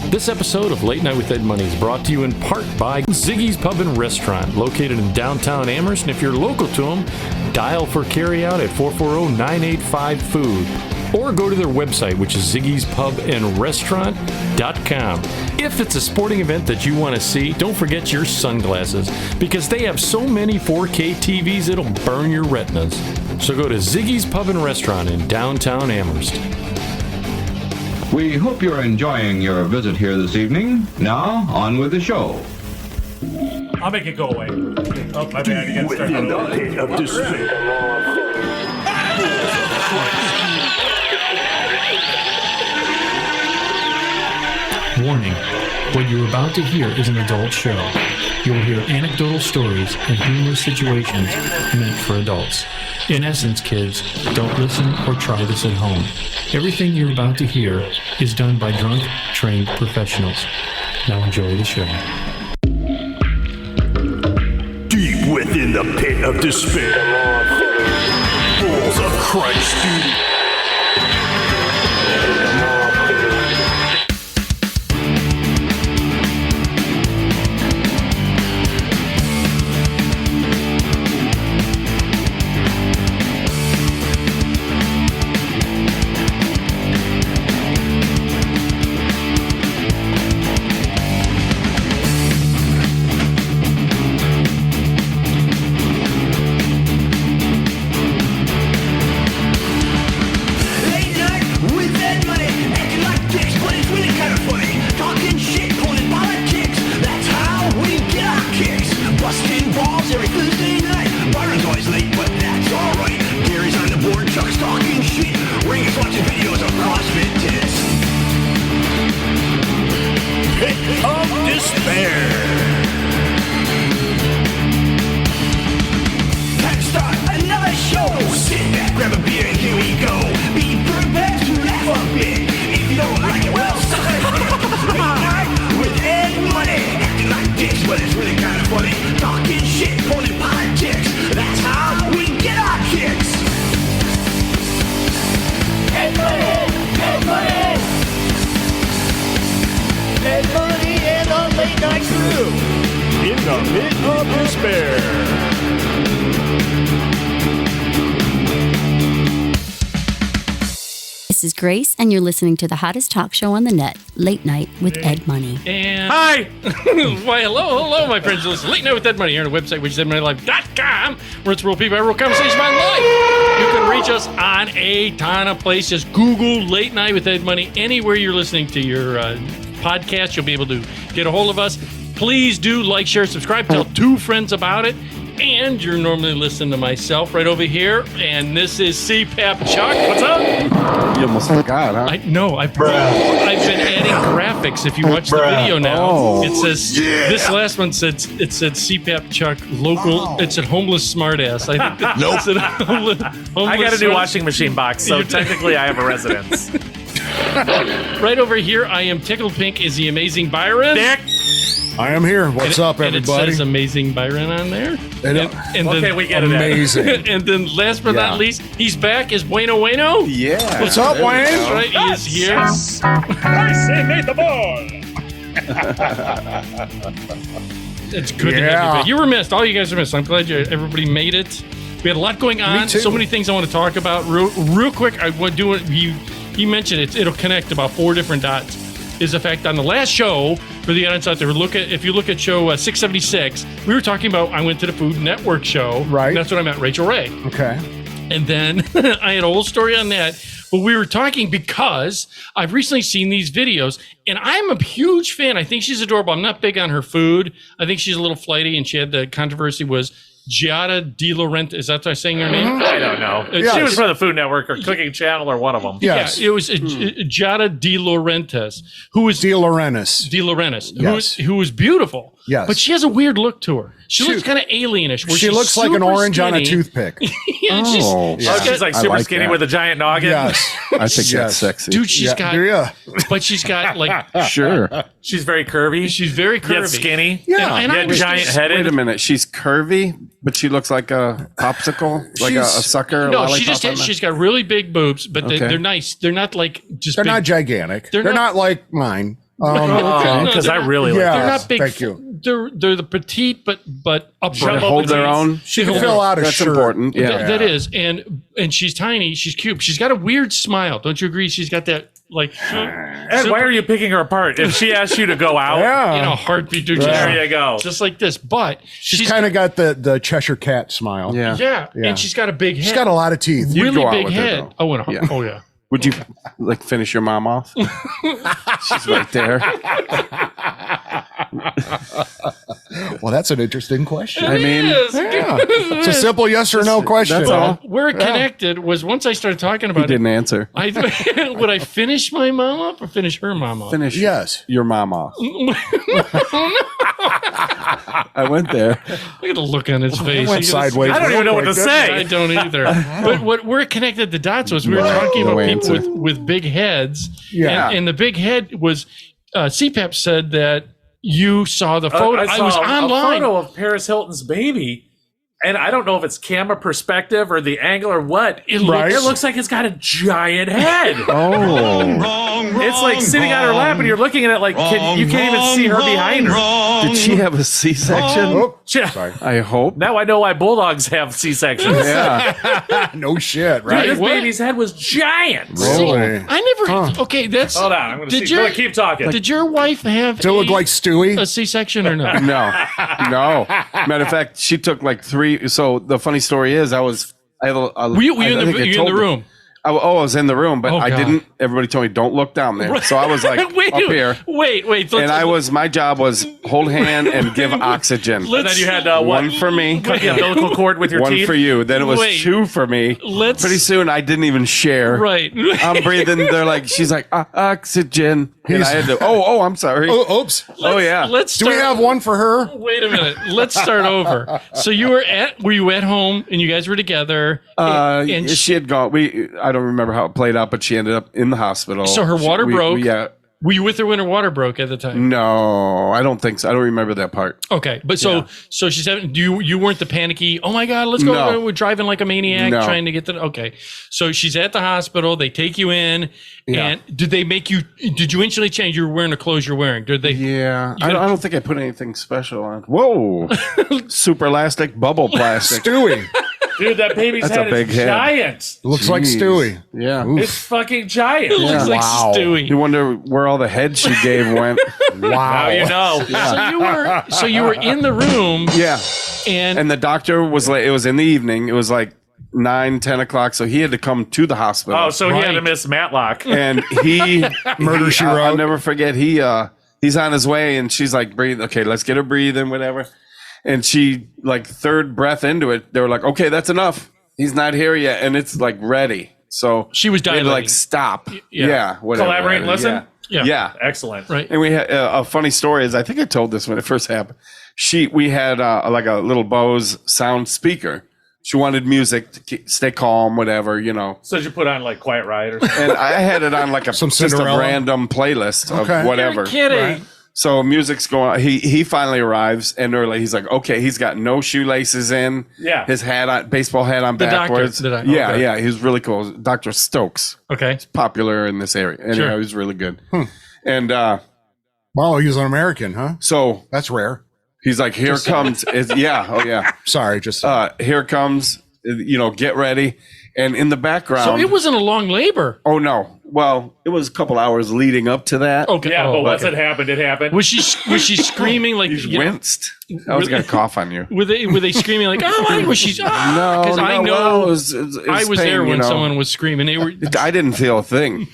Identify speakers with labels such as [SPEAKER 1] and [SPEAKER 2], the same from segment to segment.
[SPEAKER 1] This episode of Late Night with Ed Money is brought to you in part by Ziggy's Pub and Restaurant, located in downtown Amherst. And if you're local to them, dial for carryout at 440-985-FOOD. Or go to their website, which is ziggyspubandrestaurant.com. If it's a sporting event that you want to see, don't forget your sunglasses, because they have so many 4K TVs it'll burn your retinas. So go to Ziggy's Pub and Restaurant in downtown Amherst.
[SPEAKER 2] We hope you're enjoying your visit here this evening. Now, on with the show.
[SPEAKER 3] I'll make it go away. Oh, my bad. You gotta start
[SPEAKER 4] Of despair.
[SPEAKER 5] Warning, what you're about to hear is an adult show. You will hear anecdotal stories and humorous situations meant for adults. In essence, kids, don't listen or try this at home. Everything you're about to hear is done by drunk, trained professionals. Now enjoy the show.
[SPEAKER 4] Deep within the pit of despair. Balls of Christ, dude.
[SPEAKER 6] This is Grace, and you're listening to the hottest talk show on the net, Late Night with Ed Money.
[SPEAKER 1] And
[SPEAKER 3] Hi!
[SPEAKER 1] why, hello, my friends. Listen, Late Night with Ed Money here on the website, which is edmoneylive.com, where it's real people, real conversation on life. You can reach us on a ton of places. Google Late Night with Ed Money. Anywhere you're listening to your podcast, you'll be able to get a hold of us. Please do like, share, subscribe. Tell 2 friends about it. And you're normally listening to myself right over here. And this is CPAP Chuck. What's up?
[SPEAKER 7] You almost forgot, huh?
[SPEAKER 1] I've been adding graphics. If you watch the video now, it says this last one said CPAP Chuck local. It said homeless smartass. I think
[SPEAKER 7] Nope.
[SPEAKER 1] homeless
[SPEAKER 3] I got a new washing machine box, so technically I have a residence.
[SPEAKER 1] Right over here, I am tickled pink. Is the amazing Byron?
[SPEAKER 3] Dick!
[SPEAKER 7] I am here. What's up, everybody?
[SPEAKER 1] And it says amazing Byron on there.
[SPEAKER 3] Okay, we get it.
[SPEAKER 7] Amazing.
[SPEAKER 1] And then last but not least, he's back. Is Bueno Bueno?
[SPEAKER 7] Yeah.
[SPEAKER 1] What's up, Wayne? That's right, he is here.
[SPEAKER 3] I say meet the ball!
[SPEAKER 1] It's good to have you back. You were missed. All you guys were missed. I'm glad everybody made it. We had a lot going on. So many things I want to talk about. Real quick, I want to do it. He mentioned it. It'll connect about 4 different dots. Is the fact on the last show, for the audience out there, if you look at show 676, we were talking about, I went to the Food Network show.
[SPEAKER 7] Right.
[SPEAKER 1] That's what I met Rachel Ray.
[SPEAKER 7] Okay.
[SPEAKER 1] And then I had a whole story on that. But we were talking because I've recently seen these videos, and I'm a huge fan. I think she's adorable. I'm not big on her food. I think she's a little flighty, and she had the controversy was Giada De Laurentiis. Is that what I'm saying her name?
[SPEAKER 3] I don't know. She was from the Food Network or Cooking Channel or one of them.
[SPEAKER 7] Yes.
[SPEAKER 1] Yeah, it was Giada De Laurentiis, who was
[SPEAKER 7] De Laurentiis.
[SPEAKER 1] Yes. who was beautiful.
[SPEAKER 7] Yes.
[SPEAKER 1] But she has a weird look to her. She looks kind of alienish. Where
[SPEAKER 7] She looks like an orange on a toothpick.
[SPEAKER 1] Yeah,
[SPEAKER 3] She's like super
[SPEAKER 7] like
[SPEAKER 3] skinny
[SPEAKER 7] that.
[SPEAKER 3] with a giant noggin.
[SPEAKER 7] Yes.
[SPEAKER 8] I think that's sexy.
[SPEAKER 1] dude, she's got.
[SPEAKER 7] Yeah.
[SPEAKER 1] But she's got like.
[SPEAKER 8] Sure.
[SPEAKER 3] She's very curvy.
[SPEAKER 1] She's very curvy.
[SPEAKER 3] Yet skinny.
[SPEAKER 7] Yeah.
[SPEAKER 1] And I
[SPEAKER 3] Yet
[SPEAKER 1] understand-
[SPEAKER 3] giant headed.
[SPEAKER 8] Wait a minute. She's curvy, but she looks like a popsicle, like a sucker.
[SPEAKER 1] No,
[SPEAKER 8] lollipop
[SPEAKER 1] she just
[SPEAKER 8] on there?
[SPEAKER 1] she's got really big boobs, but
[SPEAKER 8] Okay.
[SPEAKER 1] they're nice. They're not like just.
[SPEAKER 7] They're
[SPEAKER 1] big.
[SPEAKER 7] not gigantic.
[SPEAKER 1] They're
[SPEAKER 7] They're
[SPEAKER 1] not-
[SPEAKER 7] not like mine.
[SPEAKER 3] Because I really like
[SPEAKER 7] Yeah.
[SPEAKER 1] They're not big.
[SPEAKER 7] Thank you.
[SPEAKER 1] They're the petite but upright.
[SPEAKER 8] They hold their own.
[SPEAKER 7] She can fill out a
[SPEAKER 8] That's
[SPEAKER 7] shirt.
[SPEAKER 8] important. Yeah.
[SPEAKER 1] That is, and she's tiny. She's cute. She's got a weird smile. Don't you agree? She's got that like.
[SPEAKER 3] And why are you picking her apart? If she asks you to go out,
[SPEAKER 7] Yeah.
[SPEAKER 1] Heartbeat, dude.
[SPEAKER 3] there you go.
[SPEAKER 1] Just like this, but
[SPEAKER 7] She's kind of got the Cheshire Cat smile.
[SPEAKER 8] Yeah.
[SPEAKER 1] yeah,
[SPEAKER 7] Yeah.
[SPEAKER 1] and she's got a big head.
[SPEAKER 7] She's got a lot of teeth.
[SPEAKER 8] You'd
[SPEAKER 1] really
[SPEAKER 8] go out
[SPEAKER 1] big
[SPEAKER 8] with her,
[SPEAKER 1] head.
[SPEAKER 8] though.
[SPEAKER 1] Oh, and
[SPEAKER 8] Yeah.
[SPEAKER 1] oh yeah.
[SPEAKER 8] Would you like finish your mom off? She's right there.
[SPEAKER 7] Well, that's an interesting question.
[SPEAKER 8] I mean,
[SPEAKER 7] Yeah. It's a simple yes or no question.
[SPEAKER 8] That's all.
[SPEAKER 1] Where it connected was once I started talking
[SPEAKER 8] He
[SPEAKER 1] about it.
[SPEAKER 8] didn't answer.
[SPEAKER 1] Would I finish my mom up or finish her mom up?
[SPEAKER 8] Finish
[SPEAKER 7] Yes.
[SPEAKER 8] your mom off. I went there.
[SPEAKER 1] Look at the look on his face.
[SPEAKER 7] went
[SPEAKER 1] He goes,
[SPEAKER 7] sideways.
[SPEAKER 3] I don't even know what to
[SPEAKER 1] I
[SPEAKER 3] say.
[SPEAKER 1] don't either. But where it connected the dots was we were talking
[SPEAKER 8] No
[SPEAKER 1] about people
[SPEAKER 8] answer.
[SPEAKER 1] with big heads.
[SPEAKER 7] Yeah.
[SPEAKER 1] And the big head was CPAP said that you saw the photo. I
[SPEAKER 3] saw
[SPEAKER 1] was
[SPEAKER 3] a
[SPEAKER 1] online.
[SPEAKER 3] photo of Paris Hilton's baby, and I don't know if it's camera perspective or the angle or what.
[SPEAKER 1] It
[SPEAKER 7] Right.
[SPEAKER 3] It looks like it's got a giant head.
[SPEAKER 8] Oh.
[SPEAKER 3] It's like sitting on her lap, and you're looking at it like you can't even see her behind her.
[SPEAKER 8] Did she have a C-section?
[SPEAKER 7] Oh,
[SPEAKER 3] Yeah.
[SPEAKER 8] I hope.
[SPEAKER 3] Now I know why bulldogs have C-sections.
[SPEAKER 8] Yeah.
[SPEAKER 7] no shit,
[SPEAKER 3] Dude,
[SPEAKER 7] right?
[SPEAKER 3] this
[SPEAKER 1] What?
[SPEAKER 3] baby's head was giant.
[SPEAKER 7] Really?
[SPEAKER 1] I never. Okay, that's.
[SPEAKER 3] Hold on, I'm going to
[SPEAKER 1] Did
[SPEAKER 3] see.
[SPEAKER 1] your-
[SPEAKER 3] Go, keep talking.
[SPEAKER 1] Did your wife have
[SPEAKER 7] Does it look like Stewie?
[SPEAKER 1] a C-section or no?
[SPEAKER 8] No. Matter of fact, she took like 3. So the funny story is, I had a
[SPEAKER 1] Were you
[SPEAKER 8] I
[SPEAKER 1] in
[SPEAKER 8] think I
[SPEAKER 1] the
[SPEAKER 8] told
[SPEAKER 1] room?
[SPEAKER 8] I was in the room, but
[SPEAKER 1] Oh,
[SPEAKER 8] I
[SPEAKER 1] God.
[SPEAKER 8] didn't. Everybody told me don't look down there. So I was like
[SPEAKER 1] wait,
[SPEAKER 8] up here,
[SPEAKER 1] Wait.
[SPEAKER 8] and my job was hold hand and give oxygen.
[SPEAKER 3] And then you had
[SPEAKER 8] One for me,
[SPEAKER 3] cut the umbilical cord with your
[SPEAKER 8] one
[SPEAKER 3] teeth.
[SPEAKER 8] for you. Then it was
[SPEAKER 1] Wait.
[SPEAKER 8] 2 for me.
[SPEAKER 1] Let's-
[SPEAKER 8] Pretty soon, I didn't even share.
[SPEAKER 1] Right.
[SPEAKER 8] I'm breathing. They're like, she's like oxygen, and I had to. Oh, I'm sorry.
[SPEAKER 7] Oh, oops.
[SPEAKER 8] Oh yeah.
[SPEAKER 1] Let's
[SPEAKER 7] Do
[SPEAKER 1] start.
[SPEAKER 7] we have one for her?
[SPEAKER 1] Wait a minute. Let's start over. So were you at home and you guys were together? And
[SPEAKER 8] she had gone. I don't remember how it played out, but she ended up in the hospital.
[SPEAKER 1] So her water broke?
[SPEAKER 8] Yeah.
[SPEAKER 1] were you with her when her water broke at the time?
[SPEAKER 8] No, I don't think so. I don't remember that part.
[SPEAKER 1] Okay, but so she's having. You weren't the panicky. Oh my God, let's go!
[SPEAKER 8] No.
[SPEAKER 1] We're driving like a maniac,
[SPEAKER 8] No.
[SPEAKER 1] trying to get the. Okay, so she's at the hospital. They take you in,
[SPEAKER 8] Yeah.
[SPEAKER 1] and did they make you? Did you instantly change? You were wearing the clothes you're wearing. Did they?
[SPEAKER 8] Yeah, I don't think I put anything special on. Whoa, super elastic bubble plastic.
[SPEAKER 7] Stewie.
[SPEAKER 3] Dude, that baby's
[SPEAKER 8] That's a
[SPEAKER 3] head
[SPEAKER 8] big
[SPEAKER 3] is
[SPEAKER 8] head.
[SPEAKER 3] giant.
[SPEAKER 7] Looks like
[SPEAKER 8] Jeez.
[SPEAKER 7] Stewie.
[SPEAKER 8] Yeah.
[SPEAKER 3] It's fucking giant.
[SPEAKER 1] It looks like
[SPEAKER 7] Wow.
[SPEAKER 1] Stewie.
[SPEAKER 8] You wonder where all the heads she gave went.
[SPEAKER 7] Wow.
[SPEAKER 3] Now you know.
[SPEAKER 1] So you were in the room,
[SPEAKER 8] Yeah.
[SPEAKER 1] and
[SPEAKER 8] And the doctor was like, it was in the evening. It was like 9-10 o'clock. So he had to come to the hospital.
[SPEAKER 3] Oh, so he had to
[SPEAKER 1] Right.
[SPEAKER 3] miss Matlock.
[SPEAKER 8] And he
[SPEAKER 7] Murder, She
[SPEAKER 8] I'll
[SPEAKER 7] Wrote.
[SPEAKER 8] never forget. He's on his way, and she's like, breathe. Okay, let's get her breathing, whatever. And she, like, third breath into it, they were like, okay, that's enough. He's not here yet, and it's like ready. So
[SPEAKER 1] She was
[SPEAKER 8] we had to,
[SPEAKER 1] dilating.
[SPEAKER 8] like, stop.
[SPEAKER 1] Yeah.
[SPEAKER 8] Yeah, whatever.
[SPEAKER 3] Collaborate and listen?
[SPEAKER 8] Yeah.
[SPEAKER 1] Yeah.
[SPEAKER 8] Yeah.
[SPEAKER 3] Excellent.
[SPEAKER 1] right.
[SPEAKER 8] And we had a funny story is I think I told this when it first happened. We had like a little Bose sound speaker. She wanted music to stay calm, whatever, you know.
[SPEAKER 3] So did you put on like Quiet Riot or something?
[SPEAKER 8] And I had it on like a
[SPEAKER 7] Some
[SPEAKER 8] just a
[SPEAKER 7] Cinderella?
[SPEAKER 8] random playlist of
[SPEAKER 7] Okay.
[SPEAKER 8] whatever.
[SPEAKER 1] You're kidding.
[SPEAKER 7] Right.
[SPEAKER 8] So music's going. He finally arrives, and he's like, okay, he's got no shoelaces in.
[SPEAKER 3] Yeah.
[SPEAKER 8] His hat on, baseball hat on
[SPEAKER 1] The doctor,
[SPEAKER 8] backwards.
[SPEAKER 1] the doctor,
[SPEAKER 8] Yeah,
[SPEAKER 1] okay.
[SPEAKER 8] yeah, he's really cool. Dr. Stokes,
[SPEAKER 1] Okay.
[SPEAKER 8] popular in this area. Anyway,
[SPEAKER 1] Sure.
[SPEAKER 8] he was really good. And
[SPEAKER 7] Wow, he's an American, huh?
[SPEAKER 8] so
[SPEAKER 7] That's rare.
[SPEAKER 8] he's like, here comes.
[SPEAKER 7] Sorry, just
[SPEAKER 8] Here comes. Get ready. And in the background.
[SPEAKER 1] So it wasn't a long labor.
[SPEAKER 8] Oh no. Well, it was a couple hours leading up to that.
[SPEAKER 1] Okay.
[SPEAKER 3] Yeah,
[SPEAKER 1] Oh,
[SPEAKER 3] but once
[SPEAKER 1] okay.
[SPEAKER 3] it happened, it happened.
[SPEAKER 1] Was she screaming like?
[SPEAKER 8] You
[SPEAKER 1] you know,
[SPEAKER 8] winced. I was gonna cough on you.
[SPEAKER 1] were they screaming like? Oh, I was she?
[SPEAKER 8] No,
[SPEAKER 1] because I know
[SPEAKER 8] well, it was
[SPEAKER 1] I was
[SPEAKER 8] pain,
[SPEAKER 1] there when
[SPEAKER 8] you know.
[SPEAKER 1] someone was screaming. They were.
[SPEAKER 8] I didn't feel a thing.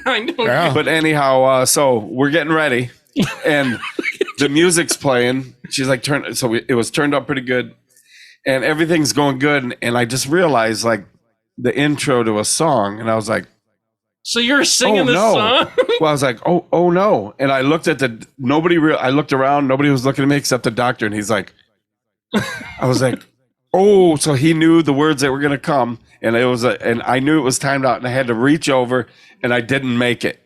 [SPEAKER 1] I know.
[SPEAKER 7] yeah.
[SPEAKER 8] But anyhow, so we're getting ready, and the music's playing. She's like, it was turned up pretty good, and everything's going good. And I just realized like the intro to a song, and I was like,
[SPEAKER 1] So you're singing
[SPEAKER 8] oh
[SPEAKER 1] this
[SPEAKER 8] no.
[SPEAKER 1] song?
[SPEAKER 8] Well, I was like, oh no. And I looked at I looked around, nobody was looking at me except the doctor. And he's like, I was like, oh, so he knew the words that were going to come. And and I knew it was timed out, and I had to reach over, and I didn't make it.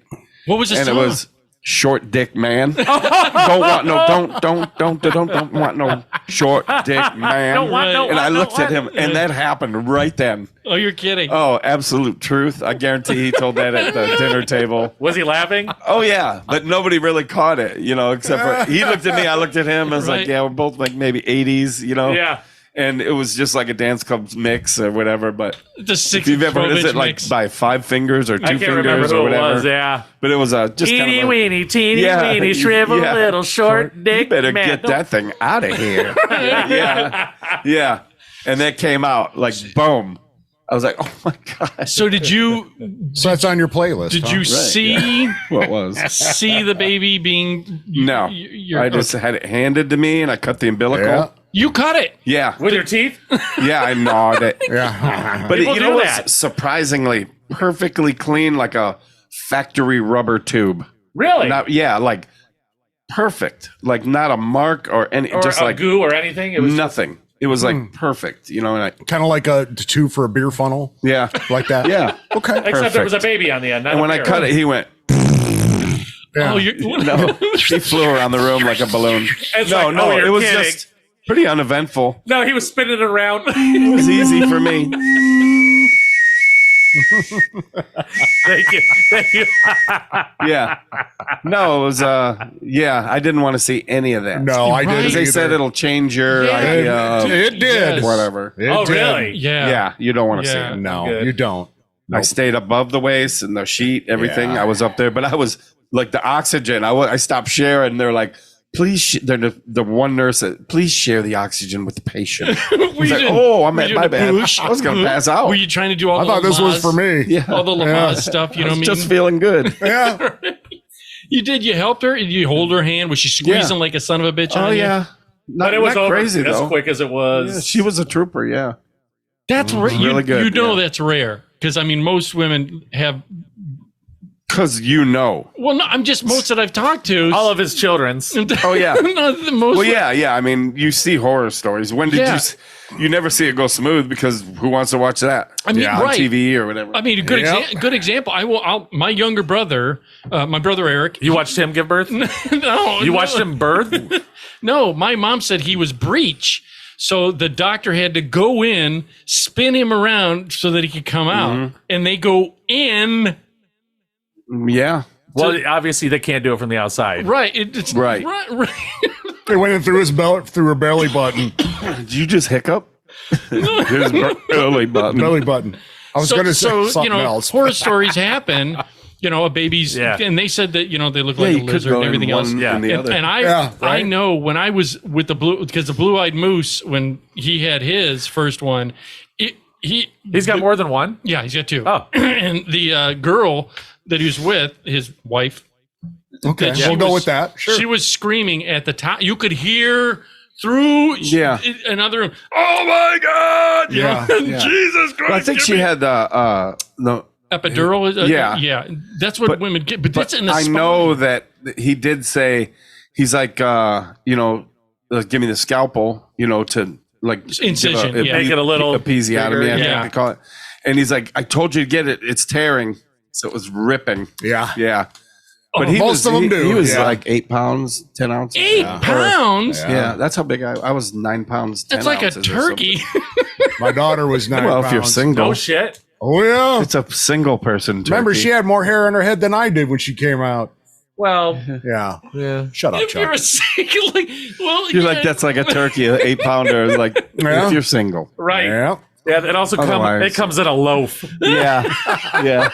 [SPEAKER 1] What was the
[SPEAKER 8] And
[SPEAKER 1] song?
[SPEAKER 8] it was short dick man. Don't want no, don't want no short dick man.
[SPEAKER 3] Don't want no-
[SPEAKER 8] and I
[SPEAKER 3] no
[SPEAKER 8] looked at
[SPEAKER 3] one.
[SPEAKER 8] him, and that happened right then.
[SPEAKER 1] Oh, you're kidding.
[SPEAKER 8] Oh, absolute truth. I guarantee he told that at the dinner table.
[SPEAKER 3] Was he laughing?
[SPEAKER 8] Oh yeah, but nobody really caught it, except for he looked at me, I looked at him. I was
[SPEAKER 1] Right.
[SPEAKER 8] like, yeah, we're both like maybe 80s,
[SPEAKER 3] Yeah.
[SPEAKER 8] And it was just like a dance club mix or whatever. But
[SPEAKER 1] The
[SPEAKER 8] if
[SPEAKER 1] 6
[SPEAKER 8] you've ever, is
[SPEAKER 1] 12-inch
[SPEAKER 8] it like
[SPEAKER 1] mix.
[SPEAKER 8] by 5 fingers or 2
[SPEAKER 3] I can't
[SPEAKER 8] fingers
[SPEAKER 3] remember
[SPEAKER 8] or
[SPEAKER 3] who it
[SPEAKER 8] whatever?
[SPEAKER 3] was. Yeah.
[SPEAKER 8] But it was just kind
[SPEAKER 3] Teeny
[SPEAKER 8] of a,
[SPEAKER 3] weeny, teeny
[SPEAKER 8] Yeah,
[SPEAKER 3] weeny, shriveled
[SPEAKER 8] yeah.
[SPEAKER 3] little short dick
[SPEAKER 8] you better
[SPEAKER 3] man.
[SPEAKER 8] get that thing out of here. yeah. And that came out like boom. I was like, oh my god.
[SPEAKER 1] So did you
[SPEAKER 7] So that's on your playlist.
[SPEAKER 1] did
[SPEAKER 7] huh?
[SPEAKER 1] you see
[SPEAKER 8] What was?
[SPEAKER 1] see the baby being
[SPEAKER 8] No,
[SPEAKER 1] you're-
[SPEAKER 8] I just had it handed to me, and I cut the umbilical.
[SPEAKER 7] Yeah.
[SPEAKER 1] you cut it.
[SPEAKER 8] Yeah,
[SPEAKER 3] With your teeth?
[SPEAKER 8] yeah, I gnawed it.
[SPEAKER 7] Yeah.
[SPEAKER 8] But
[SPEAKER 3] People
[SPEAKER 8] you know
[SPEAKER 3] do
[SPEAKER 8] what's
[SPEAKER 3] that.
[SPEAKER 8] surprisingly perfectly clean, like a factory rubber tube.
[SPEAKER 3] Really?
[SPEAKER 8] Not like perfect, like not a mark or any,
[SPEAKER 3] or
[SPEAKER 8] just
[SPEAKER 3] a
[SPEAKER 8] like
[SPEAKER 3] goo or anything? It was
[SPEAKER 8] nothing. It was like perfect, And I,
[SPEAKER 7] Kind of like a tube for a beer funnel,
[SPEAKER 8] yeah,
[SPEAKER 7] like that.
[SPEAKER 8] yeah.
[SPEAKER 7] Okay.
[SPEAKER 3] except there was a
[SPEAKER 8] perfect.
[SPEAKER 3] baby on the end. Not
[SPEAKER 8] And
[SPEAKER 3] a
[SPEAKER 8] when I
[SPEAKER 3] beer.
[SPEAKER 8] cut it, he went.
[SPEAKER 7] Yeah.
[SPEAKER 1] Oh, you're
[SPEAKER 8] No, he flew around the room like a balloon.
[SPEAKER 3] It's
[SPEAKER 8] No,
[SPEAKER 3] like,
[SPEAKER 8] no,
[SPEAKER 3] oh, you're
[SPEAKER 8] it was
[SPEAKER 3] kidding.
[SPEAKER 8] just pretty uneventful.
[SPEAKER 3] No, he was spinning it around.
[SPEAKER 8] It was easy for me.
[SPEAKER 3] Thank you. Thank you.
[SPEAKER 8] Yeah. No, it was yeah, I didn't want to see any of that.
[SPEAKER 7] No, I
[SPEAKER 1] Right.
[SPEAKER 7] didn't.
[SPEAKER 8] Because they said
[SPEAKER 7] either.
[SPEAKER 8] it'll change your
[SPEAKER 1] Yeah.
[SPEAKER 8] idea of
[SPEAKER 7] It did.
[SPEAKER 1] Yes.
[SPEAKER 8] whatever.
[SPEAKER 7] It
[SPEAKER 3] Oh,
[SPEAKER 7] did.
[SPEAKER 3] really?
[SPEAKER 1] yeah.
[SPEAKER 8] Yeah, you don't want to
[SPEAKER 1] Yeah.
[SPEAKER 8] see it.
[SPEAKER 7] No,
[SPEAKER 3] Good.
[SPEAKER 7] you don't.
[SPEAKER 8] I stayed above the waist and the sheet, everything.
[SPEAKER 7] Yeah.
[SPEAKER 8] I was up there, but I was like the oxygen. I stopped sharing. They're like, please, they're the one nurse said, please share the oxygen with the patient.
[SPEAKER 1] Were
[SPEAKER 8] He's
[SPEAKER 1] you
[SPEAKER 8] like,
[SPEAKER 1] doing-
[SPEAKER 8] oh, I'm
[SPEAKER 1] were
[SPEAKER 8] at
[SPEAKER 1] you
[SPEAKER 8] my
[SPEAKER 1] doing
[SPEAKER 8] bad.
[SPEAKER 1] the whoosh?
[SPEAKER 8] I was going to pass out.
[SPEAKER 1] Were you trying to do all
[SPEAKER 7] I
[SPEAKER 1] the
[SPEAKER 7] thought this was
[SPEAKER 1] Lamaze-
[SPEAKER 7] for me.
[SPEAKER 8] Yeah.
[SPEAKER 1] all the Lamaze stuff? You know
[SPEAKER 8] I
[SPEAKER 1] what
[SPEAKER 8] was
[SPEAKER 1] I mean?
[SPEAKER 8] just feeling good.
[SPEAKER 7] Yeah.
[SPEAKER 1] You did. You helped her. Did you hold her hand? Was she squeezing
[SPEAKER 8] Yeah.
[SPEAKER 1] like a son of a bitch?
[SPEAKER 8] Oh,
[SPEAKER 1] on you?
[SPEAKER 8] yeah.
[SPEAKER 3] But it was
[SPEAKER 8] not
[SPEAKER 3] over
[SPEAKER 8] crazy,
[SPEAKER 3] as
[SPEAKER 8] though.
[SPEAKER 3] quick as it was.
[SPEAKER 8] Yeah, she was a trooper, yeah.
[SPEAKER 1] That's rare.
[SPEAKER 8] really good,
[SPEAKER 1] You know
[SPEAKER 8] yeah.
[SPEAKER 1] that's rare because I mean most women have.
[SPEAKER 8] Because
[SPEAKER 1] Well, no, I'm just most that I've talked to.
[SPEAKER 3] All of his children's.
[SPEAKER 8] Oh, yeah.
[SPEAKER 1] no, the most.
[SPEAKER 8] Well, yeah. I mean, you see horror stories. When did
[SPEAKER 1] Yeah.
[SPEAKER 8] you never see it go smooth because who wants to watch that?
[SPEAKER 1] I mean,
[SPEAKER 8] on
[SPEAKER 1] right.
[SPEAKER 8] TV or whatever.
[SPEAKER 1] I mean, a good
[SPEAKER 7] Yep.
[SPEAKER 1] good example. My younger brother, my brother Eric.
[SPEAKER 3] You watched him give birth?
[SPEAKER 1] No,
[SPEAKER 3] You watched him birth?
[SPEAKER 1] No, my mom said he was breech. So the doctor had to go in, spin him around so that he could come out. And they go in.
[SPEAKER 8] yeah.
[SPEAKER 3] Well, obviously they can't do it from the outside.
[SPEAKER 1] Right. It's
[SPEAKER 8] Right.
[SPEAKER 1] right.
[SPEAKER 7] They went in through his belt, through her belly button.
[SPEAKER 8] Did you just hiccup? His early button.
[SPEAKER 7] Belly button. I was going to say something else.
[SPEAKER 1] horror stories happen. A baby's,
[SPEAKER 3] Yeah.
[SPEAKER 1] and they said that, they look
[SPEAKER 8] Yeah,
[SPEAKER 1] like a
[SPEAKER 8] you could
[SPEAKER 1] lizard
[SPEAKER 8] go
[SPEAKER 1] and
[SPEAKER 8] in
[SPEAKER 1] everything else.
[SPEAKER 8] one
[SPEAKER 3] Yeah.
[SPEAKER 8] and the other.
[SPEAKER 1] And I
[SPEAKER 7] Yeah,
[SPEAKER 1] I
[SPEAKER 7] right.
[SPEAKER 1] know when I was with the blue-eyed moose, when he had his first one,
[SPEAKER 3] He's got more than one?
[SPEAKER 1] yeah, he's got two.
[SPEAKER 3] Oh.
[SPEAKER 1] And the girl that he was with, his wife,
[SPEAKER 7] Okay,
[SPEAKER 1] she
[SPEAKER 7] we'll go
[SPEAKER 1] was-
[SPEAKER 7] with that. Sure.
[SPEAKER 1] she was screaming at the top. You could hear through
[SPEAKER 8] Yeah.
[SPEAKER 1] another room. Oh my God! You
[SPEAKER 7] Yeah,
[SPEAKER 1] know,
[SPEAKER 7] yeah.
[SPEAKER 1] Jesus Christ!
[SPEAKER 8] Well, I think
[SPEAKER 1] give
[SPEAKER 8] she
[SPEAKER 1] me-
[SPEAKER 8] had no.
[SPEAKER 1] epidural.
[SPEAKER 8] Yeah.
[SPEAKER 1] yeah. That's what
[SPEAKER 8] But-
[SPEAKER 1] women get. But that's in the
[SPEAKER 8] I
[SPEAKER 1] spine.
[SPEAKER 8] know that he did say he's like give me the scalpel, to like
[SPEAKER 1] Incision,
[SPEAKER 8] give
[SPEAKER 1] yeah.
[SPEAKER 3] Make it a little
[SPEAKER 8] episiotomy,
[SPEAKER 3] bigger,
[SPEAKER 8] I think
[SPEAKER 1] yeah.
[SPEAKER 8] they call it. And he's like, I told you to get it. It's tearing, so it was ripping.
[SPEAKER 7] Yeah.
[SPEAKER 8] Yeah. But
[SPEAKER 1] Oh,
[SPEAKER 8] he
[SPEAKER 7] most of them do,
[SPEAKER 8] He was
[SPEAKER 7] yeah.
[SPEAKER 8] like 8 pounds, 10 ounces.
[SPEAKER 1] 8 pounds.
[SPEAKER 8] Yeah, that's how big I was. 9 pounds. 10
[SPEAKER 1] That's like a
[SPEAKER 8] ounces or something.
[SPEAKER 1] turkey.
[SPEAKER 7] My daughter was 9
[SPEAKER 8] Well,
[SPEAKER 7] pounds.
[SPEAKER 8] if you're single,
[SPEAKER 3] No shit.
[SPEAKER 7] Oh, yeah.
[SPEAKER 8] it's a single person. Turkey.
[SPEAKER 7] Remember, she had more hair on her head than I did when she came out.
[SPEAKER 3] Well,
[SPEAKER 7] Yeah.
[SPEAKER 3] yeah.
[SPEAKER 7] Shut up,
[SPEAKER 1] if you're
[SPEAKER 7] Chuck.
[SPEAKER 1] a single, well,
[SPEAKER 8] You're
[SPEAKER 1] yeah.
[SPEAKER 8] like, that's like a turkey, an 8 pounder. Like
[SPEAKER 7] Yeah.
[SPEAKER 8] if you're single.
[SPEAKER 3] Right.
[SPEAKER 7] Yeah.
[SPEAKER 3] Yeah, it also
[SPEAKER 8] Otherwise-
[SPEAKER 3] comes in a loaf.
[SPEAKER 8] Yeah, yeah.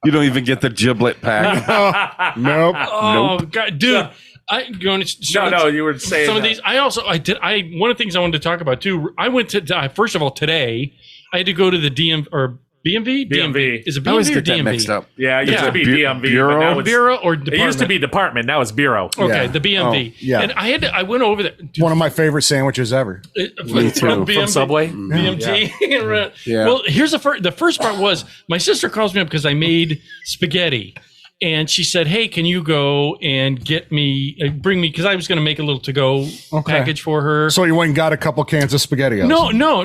[SPEAKER 8] You don't even get the giblet pack.
[SPEAKER 7] Nope.
[SPEAKER 1] Oh God, dude! I going to
[SPEAKER 3] No, you were saying
[SPEAKER 1] some of
[SPEAKER 3] that.
[SPEAKER 1] these. One of the things I wanted to talk about too. I went to first of all today. I had to go to the DM or BMV.
[SPEAKER 3] DMV.
[SPEAKER 1] Is it
[SPEAKER 8] I always
[SPEAKER 1] BMV or
[SPEAKER 8] get that
[SPEAKER 1] DMV?
[SPEAKER 8] mixed up.
[SPEAKER 3] Yeah, it used
[SPEAKER 1] Yeah.
[SPEAKER 3] to be
[SPEAKER 8] Bu-
[SPEAKER 3] DMV.
[SPEAKER 8] Bureau?
[SPEAKER 3] But now it's,
[SPEAKER 1] Bureau or
[SPEAKER 3] it
[SPEAKER 1] department?
[SPEAKER 3] used to be department. Now it's bureau.
[SPEAKER 1] Okay,
[SPEAKER 7] Yeah.
[SPEAKER 1] the BMV.
[SPEAKER 7] Oh, yeah.
[SPEAKER 1] And I went over there.
[SPEAKER 7] One of my favorite sandwiches ever.
[SPEAKER 8] Me too.
[SPEAKER 1] From
[SPEAKER 3] From Subway.
[SPEAKER 1] BMT.
[SPEAKER 8] Yeah.
[SPEAKER 1] Well, here's the first part was my sister calls me up because I made spaghetti. And she said, "Hey, can you go and get me, bring me?" Because I was going to make a little to-go package for her.
[SPEAKER 7] So you went and got a couple cans of SpaghettiOs.
[SPEAKER 1] No.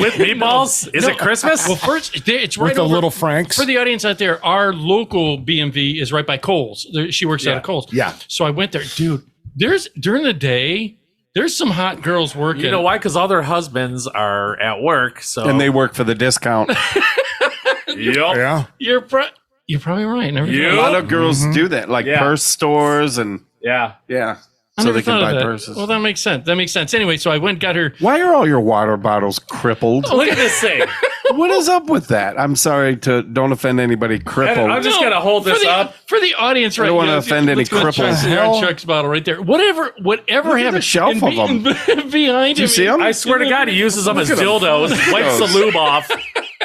[SPEAKER 3] With meatballs? Is it Christmas?
[SPEAKER 1] Well, first, it's right
[SPEAKER 7] With the
[SPEAKER 1] over,
[SPEAKER 7] little Franks.
[SPEAKER 1] For the audience out there, our local BMV is right by Kohl's. She works out of Kohl's.
[SPEAKER 7] Yeah.
[SPEAKER 1] So I went there, dude. During the day, there's some hot girls working.
[SPEAKER 3] You know why? Because all their husbands are at work. So
[SPEAKER 8] And they work for the discount.
[SPEAKER 3] Yep.
[SPEAKER 7] Yeah.
[SPEAKER 1] You're probably right. Never
[SPEAKER 3] You-
[SPEAKER 8] A lot of girls do that, like
[SPEAKER 3] Yeah.
[SPEAKER 8] purse stores and
[SPEAKER 3] Yeah.
[SPEAKER 1] I
[SPEAKER 8] so
[SPEAKER 1] never
[SPEAKER 8] they can
[SPEAKER 1] thought of
[SPEAKER 8] buy
[SPEAKER 1] that.
[SPEAKER 8] purses.
[SPEAKER 1] Well, that makes sense. Anyway, so I went and got her.
[SPEAKER 8] Why are all your water bottles crippled?
[SPEAKER 3] Look at this thing.
[SPEAKER 8] What is up with that? I'm sorry to don't offend anybody crippled.
[SPEAKER 3] I'm just gonna hold this
[SPEAKER 1] for the,
[SPEAKER 3] up.
[SPEAKER 1] for the audience. Right,
[SPEAKER 8] don't wanna
[SPEAKER 1] now,
[SPEAKER 8] offend any
[SPEAKER 1] let's go
[SPEAKER 8] cripples.
[SPEAKER 1] Chuck's,
[SPEAKER 7] Hell?
[SPEAKER 1] Chuck's bottle right there. Whatever
[SPEAKER 8] Look at
[SPEAKER 1] happened.
[SPEAKER 8] the shelf
[SPEAKER 1] and
[SPEAKER 8] of them.
[SPEAKER 1] behind
[SPEAKER 8] Do you see them?
[SPEAKER 3] I swear to God, he uses them as
[SPEAKER 8] Look at 'em.
[SPEAKER 3] dildos. Wipes the lube off.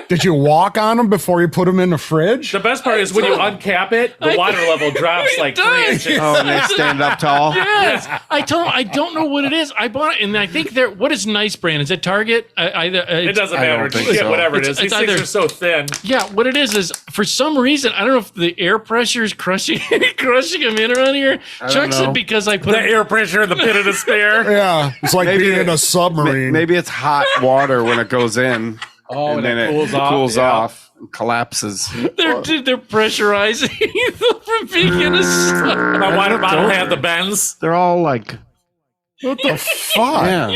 [SPEAKER 7] Did you walk on them before you put them in the fridge?
[SPEAKER 3] The best part is when you uncap it, the water level drops like 3
[SPEAKER 1] does.
[SPEAKER 3] inches.
[SPEAKER 8] Oh, and they stand up tall.
[SPEAKER 1] Yes, I told him I don't know what it is. I bought it, and I think they're what is Nice Brand? Is it Target?
[SPEAKER 3] It doesn't
[SPEAKER 8] I
[SPEAKER 3] matter.
[SPEAKER 8] don't think
[SPEAKER 3] Just get
[SPEAKER 8] so.
[SPEAKER 3] whatever it
[SPEAKER 1] It's-
[SPEAKER 3] is. These
[SPEAKER 1] it's
[SPEAKER 3] things
[SPEAKER 1] either-
[SPEAKER 3] are so thin.
[SPEAKER 1] Yeah, what it is for some reason I don't know if the air pressure is crushing them in around here. Chuck
[SPEAKER 8] know.
[SPEAKER 1] said because I put
[SPEAKER 3] The air pressure in the pit of despair.
[SPEAKER 7] Yeah. It's like
[SPEAKER 8] Maybe
[SPEAKER 7] being in
[SPEAKER 8] it-
[SPEAKER 7] a submarine.
[SPEAKER 8] Maybe it's hot water when it goes in.
[SPEAKER 3] Oh,
[SPEAKER 8] and then it
[SPEAKER 3] cools off. Yeah.
[SPEAKER 8] off and collapses.
[SPEAKER 1] they're pressurizing from being in a
[SPEAKER 3] My water bottle had the bends.
[SPEAKER 8] They're all like,
[SPEAKER 7] What the fuck?
[SPEAKER 8] yeah.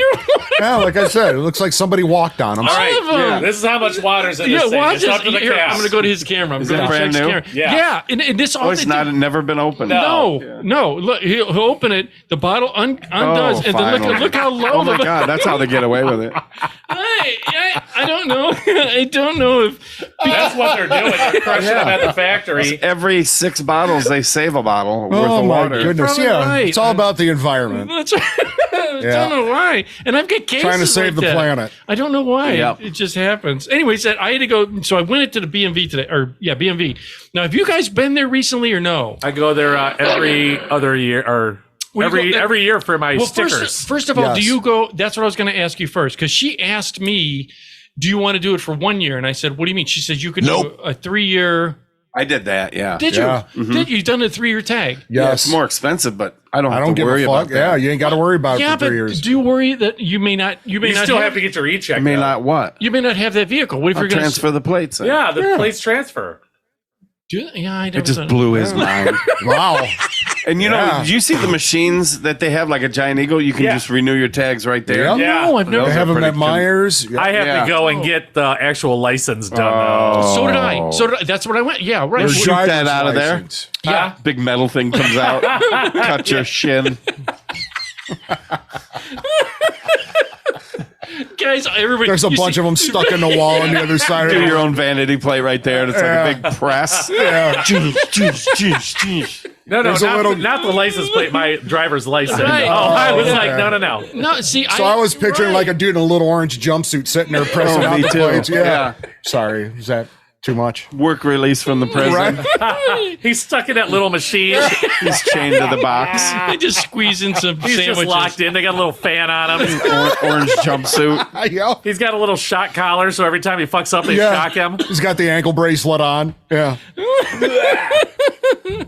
[SPEAKER 7] Yeah, like I said, it looks like somebody walked on them.
[SPEAKER 3] All right,
[SPEAKER 1] of 'em.
[SPEAKER 3] this is how much water's in this
[SPEAKER 1] Yeah,
[SPEAKER 3] thing.
[SPEAKER 1] watch
[SPEAKER 3] It's
[SPEAKER 1] this.
[SPEAKER 3] up to the
[SPEAKER 1] Here,
[SPEAKER 3] cap.
[SPEAKER 1] I'm going to go to his camera. I'm
[SPEAKER 8] Is
[SPEAKER 1] going
[SPEAKER 8] it
[SPEAKER 1] to
[SPEAKER 8] brand
[SPEAKER 1] Chuck's
[SPEAKER 8] new?
[SPEAKER 1] camera.
[SPEAKER 3] Yeah.
[SPEAKER 1] And this all
[SPEAKER 8] Oh, it's
[SPEAKER 1] they do-
[SPEAKER 8] never been opened.
[SPEAKER 1] No. Look, he'll open it. The bottle undoes, and then
[SPEAKER 8] finally.
[SPEAKER 1] look how low.
[SPEAKER 8] Oh my
[SPEAKER 1] the,
[SPEAKER 8] God, that's how they get away with it.
[SPEAKER 1] I don't know. I don't know if
[SPEAKER 3] That's what they're doing. They're crushing them at the factory.
[SPEAKER 8] Every 6 bottles, they save a bottle worth
[SPEAKER 7] Oh
[SPEAKER 8] of
[SPEAKER 7] my
[SPEAKER 8] water.
[SPEAKER 7] goodness!
[SPEAKER 1] Probably
[SPEAKER 7] Yeah,
[SPEAKER 1] right.
[SPEAKER 7] it's all about the environment.
[SPEAKER 1] that's. I don't know why. And I've got cases
[SPEAKER 7] Trying to save
[SPEAKER 1] like
[SPEAKER 7] the
[SPEAKER 1] that.
[SPEAKER 7] planet.
[SPEAKER 1] I don't know why.
[SPEAKER 8] Yep.
[SPEAKER 1] It just happens. Anyway, said I had to go. So I went into the BMV today, BMV. Now, have you guys been there recently or no?
[SPEAKER 3] I go there every other year, or
[SPEAKER 1] Well, you go there-
[SPEAKER 3] every year for my
[SPEAKER 1] Well,
[SPEAKER 3] stickers.
[SPEAKER 1] first of all,
[SPEAKER 7] Yes.
[SPEAKER 1] do you go? That's what I was going to ask you first, because she asked me, "Do you want to do it for 1 year?" And I said, "What do you mean?" She said, "You could do a 3-year."
[SPEAKER 8] I did that, yeah.
[SPEAKER 1] Did
[SPEAKER 7] Yeah.
[SPEAKER 1] you? Did you done a 3-year tag?
[SPEAKER 8] Yeah,
[SPEAKER 7] Yes,
[SPEAKER 8] it's more expensive, but I don't
[SPEAKER 7] I
[SPEAKER 8] have
[SPEAKER 7] don't
[SPEAKER 8] to
[SPEAKER 7] give
[SPEAKER 8] worry
[SPEAKER 7] a
[SPEAKER 8] about
[SPEAKER 7] fuck.
[SPEAKER 8] that.
[SPEAKER 7] Yeah, you ain't got to worry about
[SPEAKER 1] Yeah,
[SPEAKER 7] it for
[SPEAKER 1] but
[SPEAKER 7] 3 years.
[SPEAKER 1] do you worry that you may not? You may
[SPEAKER 3] you
[SPEAKER 1] not
[SPEAKER 3] still
[SPEAKER 1] have,
[SPEAKER 3] have to get your e-check.
[SPEAKER 8] I may
[SPEAKER 3] though.
[SPEAKER 8] not what?
[SPEAKER 1] You may not have that vehicle. What if
[SPEAKER 8] I'll
[SPEAKER 1] you're going
[SPEAKER 8] transfer the plates. in.
[SPEAKER 3] Yeah, the plates transfer.
[SPEAKER 1] Yeah, I don't.
[SPEAKER 8] It just blew his mind.
[SPEAKER 7] Wow.
[SPEAKER 8] And you know,
[SPEAKER 7] Yeah.
[SPEAKER 8] do you see the machines that they have, like a Giant Eagle? You can
[SPEAKER 3] Yeah.
[SPEAKER 8] just renew your tags right there.
[SPEAKER 7] Yeah.
[SPEAKER 3] Yeah.
[SPEAKER 1] No, I've never.
[SPEAKER 7] They
[SPEAKER 8] Those
[SPEAKER 7] have
[SPEAKER 8] are
[SPEAKER 7] them at
[SPEAKER 8] pretty
[SPEAKER 7] Myers.
[SPEAKER 3] I have
[SPEAKER 8] Yeah.
[SPEAKER 3] to go and get the actual license done.
[SPEAKER 8] Oh.
[SPEAKER 1] So did I. So did I. That's what I went. Yeah, right.
[SPEAKER 8] Shoot
[SPEAKER 7] Driver's
[SPEAKER 8] that out of there.
[SPEAKER 7] license.
[SPEAKER 1] Yeah.
[SPEAKER 8] Big metal thing comes out, cut your shin.
[SPEAKER 1] Guys, everybody.
[SPEAKER 7] There's a bunch of them stuck in the wall on the other side.
[SPEAKER 8] Do
[SPEAKER 7] of
[SPEAKER 8] your own vanity plate right there. And it's like a big press.
[SPEAKER 7] Yeah.
[SPEAKER 3] No,
[SPEAKER 7] There's a
[SPEAKER 3] not,
[SPEAKER 7] little-
[SPEAKER 3] not the license plate, my driver's license.
[SPEAKER 1] Right.
[SPEAKER 3] Oh, I was
[SPEAKER 7] Oh,
[SPEAKER 3] like,
[SPEAKER 7] okay.
[SPEAKER 3] no.
[SPEAKER 1] No, see,
[SPEAKER 7] So I was picturing like a dude in a little orange jumpsuit sitting there pressing
[SPEAKER 8] Oh,
[SPEAKER 7] out
[SPEAKER 8] me
[SPEAKER 7] the
[SPEAKER 8] too.
[SPEAKER 7] plates. Yeah.
[SPEAKER 8] Yeah.
[SPEAKER 7] Sorry, is that too much?
[SPEAKER 8] Work release from the prison.
[SPEAKER 7] Right.
[SPEAKER 3] He's stuck in that little machine.
[SPEAKER 8] He's chained to the box.
[SPEAKER 1] I just squeeze in some
[SPEAKER 3] He's
[SPEAKER 1] sandwiches.
[SPEAKER 3] just locked in. They got a little fan on him.
[SPEAKER 8] Orange jumpsuit.
[SPEAKER 7] Yeah.
[SPEAKER 3] He's got a little shock collar, so every time he fucks up, they shock him.
[SPEAKER 7] He's got the ankle bracelet on. Yeah.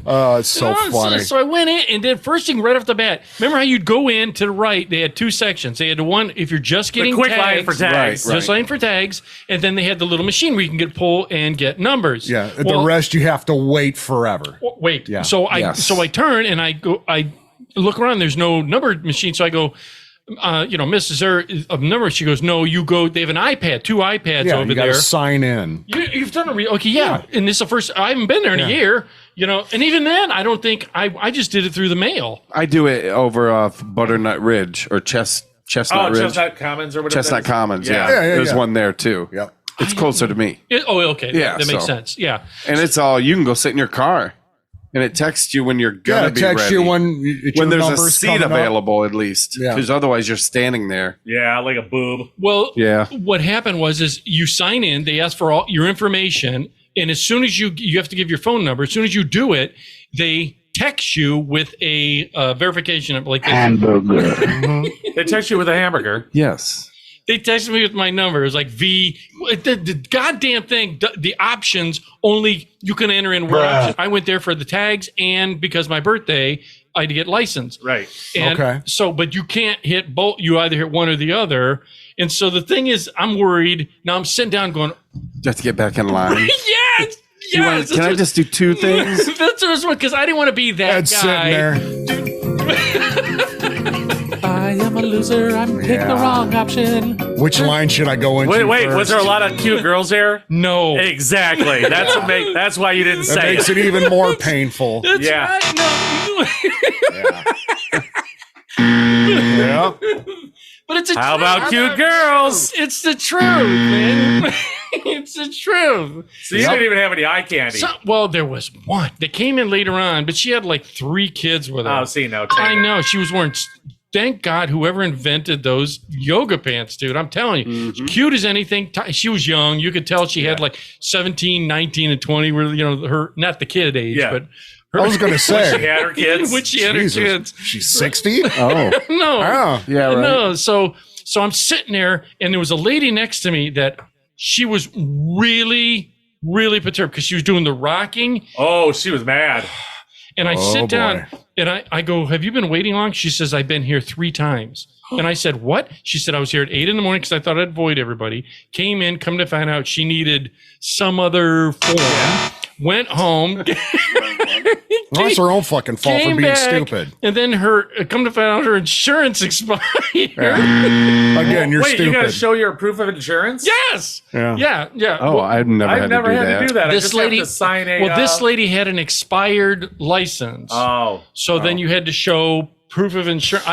[SPEAKER 7] Oh, it's so
[SPEAKER 1] Oh,
[SPEAKER 7] funny.
[SPEAKER 1] So I went in and did first thing right off the bat. Remember how you'd go in to the right? They had 2 sections. They had the one if you're just
[SPEAKER 3] The
[SPEAKER 1] getting
[SPEAKER 3] quick
[SPEAKER 1] tags,
[SPEAKER 3] line for tags.
[SPEAKER 8] Right.
[SPEAKER 1] just line for tags, and then they had the little machine where you can get pull and get numbers.
[SPEAKER 7] Yeah.
[SPEAKER 1] Well,
[SPEAKER 7] The rest you have to wait forever.
[SPEAKER 1] wait.
[SPEAKER 7] Yeah.
[SPEAKER 1] So I
[SPEAKER 8] Yes.
[SPEAKER 1] turn and I look around. There's no number machine. So I go, Miss, is there a number? She goes, no. You go. They have an iPad, 2 iPads
[SPEAKER 7] Yeah,
[SPEAKER 1] over
[SPEAKER 7] you got to
[SPEAKER 1] there.
[SPEAKER 7] sign in.
[SPEAKER 1] You've done okay, yeah. And this is the first. I haven't been there in a year. And even then, I don't think I just did it through the mail.
[SPEAKER 8] I do it over off Butternut Ridge or Chestnut
[SPEAKER 3] Oh,
[SPEAKER 8] Ridge.
[SPEAKER 3] Chestnut Commons or whatever.
[SPEAKER 8] Chestnut
[SPEAKER 3] that is.
[SPEAKER 8] Commons,
[SPEAKER 3] Yeah.
[SPEAKER 8] yeah.
[SPEAKER 7] Yeah,
[SPEAKER 8] There's
[SPEAKER 7] yeah.
[SPEAKER 8] one there too.
[SPEAKER 7] Yep.
[SPEAKER 8] It's closer to me.
[SPEAKER 1] Okay.
[SPEAKER 8] Yeah,
[SPEAKER 1] that makes
[SPEAKER 8] so-
[SPEAKER 1] sense. Yeah.
[SPEAKER 8] And it's all, you can go sit in your car and it texts you when you're
[SPEAKER 7] Yeah,
[SPEAKER 8] going to
[SPEAKER 7] it
[SPEAKER 8] be
[SPEAKER 7] texts
[SPEAKER 8] ready.
[SPEAKER 7] you when
[SPEAKER 8] there's a
[SPEAKER 7] number's
[SPEAKER 8] seat
[SPEAKER 7] coming up.
[SPEAKER 8] available at least.
[SPEAKER 7] Yeah.
[SPEAKER 8] Because otherwise you're standing there.
[SPEAKER 3] Yeah, like a boob.
[SPEAKER 1] Well,
[SPEAKER 8] Yeah.
[SPEAKER 1] what happened is you sign in, they ask for all your information, and as soon as you have to give your phone number. As soon as you do it, they text you with a verification of like
[SPEAKER 3] They text you with a hamburger.
[SPEAKER 8] Yes.
[SPEAKER 1] They texted me with my number. It was like V. The goddamn thing. The options only you can enter in one option. I went there for the tags and because my birthday, I had to get licensed.
[SPEAKER 3] Right.
[SPEAKER 1] And
[SPEAKER 7] Okay.
[SPEAKER 1] So, but you can't hit both. You either hit one or the other. And so the thing is, I'm worried. Now I'm sitting down going,
[SPEAKER 8] Just to get back in line.
[SPEAKER 1] yes. Yes.
[SPEAKER 8] Can I just do two things?
[SPEAKER 1] That's what I was because I didn't want to be that
[SPEAKER 7] Ed's sitting
[SPEAKER 1] guy.
[SPEAKER 7] there.
[SPEAKER 3] I am a loser. I'm picking the wrong option.
[SPEAKER 7] Which line should I go into?
[SPEAKER 3] Wait.
[SPEAKER 7] first?
[SPEAKER 3] Was there a lot of cute girls there?
[SPEAKER 1] No.
[SPEAKER 3] Exactly. That's why you didn't
[SPEAKER 7] That
[SPEAKER 3] say
[SPEAKER 7] makes
[SPEAKER 3] it.
[SPEAKER 7] it even more painful.
[SPEAKER 1] That's
[SPEAKER 3] Yeah.
[SPEAKER 1] right. No.
[SPEAKER 7] Yeah.
[SPEAKER 1] But it's a
[SPEAKER 3] How
[SPEAKER 1] truth.
[SPEAKER 3] about cute girls?
[SPEAKER 1] It's the truth, man. It's the truth.
[SPEAKER 3] So you didn't even have any eye candy.
[SPEAKER 1] Well, there was one that came in later on, but she had like 3 kids with her.
[SPEAKER 3] Oh, see, no.
[SPEAKER 1] I know. She was wearing, thank God, whoever invented those yoga pants, dude. I'm telling you, cute as anything. She was young. You could tell she had like 17, 19, and 20 were, her, not the kid age,
[SPEAKER 3] Yeah.
[SPEAKER 1] but
[SPEAKER 7] I was going to
[SPEAKER 3] She
[SPEAKER 7] say.
[SPEAKER 3] had her kids.
[SPEAKER 1] when she had
[SPEAKER 7] Jesus.
[SPEAKER 1] her kids.
[SPEAKER 7] She's 60?
[SPEAKER 8] Oh,
[SPEAKER 1] No.
[SPEAKER 7] Oh.
[SPEAKER 8] yeah, right.
[SPEAKER 1] No, so I'm sitting there, and there was a lady next to me that she was really, really perturbed because she was doing the rocking.
[SPEAKER 3] Oh, she was mad.
[SPEAKER 1] And I
[SPEAKER 7] Oh,
[SPEAKER 1] sit down,
[SPEAKER 7] boy.
[SPEAKER 1] and I go, "Have you been waiting long?" She says, "I've been here 3 times." And I said, "What?" She said, "I was here at 8 in the morning because I thought I'd avoid everybody. Came in, come to find out she needed some other form. Went home."
[SPEAKER 7] Well, it's her own fucking fault for
[SPEAKER 1] Came
[SPEAKER 7] being
[SPEAKER 1] back,
[SPEAKER 7] stupid.
[SPEAKER 1] And then come to find out her insurance expired.
[SPEAKER 7] Again, you're
[SPEAKER 3] Wait,
[SPEAKER 7] stupid.
[SPEAKER 3] you got to show your proof of insurance?
[SPEAKER 1] Yes.
[SPEAKER 7] Yeah.
[SPEAKER 1] Yeah.
[SPEAKER 8] Oh,
[SPEAKER 1] Well,
[SPEAKER 8] I've never had
[SPEAKER 3] to do that. I
[SPEAKER 1] This
[SPEAKER 3] just
[SPEAKER 1] lady-
[SPEAKER 3] have to sign a.
[SPEAKER 1] well, this lady had an expired license.
[SPEAKER 3] Oh.
[SPEAKER 1] So then you had to show proof of insurance.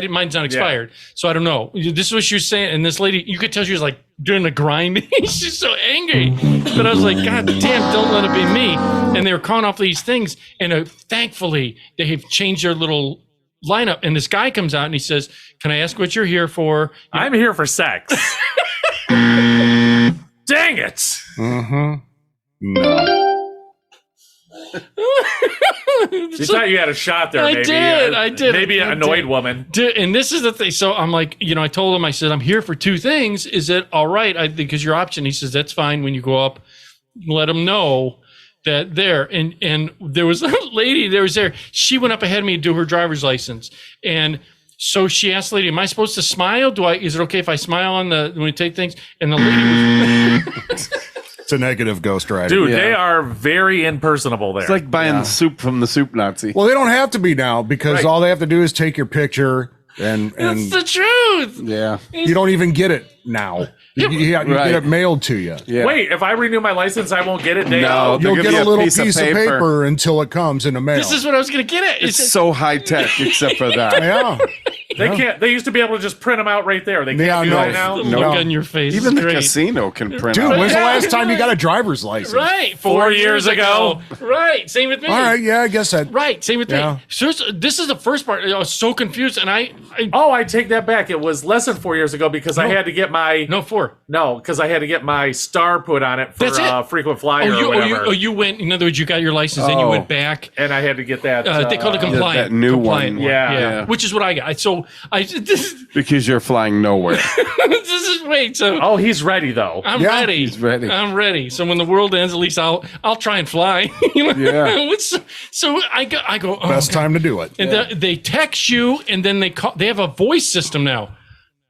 [SPEAKER 1] Mine's not expired. So I don't know. This is what she was saying. And this lady, you could tell she was like doing the grinding. She's so angry. But I was like, God damn, don't let it be me. And they were calling off these things. And thankfully, they have changed their little lineup. And this guy comes out and he says, "Can I ask what you're here for?"
[SPEAKER 3] I'm here for sex. Dang it.
[SPEAKER 7] Mm-hmm. No.
[SPEAKER 3] You thought you had a shot there,
[SPEAKER 1] I
[SPEAKER 3] maybe.
[SPEAKER 1] did, I did.
[SPEAKER 3] Maybe an
[SPEAKER 1] I
[SPEAKER 3] annoyed
[SPEAKER 1] did.
[SPEAKER 3] woman.
[SPEAKER 1] And this is the thing. So I'm like, I told him, I said, "I'm here for 2 things. Is it all right?" Because your option. He says, "That's fine. When you go up, let them know that there." And there was a lady that was there. She went up ahead of me to do her driver's license. And so she asked the lady, "Am I supposed to smile? Is it okay if I smile when we take things?" And the lady was,
[SPEAKER 7] It's a negative ghost rider.
[SPEAKER 3] Dude,
[SPEAKER 8] Yeah.
[SPEAKER 3] they are very impersonable there.
[SPEAKER 8] It's like buying soup from the soup Nazi.
[SPEAKER 7] Well, they don't have to be now because
[SPEAKER 3] Right.
[SPEAKER 7] all they have to do is take your picture and
[SPEAKER 1] "It's the truth."
[SPEAKER 8] Yeah.
[SPEAKER 7] you don't even get it now. You
[SPEAKER 8] Right.
[SPEAKER 7] get it mailed to you.
[SPEAKER 8] Yeah.
[SPEAKER 3] Wait, if I renew my license, I won't get it day
[SPEAKER 8] No.
[SPEAKER 3] out?
[SPEAKER 8] They'll
[SPEAKER 7] You'll
[SPEAKER 8] give
[SPEAKER 7] get
[SPEAKER 8] you
[SPEAKER 7] a
[SPEAKER 8] a
[SPEAKER 7] little
[SPEAKER 8] piece
[SPEAKER 7] piece
[SPEAKER 8] of
[SPEAKER 7] of
[SPEAKER 8] paper.
[SPEAKER 7] paper until it comes in the mail.
[SPEAKER 1] This is what I was going to get at.
[SPEAKER 8] It's so high tech, except for that.
[SPEAKER 7] yeah.
[SPEAKER 3] They can't. They used to be able to just print them out right there. They can't
[SPEAKER 7] Yeah,
[SPEAKER 3] do
[SPEAKER 7] no.
[SPEAKER 3] that now.
[SPEAKER 1] The
[SPEAKER 7] No.
[SPEAKER 1] look on your face.
[SPEAKER 8] Even
[SPEAKER 1] is
[SPEAKER 8] the
[SPEAKER 1] great.
[SPEAKER 8] casino can print
[SPEAKER 7] Dude,
[SPEAKER 8] out.
[SPEAKER 7] when's the last time you got a driver's license?
[SPEAKER 1] Right.
[SPEAKER 3] 4 years ago.
[SPEAKER 1] Right. Same with me.
[SPEAKER 7] All right, yeah, I guess that.
[SPEAKER 1] Right. Same with
[SPEAKER 7] Yeah.
[SPEAKER 1] me. So this is the first part. I was so confused. And I
[SPEAKER 3] Oh, I take that back. It was less than 4 years ago because I had to get my
[SPEAKER 1] no, 4.
[SPEAKER 3] because I had to get my star put on it for
[SPEAKER 1] That's it.
[SPEAKER 3] frequent flyer or whatever.
[SPEAKER 1] You went, in other words, you got your license, then you went back.
[SPEAKER 3] And I had to get that.
[SPEAKER 1] They call it compliant.
[SPEAKER 8] that new
[SPEAKER 1] compliant
[SPEAKER 8] one.
[SPEAKER 3] Yeah.
[SPEAKER 1] Which is what I got. So this
[SPEAKER 8] Because you're flying nowhere.
[SPEAKER 1] is wait. So
[SPEAKER 3] Oh, he's ready though.
[SPEAKER 1] I'm
[SPEAKER 7] Yeah,
[SPEAKER 1] ready.
[SPEAKER 8] he's ready.
[SPEAKER 1] I'm ready. So when the world ends, at least I'll try and fly.
[SPEAKER 8] Yeah.
[SPEAKER 1] So I go. Oh,
[SPEAKER 7] Best
[SPEAKER 1] God.
[SPEAKER 7] time to do it.
[SPEAKER 1] And they text you, and then they have a voice system now.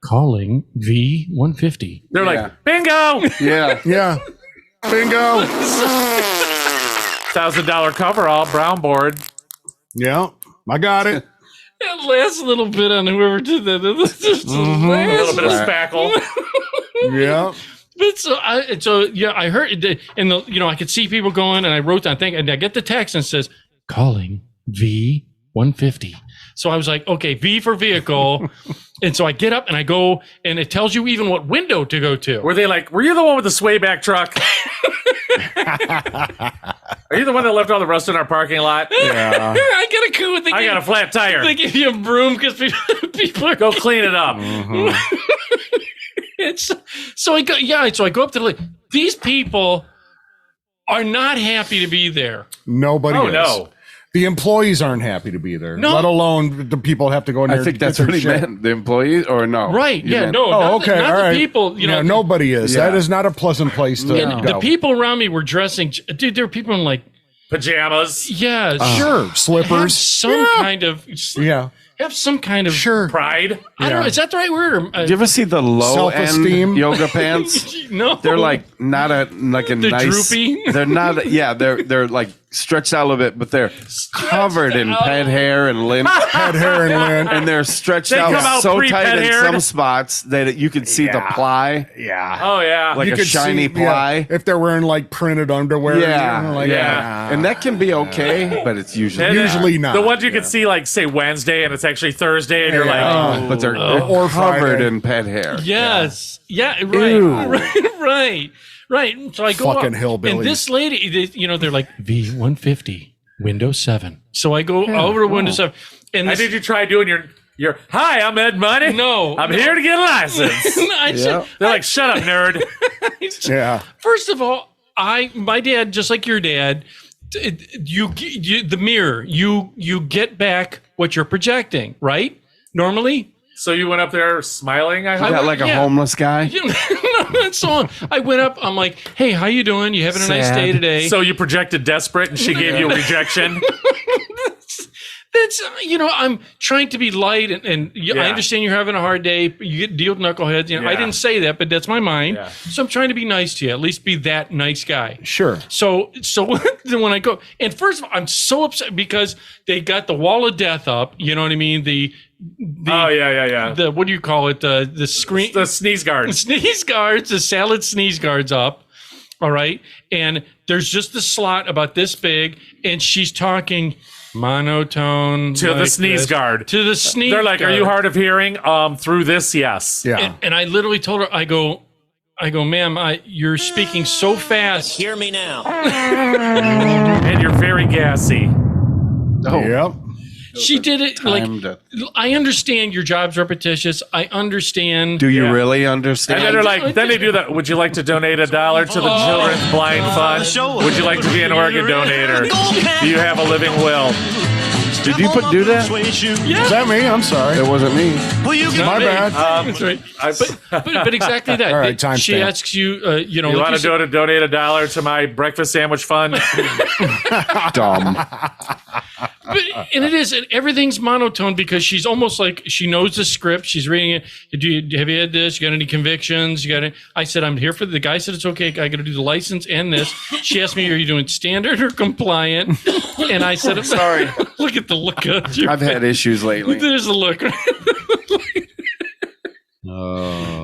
[SPEAKER 1] Calling V150.
[SPEAKER 3] They're
[SPEAKER 8] Yeah.
[SPEAKER 3] like, bingo,
[SPEAKER 8] Yeah.
[SPEAKER 7] Yeah. Bingo.
[SPEAKER 3] $1,000 coverall, brown board.
[SPEAKER 7] Yeah. I got it.
[SPEAKER 1] That last little bit on whoever did that. It was just the
[SPEAKER 3] A little
[SPEAKER 1] last
[SPEAKER 3] bit of
[SPEAKER 8] Right.
[SPEAKER 3] spackle.
[SPEAKER 7] Yeah.
[SPEAKER 1] But I heard it, and I could see people going, and I wrote down thing, and I get the text and it says calling V150. So I was like, okay, V for vehicle, and so I get up and I go, and it tells you even what window to go to.
[SPEAKER 3] Were they like, were you the one with the sway back truck? Are you the one that left all the rust in our parking lot?
[SPEAKER 7] Yeah.
[SPEAKER 1] I got a cool.
[SPEAKER 3] I got a flat tire.
[SPEAKER 1] They give you a broom because people are
[SPEAKER 3] Go clean it up.
[SPEAKER 1] So I go, So I go up to the lady. These people are not happy to be there.
[SPEAKER 7] Nobody
[SPEAKER 3] Oh
[SPEAKER 7] is.
[SPEAKER 3] no.
[SPEAKER 7] The employees aren't happy to be there,
[SPEAKER 1] No.
[SPEAKER 7] let alone the people have to go in there.
[SPEAKER 8] I think
[SPEAKER 7] to
[SPEAKER 8] that's
[SPEAKER 7] get
[SPEAKER 8] what
[SPEAKER 7] their
[SPEAKER 8] he
[SPEAKER 7] shit.
[SPEAKER 8] meant. The employees, or no?
[SPEAKER 1] Right.
[SPEAKER 8] You
[SPEAKER 1] Yeah.
[SPEAKER 8] meant-
[SPEAKER 1] No.
[SPEAKER 7] Oh,
[SPEAKER 1] not
[SPEAKER 7] okay.
[SPEAKER 1] The, not
[SPEAKER 7] all
[SPEAKER 1] the
[SPEAKER 7] right.
[SPEAKER 1] people. You know.
[SPEAKER 7] Yeah, nobody is.
[SPEAKER 8] Yeah.
[SPEAKER 7] That is not a pleasant place to
[SPEAKER 1] And
[SPEAKER 7] go.
[SPEAKER 1] the people around me were dressing. Dude, there were people in like,
[SPEAKER 3] Pajamas,
[SPEAKER 1] yeah,
[SPEAKER 7] Sure,
[SPEAKER 1] have
[SPEAKER 7] slippers.
[SPEAKER 1] some kind of,
[SPEAKER 7] Yeah,
[SPEAKER 1] have some kind of.
[SPEAKER 7] sure.
[SPEAKER 3] pride.
[SPEAKER 1] I don't know. Is that the right word? Or,
[SPEAKER 8] Do you ever see the low
[SPEAKER 7] Self-esteem.
[SPEAKER 8] end yoga pants?
[SPEAKER 1] no.
[SPEAKER 8] They're like not a like a
[SPEAKER 1] They're
[SPEAKER 8] nice.
[SPEAKER 1] droopy?
[SPEAKER 8] They're not. Yeah, they're like stretched out a little bit, but they're covered in pet hair and lint,
[SPEAKER 7] Head, hair, and lint.
[SPEAKER 8] and they're stretched
[SPEAKER 3] They
[SPEAKER 8] out
[SPEAKER 3] come out
[SPEAKER 8] so
[SPEAKER 3] pre-pet
[SPEAKER 8] tight in
[SPEAKER 3] haired.
[SPEAKER 8] some spots that you can see the
[SPEAKER 7] Yeah.
[SPEAKER 8] ply,
[SPEAKER 7] Yeah.
[SPEAKER 3] Oh yeah,
[SPEAKER 8] like
[SPEAKER 7] You
[SPEAKER 8] a
[SPEAKER 7] could
[SPEAKER 8] shiny
[SPEAKER 7] see,
[SPEAKER 8] ply.
[SPEAKER 7] if they're wearing like printed underwear.
[SPEAKER 8] Yeah,
[SPEAKER 7] like,
[SPEAKER 3] yeah.
[SPEAKER 8] and that can be okay, but it's usually
[SPEAKER 3] And,
[SPEAKER 7] usually not.
[SPEAKER 3] The ones you can see, like say Wednesday, and it's actually Thursday, and you're like,
[SPEAKER 8] but they're
[SPEAKER 7] Or
[SPEAKER 8] covered
[SPEAKER 7] Friday.
[SPEAKER 8] in pet hair.
[SPEAKER 1] Yes. Yeah.
[SPEAKER 8] Ew.
[SPEAKER 1] Right. So I go
[SPEAKER 7] Fucking
[SPEAKER 1] up,
[SPEAKER 7] hillbillies.
[SPEAKER 1] and this lady, they're like V150, Windows 7. So I go over to Windows 7, and
[SPEAKER 3] "Hey,
[SPEAKER 1] this,
[SPEAKER 3] did you try doing your? Hi, I'm Ed Money.
[SPEAKER 1] No,
[SPEAKER 3] I'm
[SPEAKER 1] no.
[SPEAKER 3] here to get a license."
[SPEAKER 1] I said,
[SPEAKER 3] They're like, "Shut up, nerd."
[SPEAKER 7] Yeah.
[SPEAKER 1] first of all, my dad, just like your dad, the mirror, you get back what you're projecting, right? Normally.
[SPEAKER 3] So you went up there smiling. I
[SPEAKER 8] You
[SPEAKER 3] hope.
[SPEAKER 8] got like a
[SPEAKER 1] Yeah.
[SPEAKER 8] homeless guy.
[SPEAKER 1] So I went up. I'm like, "Hey, how you doing? You having a nice
[SPEAKER 8] Sad.
[SPEAKER 1] day today?"
[SPEAKER 3] So you projected desperate, and she gave you a rejection.
[SPEAKER 1] That's I'm trying to be light, and I
[SPEAKER 3] Yeah.
[SPEAKER 1] understand you're having a hard day. You get deal with knuckleheads. I
[SPEAKER 3] Yeah.
[SPEAKER 1] didn't say that, but that's my mind.
[SPEAKER 3] Yeah.
[SPEAKER 1] So I'm trying to be nice to you. At least be that nice guy.
[SPEAKER 7] Sure.
[SPEAKER 1] So then when I go, and first of all, I'm so upset because they got the wall of death up. You know what I mean? The
[SPEAKER 3] Oh yeah.
[SPEAKER 1] the what do you call it? The screen,
[SPEAKER 3] The sneeze guard.
[SPEAKER 1] sneeze guards, the salad sneeze guards up. All right. And there's just a slot about this big, and she's talking monotone
[SPEAKER 3] To the
[SPEAKER 1] like
[SPEAKER 3] sneeze
[SPEAKER 1] this.
[SPEAKER 3] guard.
[SPEAKER 1] To the sneeze
[SPEAKER 3] They're like, "Are you
[SPEAKER 1] guard.
[SPEAKER 3] hard of hearing?" Through this, yes.
[SPEAKER 7] Yeah.
[SPEAKER 1] And I literally told her, I go, ma'am, you're speaking so fast.
[SPEAKER 9] Hear me now.
[SPEAKER 3] And you're very gassy.
[SPEAKER 7] Yep.
[SPEAKER 1] She did it like,
[SPEAKER 8] Time to-
[SPEAKER 1] I understand your job's repetitious. I understand.
[SPEAKER 8] Do you
[SPEAKER 3] Yeah.
[SPEAKER 8] really
[SPEAKER 3] And
[SPEAKER 8] understand?
[SPEAKER 3] then they're like, then they do that. Would you like to donate $1 to the Children's Blind Fund? Would you like to be an organ donator? Do you have a living will?
[SPEAKER 8] Did you do that?
[SPEAKER 7] Is that me? I'm sorry.
[SPEAKER 8] It wasn't me.
[SPEAKER 7] My bad.
[SPEAKER 1] That's right. But exactly that.
[SPEAKER 7] All right, time
[SPEAKER 1] she
[SPEAKER 7] stamp.
[SPEAKER 1] asks you,
[SPEAKER 3] You
[SPEAKER 1] like
[SPEAKER 3] want to
[SPEAKER 1] said-
[SPEAKER 3] donate $1 to my breakfast sandwich fund?
[SPEAKER 8] Dumb.
[SPEAKER 1] and it is, and everything's monotone because she's almost like she knows the script. She's reading it. Have you had this? You got any convictions? You got any? I said, I'm here for the guy said it's okay. I got to do the license and this. She asked me, are you doing standard or compliant? And I said, I'm sorry. Look at the look on your
[SPEAKER 8] I've had issues lately.
[SPEAKER 1] There's the look.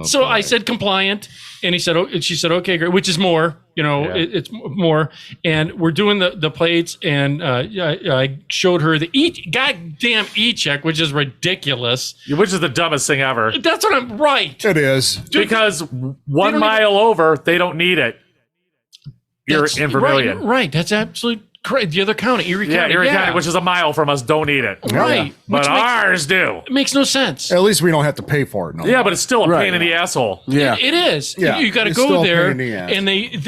[SPEAKER 1] So I said compliant, and he said, and she said, okay, great, which is more, it's more. And we're doing the plates, and I showed her the goddamn e-check, which is ridiculous.
[SPEAKER 3] Which is the dumbest thing ever.
[SPEAKER 1] That's what I'm right.
[SPEAKER 7] It is.
[SPEAKER 3] Because
[SPEAKER 1] don't
[SPEAKER 3] 1 mile over, they don't need it. You're
[SPEAKER 1] That's
[SPEAKER 3] in Vermilion.
[SPEAKER 1] Right. That's absolutely correct. The other county, Erie
[SPEAKER 3] Yeah,
[SPEAKER 1] County.
[SPEAKER 3] Erie County, which is a mile from us, don't need it.
[SPEAKER 1] right.
[SPEAKER 3] But
[SPEAKER 1] Which
[SPEAKER 3] ours do.
[SPEAKER 1] makes no sense.
[SPEAKER 7] At least we don't have to pay for it. No.
[SPEAKER 3] Yeah, but it's still a
[SPEAKER 8] Right.
[SPEAKER 3] pain in the asshole.
[SPEAKER 8] Yeah.
[SPEAKER 1] It is.
[SPEAKER 7] Yeah,
[SPEAKER 1] You got to
[SPEAKER 7] it's
[SPEAKER 1] go
[SPEAKER 7] still a
[SPEAKER 1] there,
[SPEAKER 7] pain in the ass.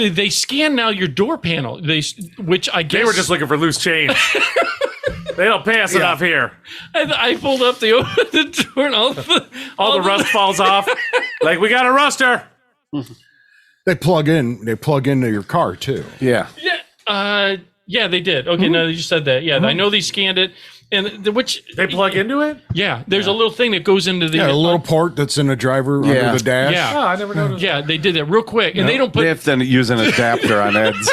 [SPEAKER 1] and they scan now your door panel. Which I guess
[SPEAKER 3] They were just looking for loose change. They don't pay us enough here.
[SPEAKER 1] I pulled up the door, and all
[SPEAKER 3] All the rust falls off. Like, we got a ruster.
[SPEAKER 7] They plug into your car too.
[SPEAKER 8] Yeah.
[SPEAKER 1] Yeah, they did. Okay, no, you said that. Yeah, I know they scanned it, and which
[SPEAKER 3] They plug into it?
[SPEAKER 1] yeah, there's a little thing that goes into the
[SPEAKER 7] Yeah, a little port that's in the driver
[SPEAKER 8] Yeah.
[SPEAKER 7] under the dash.
[SPEAKER 1] yeah.
[SPEAKER 3] Oh, I never noticed.
[SPEAKER 1] Yeah, they did that real quick, and they don't put.
[SPEAKER 8] They have to use an adapter on Ed's.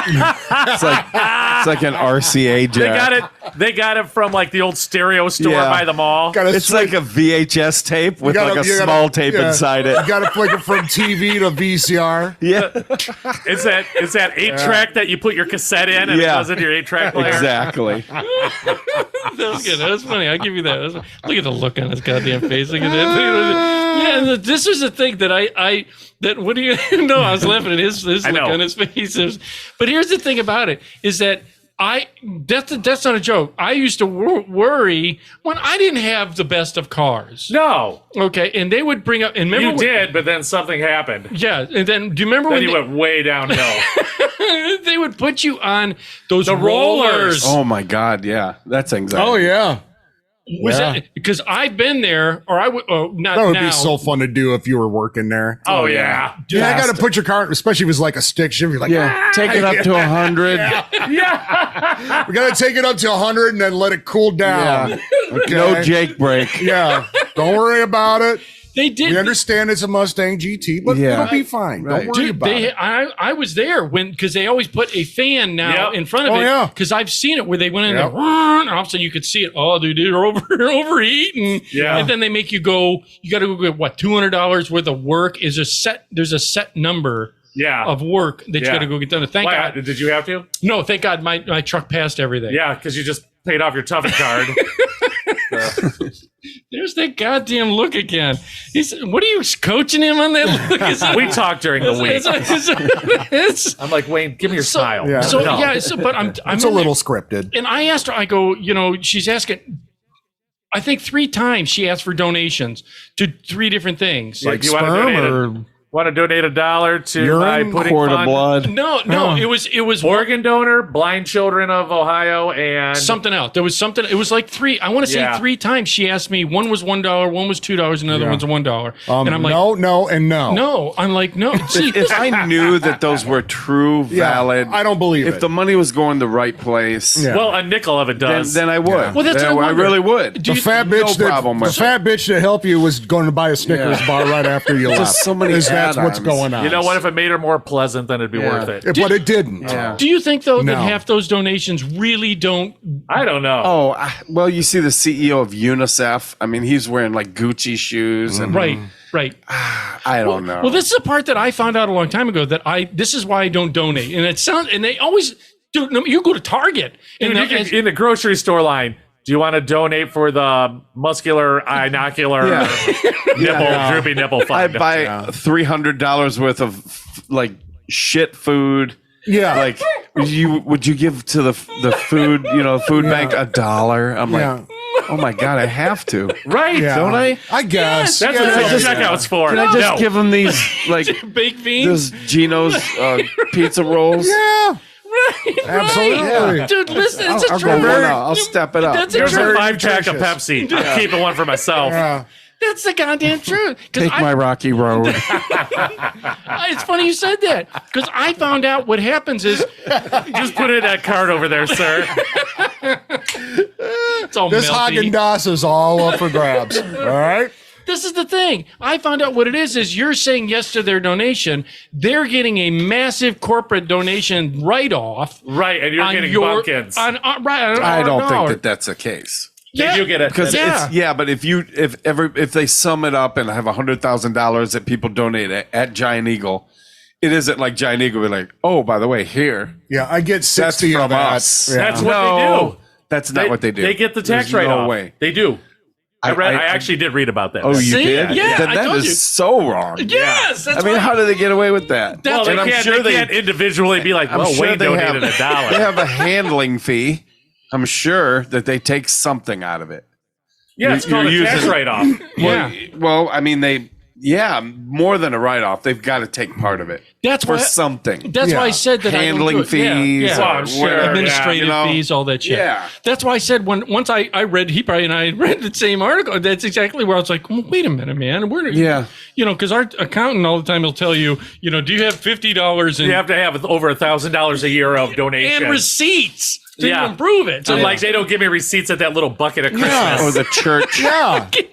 [SPEAKER 8] It's like an RCA jack.
[SPEAKER 3] They got it from like the old stereo store
[SPEAKER 8] Yeah.
[SPEAKER 3] by the mall.
[SPEAKER 7] Gotta
[SPEAKER 8] It's
[SPEAKER 7] switch-
[SPEAKER 8] like a VHS tape with
[SPEAKER 7] you
[SPEAKER 8] like a
[SPEAKER 7] you
[SPEAKER 8] small tape
[SPEAKER 7] yeah.
[SPEAKER 8] inside it.
[SPEAKER 7] You got to flick it from TV to VCR.
[SPEAKER 8] Yeah,
[SPEAKER 3] It's that 8-track that you put your cassette in and
[SPEAKER 8] Yeah.
[SPEAKER 3] it goes into your 8-track player.
[SPEAKER 8] exactly.
[SPEAKER 1] That was good. That was funny. I'll give you that. Look at the look on his goddamn face. Look at that. Yeah, and this is the thing that what do you know? I was laughing at his look
[SPEAKER 3] know.
[SPEAKER 1] on his face. But here's the thing about it is that That's not a joke. I used to worry when I didn't have the best of cars.
[SPEAKER 3] No,
[SPEAKER 1] Okay, and they would bring up. And remember
[SPEAKER 3] you did, but then something happened.
[SPEAKER 1] Yeah, and then do you remember
[SPEAKER 3] Then
[SPEAKER 1] when
[SPEAKER 3] you went way downhill.
[SPEAKER 1] they would put you on those
[SPEAKER 3] The rollers.
[SPEAKER 8] Oh my God, yeah, that's anxiety.
[SPEAKER 7] Oh yeah,
[SPEAKER 1] Was
[SPEAKER 7] yeah.
[SPEAKER 1] that because I've been there, or I would not
[SPEAKER 7] That would
[SPEAKER 1] now.
[SPEAKER 7] be so fun to do if you were working there.
[SPEAKER 3] Oh, yeah.
[SPEAKER 7] Yeah, I got to put your car, especially if it's like a stick shift. You're like,
[SPEAKER 8] Yeah, take it up to 100.
[SPEAKER 3] Yeah.
[SPEAKER 7] we got to take it up to 100 and then let it cool down.
[SPEAKER 8] Yeah.
[SPEAKER 7] Okay?
[SPEAKER 8] No Jake break.
[SPEAKER 7] Yeah, don't worry about it.
[SPEAKER 1] They did.
[SPEAKER 7] We understand it's a Mustang GT, but
[SPEAKER 8] Yeah.
[SPEAKER 7] it'll be fine.
[SPEAKER 8] Right.
[SPEAKER 7] Don't worry
[SPEAKER 1] Dude,
[SPEAKER 7] about it.
[SPEAKER 1] I was there because they always put a fan now
[SPEAKER 3] Yep.
[SPEAKER 1] in front of
[SPEAKER 7] Oh,
[SPEAKER 1] it.
[SPEAKER 7] yeah.
[SPEAKER 1] Because I've seen it where they went in
[SPEAKER 7] Yep.
[SPEAKER 1] there, and all of a sudden you could see it. Oh, dude, they're overheating.
[SPEAKER 3] Yeah.
[SPEAKER 1] And then they make you go. You got to go get what $200 worth of work is a set. There's a set number
[SPEAKER 3] Yeah.
[SPEAKER 1] of work that you
[SPEAKER 3] Yeah.
[SPEAKER 1] got to go get done. Thank
[SPEAKER 3] Why,
[SPEAKER 1] God.
[SPEAKER 3] did you have to?
[SPEAKER 1] No, thank God my truck passed everything.
[SPEAKER 3] Yeah, because you just paid off your Tuffet card.
[SPEAKER 1] There's that goddamn look again. He's, what are you coaching him on that look? Is it-
[SPEAKER 3] We talked during the week.
[SPEAKER 1] it's-
[SPEAKER 3] I'm like, Wayne, give me your
[SPEAKER 1] so,
[SPEAKER 3] smile.
[SPEAKER 7] Yeah.
[SPEAKER 1] So
[SPEAKER 3] No.
[SPEAKER 1] yeah, so, but I'm
[SPEAKER 7] It's a
[SPEAKER 1] in
[SPEAKER 7] little
[SPEAKER 1] there,
[SPEAKER 7] scripted.
[SPEAKER 1] and I asked her. I go, she's asking. I think 3 times she asked for donations to 3 different things.
[SPEAKER 3] Like,
[SPEAKER 7] Like
[SPEAKER 3] you wanna
[SPEAKER 7] sperm
[SPEAKER 3] donate
[SPEAKER 7] or
[SPEAKER 3] Want to donate $1 to
[SPEAKER 7] Urine,
[SPEAKER 3] my pudding
[SPEAKER 8] Quart of
[SPEAKER 3] fund?
[SPEAKER 8] blood.
[SPEAKER 1] No, it was
[SPEAKER 3] Organ donor, blind children of Ohio, and
[SPEAKER 1] something else. There was something. It was like 3. I want to say
[SPEAKER 3] Yeah.
[SPEAKER 1] 3 times she asked me. One was $1, one was $2, another
[SPEAKER 7] Yeah.
[SPEAKER 1] one's $1. And I'm like,
[SPEAKER 7] no, and no.
[SPEAKER 1] no. I'm like, no. See,
[SPEAKER 8] If I knew that those were true,
[SPEAKER 7] Yeah,
[SPEAKER 8] valid,
[SPEAKER 7] I don't believe
[SPEAKER 8] if
[SPEAKER 7] it.
[SPEAKER 8] the money was going the right place,
[SPEAKER 7] Yeah.
[SPEAKER 3] well, a nickel of it
[SPEAKER 8] then,
[SPEAKER 3] does.
[SPEAKER 8] then I would.
[SPEAKER 7] Yeah.
[SPEAKER 1] Well, that's
[SPEAKER 8] Then
[SPEAKER 1] what I
[SPEAKER 8] I
[SPEAKER 1] wonder.
[SPEAKER 8] really would.
[SPEAKER 1] Do
[SPEAKER 7] The
[SPEAKER 1] you-
[SPEAKER 7] fat
[SPEAKER 8] no
[SPEAKER 7] bitch that
[SPEAKER 8] problem
[SPEAKER 7] the
[SPEAKER 8] with
[SPEAKER 7] fat bitch to help you was going to buy a Snickers
[SPEAKER 8] Yeah.
[SPEAKER 7] bar right after you left.
[SPEAKER 8] Just so many
[SPEAKER 7] That's what's
[SPEAKER 8] add-ons.
[SPEAKER 7] going on.
[SPEAKER 3] you know what? If it made her more pleasant, then it'd be worth it.
[SPEAKER 7] But it didn't.
[SPEAKER 8] Yeah.
[SPEAKER 1] Do you think though that
[SPEAKER 7] No.
[SPEAKER 1] half those donations really don't?
[SPEAKER 3] I don't know.
[SPEAKER 8] Oh, well, you see the CEO of UNICEF. I mean, he's wearing like Gucci shoes, and
[SPEAKER 1] Right, right.
[SPEAKER 8] I don't know.
[SPEAKER 1] Well, this is a part that I found out a long time ago that this is why I don't donate. And it sounds, and they always do. No, you go to Target and
[SPEAKER 3] Dude, you can- in the grocery store line, do you want to donate for the muscular inocular nipple droopy nipple
[SPEAKER 8] I
[SPEAKER 3] fund?
[SPEAKER 8] buy $300 worth of like shit food.
[SPEAKER 7] Yeah.
[SPEAKER 8] Like, would you give to the food food bank $1? I'm
[SPEAKER 7] Yeah.
[SPEAKER 8] like, oh my God, I have to.
[SPEAKER 3] Right?
[SPEAKER 7] Yeah.
[SPEAKER 8] Don't I?
[SPEAKER 7] I guess.
[SPEAKER 3] That's
[SPEAKER 7] Yeah.
[SPEAKER 3] what the checkout's for.
[SPEAKER 8] Can I just
[SPEAKER 3] No.
[SPEAKER 8] give them these like
[SPEAKER 1] baked beans.
[SPEAKER 8] those Geno's pizza rolls?
[SPEAKER 7] Yeah.
[SPEAKER 1] Right,
[SPEAKER 7] Absolutely.
[SPEAKER 1] right.
[SPEAKER 7] Yeah.
[SPEAKER 1] Dude, listen, it's
[SPEAKER 8] I'll
[SPEAKER 1] a
[SPEAKER 8] go
[SPEAKER 1] truth.
[SPEAKER 8] one out. I'll step it up.
[SPEAKER 1] That's a
[SPEAKER 3] Here's a
[SPEAKER 1] truth.
[SPEAKER 3] 5-pack of
[SPEAKER 7] nutritious.
[SPEAKER 3] Pepsi. I'm keeping one for myself.
[SPEAKER 7] Yeah.
[SPEAKER 1] That's the goddamn truth. 'Cause
[SPEAKER 8] Take my rocky road.
[SPEAKER 1] it's funny you said that because I found out what happens is
[SPEAKER 3] Just put in that card over there, sir.
[SPEAKER 1] it's all
[SPEAKER 7] This
[SPEAKER 1] melty.
[SPEAKER 7] Haagen-Dazs is all up for grabs. All right.
[SPEAKER 1] This is the thing. I found out what it is you're saying yes to their donation. They're getting a massive corporate donation write-off.
[SPEAKER 3] Right, and you're
[SPEAKER 1] on
[SPEAKER 3] getting
[SPEAKER 1] your,
[SPEAKER 3] bunkins.
[SPEAKER 1] on, right, on
[SPEAKER 8] I
[SPEAKER 1] our
[SPEAKER 8] don't
[SPEAKER 1] dollar.
[SPEAKER 8] think that's the case.
[SPEAKER 3] They do get it.
[SPEAKER 8] Because
[SPEAKER 1] Yeah.
[SPEAKER 8] but if they sum it up and have $100,000 that people donate at Giant Eagle, it isn't like Giant Eagle be like, oh, by the way, here,
[SPEAKER 7] Yeah, I get
[SPEAKER 8] that's
[SPEAKER 7] 60
[SPEAKER 8] from
[SPEAKER 7] of that.
[SPEAKER 8] us.
[SPEAKER 7] Yeah.
[SPEAKER 3] That's what they
[SPEAKER 8] No,
[SPEAKER 3] do.
[SPEAKER 8] That's not what they do.
[SPEAKER 3] They get the tax
[SPEAKER 8] There's
[SPEAKER 3] write-off.
[SPEAKER 8] No way.
[SPEAKER 3] They do. I
[SPEAKER 8] I
[SPEAKER 3] actually did read about that.
[SPEAKER 8] Oh, you
[SPEAKER 1] See?
[SPEAKER 8] did?
[SPEAKER 1] Yeah,
[SPEAKER 8] Then
[SPEAKER 1] I
[SPEAKER 8] that
[SPEAKER 1] told
[SPEAKER 8] is
[SPEAKER 1] you.
[SPEAKER 8] so wrong.
[SPEAKER 1] Yes, that's
[SPEAKER 8] I mean,
[SPEAKER 1] right.
[SPEAKER 8] how do they get away with that?
[SPEAKER 1] That's
[SPEAKER 3] Well, they
[SPEAKER 8] and I'm
[SPEAKER 3] can't,
[SPEAKER 8] sure
[SPEAKER 3] they can't individually be like, well, Wayne donated $1.
[SPEAKER 8] They have a handling fee. I'm sure that they take something out of it.
[SPEAKER 3] Yeah, it's
[SPEAKER 8] You're
[SPEAKER 3] called a tax
[SPEAKER 8] using-
[SPEAKER 3] write-off.
[SPEAKER 1] Yeah.
[SPEAKER 8] Well, I mean, more than a write-off. They've got to take part of it
[SPEAKER 1] That's
[SPEAKER 8] for
[SPEAKER 1] why.
[SPEAKER 8] something.
[SPEAKER 1] That's why I said that
[SPEAKER 8] Handling
[SPEAKER 1] I don't do it. Yeah,
[SPEAKER 8] fees,
[SPEAKER 1] yeah.
[SPEAKER 3] Well, I'm sure.
[SPEAKER 1] Administrative
[SPEAKER 8] Yeah, you know.
[SPEAKER 1] fees, all that shit.
[SPEAKER 8] Yeah.
[SPEAKER 1] That's why I said once I read, he probably and I read the same article. That's exactly where I was like, well, wait a minute, man.
[SPEAKER 8] Yeah.
[SPEAKER 1] Because our accountant all the time will tell you, do you have $50 in
[SPEAKER 3] You have to have over $1,000 a year of donation.
[SPEAKER 1] and receipts to
[SPEAKER 3] Yeah.
[SPEAKER 1] even prove it?
[SPEAKER 3] So, like, they don't give me receipts at that little bucket of Christmas.
[SPEAKER 8] Or the church.
[SPEAKER 7] Yeah.
[SPEAKER 1] can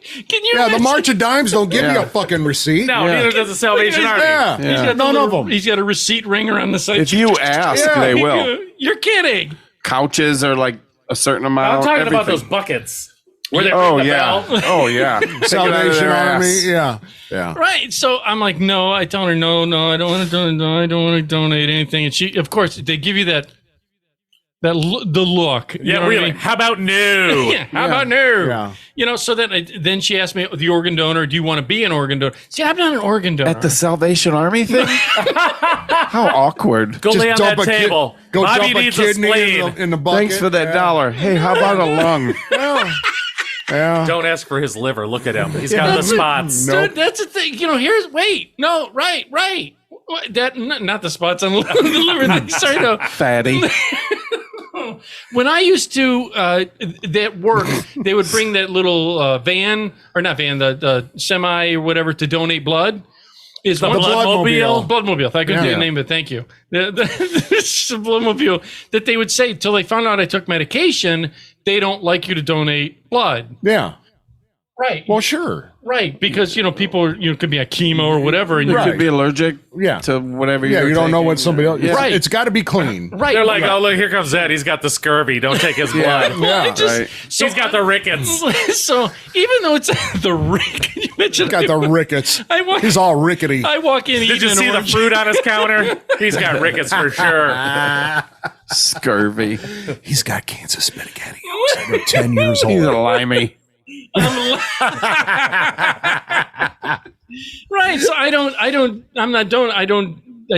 [SPEAKER 1] you
[SPEAKER 7] Yeah, the
[SPEAKER 1] imagine?
[SPEAKER 7] March of Dimes don't give you
[SPEAKER 8] Yeah.
[SPEAKER 7] a fucking receipt.
[SPEAKER 3] No,
[SPEAKER 8] Yeah.
[SPEAKER 3] neither does the Salvation Army.
[SPEAKER 7] Yeah.
[SPEAKER 1] He's got the
[SPEAKER 7] None of
[SPEAKER 1] little-
[SPEAKER 7] them.
[SPEAKER 1] He's got a receipt ringer on the side.
[SPEAKER 8] If you ask,
[SPEAKER 7] Yeah.
[SPEAKER 8] they will.
[SPEAKER 1] You're kidding.
[SPEAKER 8] Couches are like a certain amount.
[SPEAKER 3] I'm talking about those
[SPEAKER 8] everything.
[SPEAKER 3] buckets. Where they
[SPEAKER 8] Oh
[SPEAKER 3] ring the
[SPEAKER 8] yeah.
[SPEAKER 3] bell.
[SPEAKER 8] Oh yeah. Take it out of
[SPEAKER 7] Salvation
[SPEAKER 8] their
[SPEAKER 7] Army.
[SPEAKER 8] ass.
[SPEAKER 7] Yeah. Yeah.
[SPEAKER 1] Right. So I'm like, no. I tell her, no, I don't want to donate. No, I don't want to donate anything. And she, of course, they give you that. the look. You
[SPEAKER 3] Yeah,
[SPEAKER 1] know what I
[SPEAKER 3] really.
[SPEAKER 1] mean?
[SPEAKER 3] How about no?
[SPEAKER 1] Yeah, how about no?
[SPEAKER 7] Yeah.
[SPEAKER 1] You know, so then she asked me, the organ donor, do you want to be an organ donor? See, I'm not an organ donor.
[SPEAKER 8] At the Salvation Army thing? How awkward.
[SPEAKER 3] Go lay on that
[SPEAKER 7] dump a kid-
[SPEAKER 3] table.
[SPEAKER 7] Go
[SPEAKER 3] Bobby
[SPEAKER 7] dump a
[SPEAKER 3] needs a
[SPEAKER 7] kidney
[SPEAKER 3] spleen.
[SPEAKER 7] in the bucket.
[SPEAKER 8] Thanks for that dollar. Hey, how about a lung?
[SPEAKER 7] Yeah.
[SPEAKER 3] Don't ask for his liver. Look at him. He's got the spots.
[SPEAKER 1] Dude, that's the thing. You know, right. That not the spots on the liver. Sorry, no.
[SPEAKER 8] Fatty.
[SPEAKER 1] When I used to that work, they would bring that little van, or not van, the semi or whatever, to donate blood. Is
[SPEAKER 3] The
[SPEAKER 1] one-
[SPEAKER 7] Bloodmobile.
[SPEAKER 1] Bloodmobile. I couldn't
[SPEAKER 7] Yeah.
[SPEAKER 1] name it. Thank you. The Bloodmobile that they would say till they found out I took medication. They don't like you to donate blood.
[SPEAKER 7] Yeah.
[SPEAKER 1] Right.
[SPEAKER 7] Well, sure.
[SPEAKER 1] Right, because people could be a chemo or whatever, and
[SPEAKER 8] You
[SPEAKER 7] Right.
[SPEAKER 8] could be allergic
[SPEAKER 7] Yeah.
[SPEAKER 8] to whatever
[SPEAKER 7] Yeah,
[SPEAKER 8] you're
[SPEAKER 7] you don't know
[SPEAKER 8] taking.
[SPEAKER 7] what somebody else.
[SPEAKER 8] Yeah.
[SPEAKER 1] Right.
[SPEAKER 7] It's got to be clean.
[SPEAKER 1] right.
[SPEAKER 3] They're like,
[SPEAKER 1] right.
[SPEAKER 3] oh, look, here comes Ed. He's got the scurvy. Don't take his blood.
[SPEAKER 7] Yeah.
[SPEAKER 8] Right.
[SPEAKER 3] He's got the rickets.
[SPEAKER 1] So even though it's the rick, you mentioned
[SPEAKER 7] Got the rickets.
[SPEAKER 1] I walk-
[SPEAKER 7] He's all rickety.
[SPEAKER 1] I walk in.
[SPEAKER 3] Did you
[SPEAKER 1] eating an
[SPEAKER 3] see the
[SPEAKER 1] orange.
[SPEAKER 3] fruit on his counter? He's got rickets for sure.
[SPEAKER 8] Scurvy.
[SPEAKER 7] He's got cancer spaghetti. They're 10 years
[SPEAKER 8] He's a
[SPEAKER 7] old.
[SPEAKER 8] limey.
[SPEAKER 1] Right. So I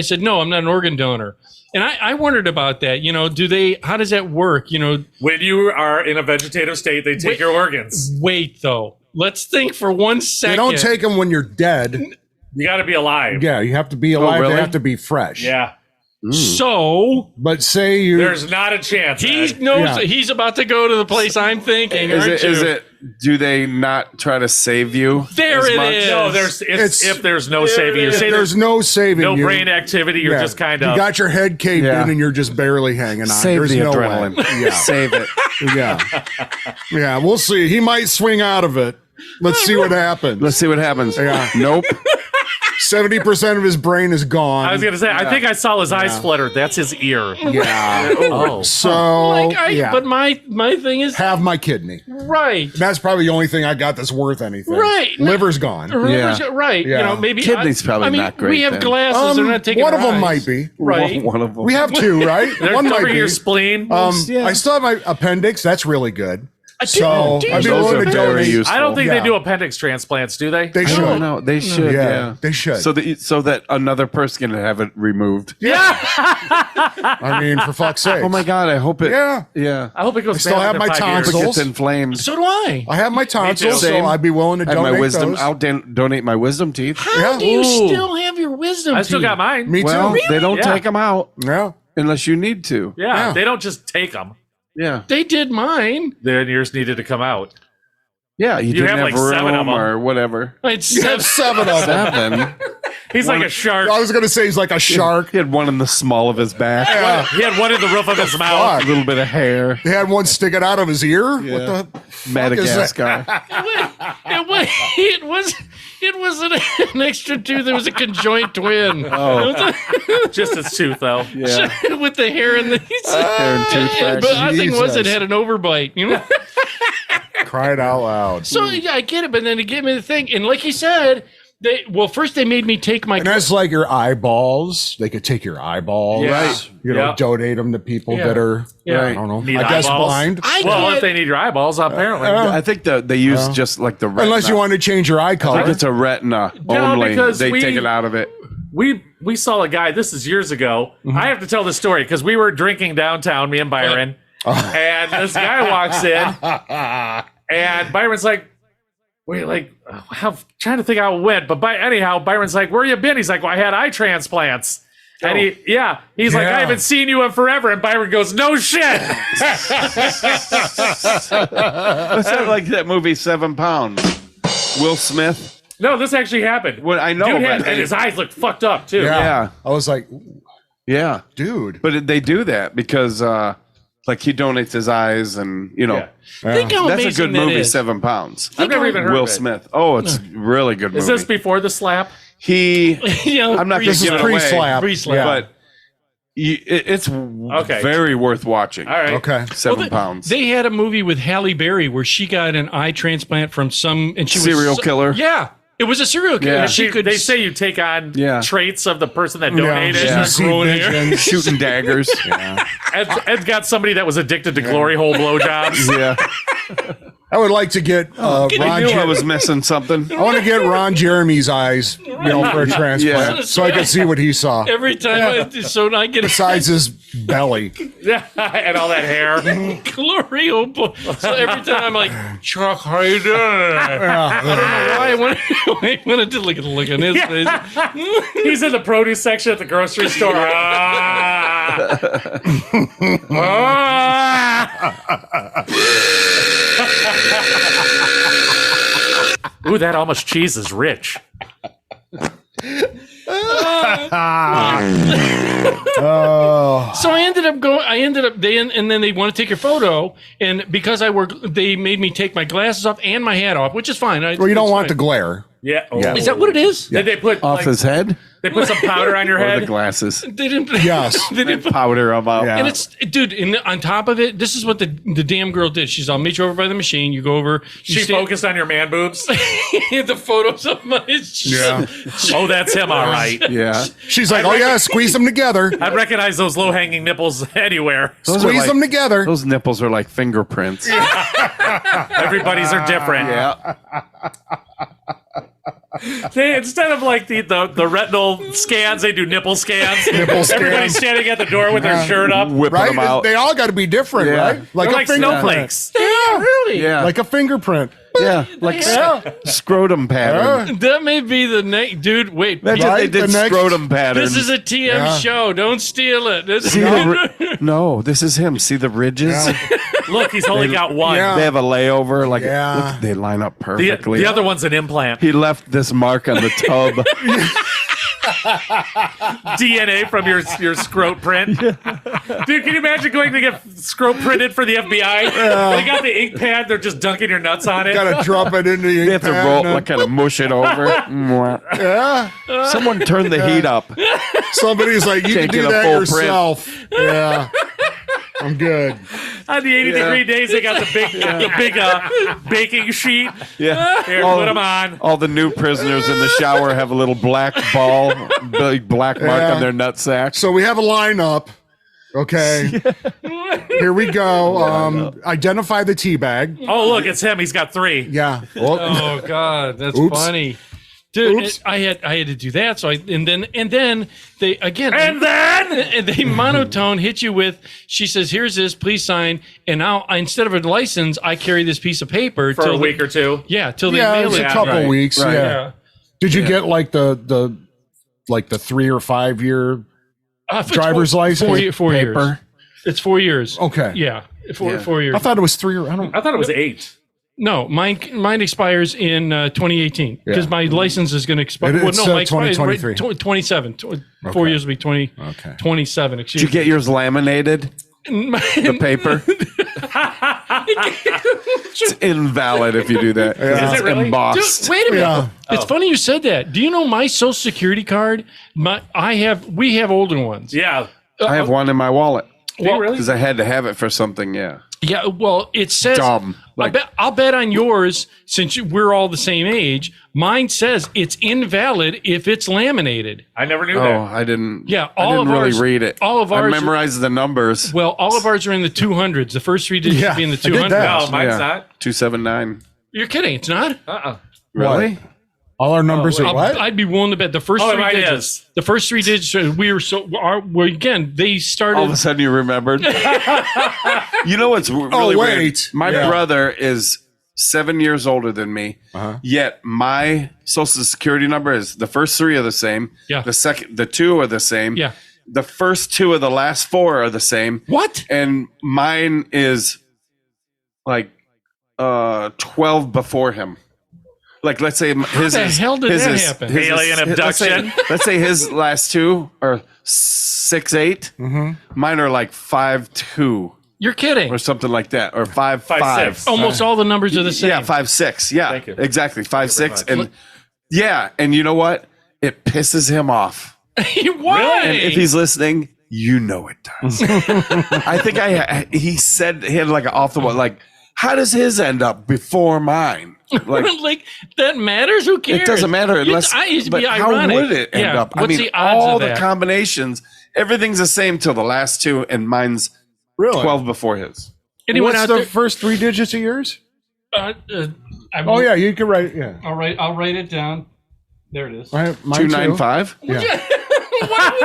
[SPEAKER 1] said, no, I'm not an organ donor. And I wondered about that. How does that work?
[SPEAKER 3] When you are in a vegetative state, they take
[SPEAKER 1] Wait.
[SPEAKER 3] your organs.
[SPEAKER 1] Wait, though. Let's think for 1 second.
[SPEAKER 7] They don't take them when you're dead.
[SPEAKER 3] You got to be alive.
[SPEAKER 7] Yeah, you have to be alive.
[SPEAKER 8] really?
[SPEAKER 7] They have to be fresh.
[SPEAKER 3] Yeah.
[SPEAKER 1] So
[SPEAKER 7] But say you.
[SPEAKER 3] There's not a chance.
[SPEAKER 1] he
[SPEAKER 3] Ed.
[SPEAKER 1] knows
[SPEAKER 7] Yeah.
[SPEAKER 1] that he's about to go to the place I'm thinking.
[SPEAKER 8] Is
[SPEAKER 1] aren't you?
[SPEAKER 8] it? Do they not try to save you?
[SPEAKER 1] There
[SPEAKER 8] as
[SPEAKER 1] it
[SPEAKER 8] much?
[SPEAKER 1] is.
[SPEAKER 3] No,
[SPEAKER 7] It's-
[SPEAKER 3] if there's no saving you.
[SPEAKER 7] if
[SPEAKER 3] Say
[SPEAKER 7] there's no saving
[SPEAKER 3] no
[SPEAKER 7] you.
[SPEAKER 3] brain activity. You're
[SPEAKER 7] Yeah.
[SPEAKER 3] just kind
[SPEAKER 7] You
[SPEAKER 3] of.
[SPEAKER 7] got your head caved
[SPEAKER 8] Yeah.
[SPEAKER 7] in and you're just barely hanging on.
[SPEAKER 8] Save
[SPEAKER 7] There's
[SPEAKER 8] the
[SPEAKER 7] no
[SPEAKER 8] adrenaline.
[SPEAKER 7] way. Yeah.
[SPEAKER 8] Save it.
[SPEAKER 7] Yeah. Yeah. We'll see. He might swing out of it. Let's see what happens.
[SPEAKER 8] Let's see what happens.
[SPEAKER 7] Yeah.
[SPEAKER 8] Nope.
[SPEAKER 7] 70% of his brain is gone.
[SPEAKER 3] I was gonna say. I think I saw his eyes flutter. That's his ear.
[SPEAKER 7] Yeah.
[SPEAKER 3] Oh.
[SPEAKER 7] So, yeah.
[SPEAKER 1] But my thing is
[SPEAKER 7] Have my kidney.
[SPEAKER 1] right.
[SPEAKER 7] That's probably the only thing I got that's worth anything.
[SPEAKER 1] Right.
[SPEAKER 7] Liver's gone.
[SPEAKER 1] Remember,
[SPEAKER 8] Yeah.
[SPEAKER 1] right?
[SPEAKER 7] Yeah.
[SPEAKER 1] Maybe
[SPEAKER 8] Kidney's probably not great
[SPEAKER 1] We have
[SPEAKER 8] then.
[SPEAKER 1] glasses. They're not taking
[SPEAKER 7] one of them
[SPEAKER 1] our
[SPEAKER 7] might
[SPEAKER 1] eyes.
[SPEAKER 7] be.
[SPEAKER 1] Right.
[SPEAKER 8] One of them.
[SPEAKER 7] We have two, right?
[SPEAKER 3] They're
[SPEAKER 7] One might
[SPEAKER 3] covering
[SPEAKER 7] be.
[SPEAKER 3] your spleen.
[SPEAKER 8] Yeah.
[SPEAKER 7] I still have my appendix. That's really good.
[SPEAKER 1] I
[SPEAKER 7] So
[SPEAKER 1] do.
[SPEAKER 7] I'd be
[SPEAKER 8] Those
[SPEAKER 7] willing
[SPEAKER 8] are
[SPEAKER 7] to
[SPEAKER 8] very
[SPEAKER 7] donate.
[SPEAKER 8] useful.
[SPEAKER 3] I don't think
[SPEAKER 7] Yeah.
[SPEAKER 3] they do appendix transplants, do they?
[SPEAKER 7] They
[SPEAKER 8] I
[SPEAKER 7] should.
[SPEAKER 8] don't know. They should.
[SPEAKER 7] Yeah,
[SPEAKER 8] Yeah,
[SPEAKER 7] they should.
[SPEAKER 8] So that another person can have it removed.
[SPEAKER 7] I mean, for fuck's sake.
[SPEAKER 8] Oh my God! I hope it.
[SPEAKER 7] Yeah.
[SPEAKER 8] Yeah.
[SPEAKER 3] I hope it goes.
[SPEAKER 7] I still
[SPEAKER 3] bad
[SPEAKER 7] have
[SPEAKER 3] after
[SPEAKER 7] my
[SPEAKER 3] 5 years.
[SPEAKER 7] tonsils.
[SPEAKER 8] It gets inflamed.
[SPEAKER 1] So do I.
[SPEAKER 7] I have my tonsils, so
[SPEAKER 8] Same.
[SPEAKER 7] I'd be willing to
[SPEAKER 8] I have
[SPEAKER 7] donate
[SPEAKER 8] my wisdom.
[SPEAKER 7] those.
[SPEAKER 8] I'll donate my wisdom teeth.
[SPEAKER 1] How
[SPEAKER 7] Yeah.
[SPEAKER 1] do you
[SPEAKER 3] Ooh.
[SPEAKER 1] still have your wisdom?
[SPEAKER 3] I still
[SPEAKER 1] teeth?
[SPEAKER 3] got mine.
[SPEAKER 7] Me
[SPEAKER 8] Well,
[SPEAKER 7] too.
[SPEAKER 8] they don't
[SPEAKER 3] Yeah.
[SPEAKER 8] take them out
[SPEAKER 7] Yeah.
[SPEAKER 8] unless you need to.
[SPEAKER 3] Yeah,
[SPEAKER 7] Yeah.
[SPEAKER 3] they don't just take them.
[SPEAKER 8] Yeah.
[SPEAKER 1] They did mine.
[SPEAKER 3] Then yours needed to come out.
[SPEAKER 8] Yeah. You,
[SPEAKER 3] You
[SPEAKER 8] didn't
[SPEAKER 3] have,
[SPEAKER 8] have
[SPEAKER 3] like,
[SPEAKER 8] room
[SPEAKER 3] 7 of 'em.
[SPEAKER 8] or whatever.
[SPEAKER 1] I had
[SPEAKER 7] You have 7 of them.
[SPEAKER 8] 7.
[SPEAKER 3] He's like a shark.
[SPEAKER 7] I was going to say he's like a shark.
[SPEAKER 8] He had one in the small of his back.
[SPEAKER 7] Yeah.
[SPEAKER 3] He had one in the roof of his mouth.
[SPEAKER 8] A little bit of hair.
[SPEAKER 7] He had one sticking out of his ear. What the
[SPEAKER 8] Madagascar.
[SPEAKER 1] It wasn't an extra tooth. It was a conjoint twin.
[SPEAKER 8] Oh.
[SPEAKER 3] Just his tooth, though.
[SPEAKER 8] Yeah.
[SPEAKER 1] With the hair and the.
[SPEAKER 8] Hair and toothbrush.
[SPEAKER 1] But the thing was, it
[SPEAKER 7] Jesus.
[SPEAKER 1] had an overbite.
[SPEAKER 7] Cried out loud.
[SPEAKER 1] So yeah, I get it, but then it gave me the thing, and like you said, first they made me take my.
[SPEAKER 7] And that's like your eyeballs. They could take your eyeballs.
[SPEAKER 3] Yeah. Right.
[SPEAKER 7] You know,
[SPEAKER 3] Yeah.
[SPEAKER 7] donate them to people
[SPEAKER 1] Yeah.
[SPEAKER 7] that are,
[SPEAKER 1] Yeah.
[SPEAKER 7] I don't know,
[SPEAKER 3] Need
[SPEAKER 7] I guess
[SPEAKER 3] eyeballs.
[SPEAKER 7] blind.
[SPEAKER 3] Well, if they need your eyeballs, apparently.
[SPEAKER 8] I think they use just like the retina.
[SPEAKER 7] Unless you want to change your eye
[SPEAKER 8] I think
[SPEAKER 7] color.
[SPEAKER 8] it's a retina
[SPEAKER 3] No,
[SPEAKER 8] only.
[SPEAKER 3] because
[SPEAKER 8] They
[SPEAKER 3] we-
[SPEAKER 8] take it out of it.
[SPEAKER 3] we saw a guy, this is years ago. I have to tell this story because we were drinking downtown, me and Byron, and this guy walks in, and Byron's like, wait, like, trying to think how it went, but anyhow, Byron's like, where you been? He's like, well, I had eye transplants. And he's like,
[SPEAKER 7] Yeah.
[SPEAKER 3] I haven't seen you in forever. And Byron goes, no shit.
[SPEAKER 8] What's that like that movie 7 Pounds? Will Smith.
[SPEAKER 3] No, this actually happened.
[SPEAKER 8] Well, I know,
[SPEAKER 3] Dude
[SPEAKER 8] but
[SPEAKER 3] and his eyes looked fucked up too.
[SPEAKER 8] Yeah.
[SPEAKER 7] I was like,
[SPEAKER 8] Yeah,
[SPEAKER 7] dude.
[SPEAKER 8] but they do that because like he donates his eyes, and
[SPEAKER 3] Yeah.
[SPEAKER 1] Think how
[SPEAKER 8] that's a
[SPEAKER 1] amazing
[SPEAKER 8] good
[SPEAKER 1] that
[SPEAKER 8] movie.
[SPEAKER 1] is.
[SPEAKER 8] 7 Pounds.
[SPEAKER 3] I've never even heard
[SPEAKER 8] Will
[SPEAKER 3] of it.
[SPEAKER 8] Smith. Oh, it's really good movie.
[SPEAKER 3] Is this before the slap?
[SPEAKER 8] He?
[SPEAKER 1] You know,
[SPEAKER 8] I'm not going
[SPEAKER 7] This
[SPEAKER 8] to
[SPEAKER 7] is
[SPEAKER 8] give it away.
[SPEAKER 7] pre-slap.
[SPEAKER 1] Pre-slap.
[SPEAKER 8] but it's very worth watching.
[SPEAKER 3] All right.
[SPEAKER 7] Okay.
[SPEAKER 8] 7 Pounds.
[SPEAKER 1] They had a movie with Halle Berry where she got an eye transplant from some, and she was
[SPEAKER 8] Serial killer?
[SPEAKER 1] Yeah, It was a serial killer.
[SPEAKER 8] Yeah.
[SPEAKER 1] She could.
[SPEAKER 3] They say you take on
[SPEAKER 8] Yeah.
[SPEAKER 3] traits of the person that donated.
[SPEAKER 7] Yeah.
[SPEAKER 1] She's growing hair.
[SPEAKER 8] Shooting daggers. Yeah.
[SPEAKER 3] Ed's got somebody that was addicted to glory hole blowjobs.
[SPEAKER 8] Yeah.
[SPEAKER 7] I would like to get
[SPEAKER 8] I
[SPEAKER 7] Ron.
[SPEAKER 8] knew I was missing something.
[SPEAKER 7] I want to get Ron Jeremy's eyes, for a transplant,
[SPEAKER 8] Yeah.
[SPEAKER 7] so I can see what he saw.
[SPEAKER 1] Every time so I get
[SPEAKER 7] Besides his belly.
[SPEAKER 3] And all that hair.
[SPEAKER 1] glory hole. So every time I'm like, Chuck, how you doing? I don't know why I wanted to look at his face.
[SPEAKER 3] He's in the produce section at the grocery store. Ooh, that almost cheese is rich.
[SPEAKER 1] So I ended up and then they want to take your photo, and because I work, they made me take my glasses off and my hat off, which is fine.
[SPEAKER 7] Well, you don't want the glare.
[SPEAKER 3] Yeah. Oh.
[SPEAKER 8] Yeah.
[SPEAKER 1] Is that what it is?
[SPEAKER 3] Did they put
[SPEAKER 8] Off
[SPEAKER 3] like,
[SPEAKER 8] his head
[SPEAKER 3] they put some powder on your
[SPEAKER 8] or the
[SPEAKER 3] head?
[SPEAKER 8] glasses.
[SPEAKER 1] They didn't.
[SPEAKER 7] Yes.
[SPEAKER 1] They didn't put,
[SPEAKER 8] Powder them out.
[SPEAKER 7] Yeah.
[SPEAKER 1] and it's dude. And on top of it, this is what the damn girl did. She's, I'll meet you over by the machine. You go over. You
[SPEAKER 3] She
[SPEAKER 1] stand-
[SPEAKER 3] focused on your man boobs.
[SPEAKER 1] the photos of my.
[SPEAKER 7] Yeah.
[SPEAKER 3] Oh, that's him, all right.
[SPEAKER 8] Yeah.
[SPEAKER 7] She's like, oh yeah, squeeze them together.
[SPEAKER 3] I'd recognize those low-hanging nipples anywhere.
[SPEAKER 8] Those are
[SPEAKER 7] Squeeze
[SPEAKER 8] like-
[SPEAKER 7] them together.
[SPEAKER 8] Those nipples are like fingerprints.
[SPEAKER 3] Everybody's are different.
[SPEAKER 8] Yeah.
[SPEAKER 3] They, instead of like the retinal scans, they do nipple scans.
[SPEAKER 7] Nipple
[SPEAKER 3] Everybody's
[SPEAKER 7] scans.
[SPEAKER 3] standing at the door with their shirt up.
[SPEAKER 8] Whipping
[SPEAKER 7] Right?
[SPEAKER 8] them out.
[SPEAKER 7] They all got to be different,
[SPEAKER 8] Yeah.
[SPEAKER 7] right?
[SPEAKER 3] They're like snowflakes.
[SPEAKER 1] Yeah, really.
[SPEAKER 8] Yeah.
[SPEAKER 7] Like a fingerprint.
[SPEAKER 8] yeah. Like scrotum pattern.
[SPEAKER 1] That may be the next dude. Wait,
[SPEAKER 8] Imagine
[SPEAKER 7] Right?
[SPEAKER 8] they did
[SPEAKER 7] The next-
[SPEAKER 8] scrotum pattern.
[SPEAKER 1] this is a TM
[SPEAKER 7] Yeah.
[SPEAKER 1] show. Don't steal it. This
[SPEAKER 8] See the no, this is him. See the ridges?
[SPEAKER 3] Look, he's only got one.
[SPEAKER 7] Yeah.
[SPEAKER 8] They have a layover. Like,
[SPEAKER 7] Yeah.
[SPEAKER 8] look, they line up
[SPEAKER 3] The,
[SPEAKER 8] perfectly.
[SPEAKER 3] the other one's an implant.
[SPEAKER 8] He left this mark on the tub.
[SPEAKER 3] DNA from your scrot print. Dude, can you imagine going to get scrot printed for the FBI? They got the ink pad. They're just dunking your nuts on it.
[SPEAKER 7] Got to drop it into the
[SPEAKER 8] They have to roll,
[SPEAKER 7] pad.
[SPEAKER 8] like, kind of mush it over.
[SPEAKER 7] Yeah.
[SPEAKER 8] Someone turn the heat up.
[SPEAKER 7] Somebody's like, you can
[SPEAKER 8] Can't
[SPEAKER 7] do
[SPEAKER 8] get a
[SPEAKER 7] that
[SPEAKER 8] full
[SPEAKER 7] yourself. Yeah. I'm good.
[SPEAKER 3] On the 80-degree days, they got the big baking sheet.
[SPEAKER 8] Yeah.
[SPEAKER 3] Here, put them on.
[SPEAKER 8] All the new prisoners in the shower have a little black ball, big black mark
[SPEAKER 7] Yeah.
[SPEAKER 8] on their nutsack.
[SPEAKER 7] So we have a lineup. Okay. Here we go. Identify the tea bag.
[SPEAKER 3] Oh, look, it's him. He's got 3.
[SPEAKER 7] Yeah. Oh,
[SPEAKER 1] Oh God, that's
[SPEAKER 7] Oops.
[SPEAKER 1] funny, dude.
[SPEAKER 7] Oops.
[SPEAKER 1] I had to do that. So and then they again
[SPEAKER 3] And then
[SPEAKER 1] and they monotone hit you with. She says, "Here's this. Please sign." And now instead of a license, I carry this piece of paper
[SPEAKER 3] for a
[SPEAKER 1] till
[SPEAKER 3] week or two.
[SPEAKER 1] Yeah, till they
[SPEAKER 7] yeah, it
[SPEAKER 1] mail
[SPEAKER 7] was
[SPEAKER 1] it.
[SPEAKER 7] a couple
[SPEAKER 8] right,
[SPEAKER 7] weeks.
[SPEAKER 8] right.
[SPEAKER 7] Yeah.
[SPEAKER 1] Yeah.
[SPEAKER 7] Did you get like the 3 or 5 year?
[SPEAKER 1] It's
[SPEAKER 7] Driver's license?
[SPEAKER 1] 4 years.
[SPEAKER 8] Paper.
[SPEAKER 1] It's 4 years.
[SPEAKER 7] Okay.
[SPEAKER 1] Yeah, 4
[SPEAKER 8] Yeah.
[SPEAKER 1] 4 years.
[SPEAKER 7] I thought it was 3 or I don't.
[SPEAKER 3] I thought it was 8.
[SPEAKER 1] No, mine expires in 2018 because
[SPEAKER 7] Yeah.
[SPEAKER 1] my license is going to expire.
[SPEAKER 7] It-
[SPEAKER 1] Well,
[SPEAKER 7] it's,
[SPEAKER 1] no, my expires
[SPEAKER 7] 2023.
[SPEAKER 1] 27. 4 years will be 20.
[SPEAKER 7] Okay.
[SPEAKER 1] 27.
[SPEAKER 8] Did
[SPEAKER 1] Excuse
[SPEAKER 8] you get yours laminated? The paper? It's invalid if you do that.
[SPEAKER 7] Yeah.
[SPEAKER 8] It's
[SPEAKER 3] Is it really?
[SPEAKER 8] embossed.
[SPEAKER 1] Dude, wait a minute.
[SPEAKER 7] Yeah.
[SPEAKER 1] It's funny you said that. Do you know my Social Security card? We have older ones.
[SPEAKER 3] Yeah.
[SPEAKER 8] I have one in my wallet
[SPEAKER 1] Well,
[SPEAKER 8] because I had to have it for something. Yeah.
[SPEAKER 1] yeah. Well, it says.
[SPEAKER 8] Dumb.
[SPEAKER 1] I'll bet on yours since we're all the same age. Mine says it's invalid if it's laminated.
[SPEAKER 3] I never knew
[SPEAKER 8] Oh,
[SPEAKER 3] that.
[SPEAKER 8] I didn't.
[SPEAKER 1] Yeah,
[SPEAKER 8] I
[SPEAKER 1] all
[SPEAKER 8] didn't
[SPEAKER 1] of
[SPEAKER 8] really
[SPEAKER 1] ours-
[SPEAKER 8] read it.
[SPEAKER 1] all of
[SPEAKER 8] I
[SPEAKER 1] ours-
[SPEAKER 8] memorized the numbers.
[SPEAKER 1] Well, all of ours are in the 200s. The first 3 digits
[SPEAKER 7] Yeah,
[SPEAKER 1] should be in the
[SPEAKER 7] I did
[SPEAKER 1] 200s.
[SPEAKER 7] that.
[SPEAKER 3] No, mine's
[SPEAKER 8] Yeah.
[SPEAKER 3] not.
[SPEAKER 8] 279.
[SPEAKER 1] You're kidding. It's not.
[SPEAKER 8] Really?
[SPEAKER 7] All our numbers are what?
[SPEAKER 1] I'd be willing to bet the first
[SPEAKER 3] Oh,
[SPEAKER 1] 3
[SPEAKER 3] mine
[SPEAKER 1] digits.
[SPEAKER 3] is.
[SPEAKER 1] The first 3 digits. Again, they started.
[SPEAKER 8] All of a sudden you remembered. You know what's really
[SPEAKER 7] wait.
[SPEAKER 8] weird? My
[SPEAKER 7] Yeah.
[SPEAKER 8] brother is 7 years older than me. Yet my social security number is the first 3 are the same.
[SPEAKER 1] Yeah.
[SPEAKER 8] The 2 are the same.
[SPEAKER 1] Yeah.
[SPEAKER 8] The first 2 of the last 4 are the same.
[SPEAKER 1] What?
[SPEAKER 8] And mine is like 12 before him. Like, let's say his
[SPEAKER 1] the
[SPEAKER 8] is,
[SPEAKER 1] hell did
[SPEAKER 8] his
[SPEAKER 1] that
[SPEAKER 8] is-
[SPEAKER 1] happen?
[SPEAKER 8] his is-
[SPEAKER 3] Alien abduction.
[SPEAKER 8] Let's say his last 2 are 6'8". Mine are like 5'2"
[SPEAKER 1] You're kidding.
[SPEAKER 8] or something like that, or 5'5".
[SPEAKER 3] 5'6".
[SPEAKER 1] Almost all the numbers are the same.
[SPEAKER 8] Yeah, 5'6". Yeah,
[SPEAKER 3] Thank you.
[SPEAKER 8] exactly, 5'6".
[SPEAKER 3] very
[SPEAKER 8] And yeah, and you know what? It pisses him off.
[SPEAKER 1] Why?
[SPEAKER 8] And if he's listening, you know it does. I think he said he had like an off the wall, like how does his end up before mine? Like,
[SPEAKER 1] like that matters? Who cares?
[SPEAKER 8] it doesn't matter unless.
[SPEAKER 1] I used to
[SPEAKER 8] but
[SPEAKER 1] be
[SPEAKER 8] how
[SPEAKER 1] ironic.
[SPEAKER 8] would it end
[SPEAKER 1] Yeah,
[SPEAKER 8] up? I
[SPEAKER 1] what's
[SPEAKER 8] mean,
[SPEAKER 1] the odds
[SPEAKER 8] all
[SPEAKER 1] of
[SPEAKER 8] the
[SPEAKER 1] that?
[SPEAKER 8] combinations, everything's the same till the last two, and mine's
[SPEAKER 7] Really?
[SPEAKER 8] 12 before his.
[SPEAKER 1] Anyone
[SPEAKER 7] What's
[SPEAKER 1] out
[SPEAKER 7] the
[SPEAKER 1] there?
[SPEAKER 7] first 3 digits of yours?
[SPEAKER 1] Oh
[SPEAKER 7] Yeah, you can write it. Yeah.
[SPEAKER 1] I'll write it down. There it is.
[SPEAKER 7] Mine too.
[SPEAKER 8] 295.
[SPEAKER 7] Yeah.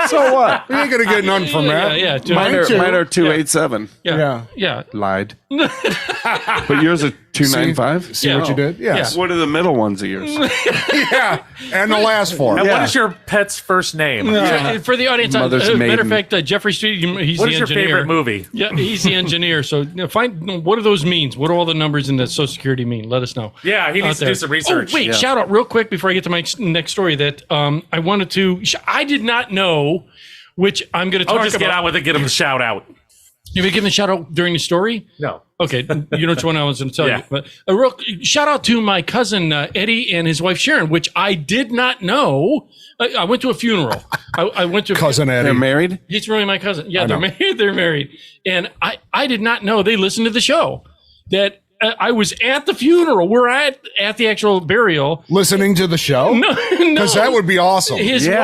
[SPEAKER 8] So what?
[SPEAKER 7] You ain't gonna get none from that.
[SPEAKER 1] Yeah.
[SPEAKER 8] Mine are 287.
[SPEAKER 7] Yeah.
[SPEAKER 8] Lied. But yours are 295.
[SPEAKER 7] See what you did? Yes.
[SPEAKER 8] What are the middle ones of yours?
[SPEAKER 7] Yeah. And the last 4.
[SPEAKER 3] And
[SPEAKER 8] Yeah.
[SPEAKER 3] what is your pet's first name?
[SPEAKER 1] For the audience,
[SPEAKER 8] Mother's
[SPEAKER 1] matter of
[SPEAKER 8] maiden.
[SPEAKER 1] fact, Jeffrey Street, he's
[SPEAKER 3] What
[SPEAKER 1] the
[SPEAKER 3] is your
[SPEAKER 1] engineer.
[SPEAKER 3] favorite movie?
[SPEAKER 1] Yeah, he's the engineer. So find what do those means? What do all the numbers in the Social Security mean? Let us know.
[SPEAKER 3] Yeah, he
[SPEAKER 1] out
[SPEAKER 3] needs to
[SPEAKER 1] there.
[SPEAKER 3] do some research.
[SPEAKER 1] Oh, wait,
[SPEAKER 8] Yeah.
[SPEAKER 1] shout out real quick before I get to my next story that I wanted to. I did not know, which I'm going to talk
[SPEAKER 3] Oh, just
[SPEAKER 1] about.
[SPEAKER 3] get out with it. Get him a shout out.
[SPEAKER 1] You been giving a shout out during the story?
[SPEAKER 3] No.
[SPEAKER 1] Okay, you know which one I was going to tell
[SPEAKER 3] Yeah.
[SPEAKER 1] you. But a real shout out to my cousin Eddie and his wife Sharon, which I did not know. I went to a funeral. I went to
[SPEAKER 7] Cousin Eddie.
[SPEAKER 8] They're married.
[SPEAKER 1] He's really my cousin. Yeah,
[SPEAKER 7] I
[SPEAKER 1] they're
[SPEAKER 7] know.
[SPEAKER 1] married. They're married, and I did not know they listened to the show. That I was at the funeral. We're at the actual burial.
[SPEAKER 7] Listening to the show?
[SPEAKER 1] No,
[SPEAKER 7] Because that would be awesome.
[SPEAKER 1] His
[SPEAKER 8] Yeah.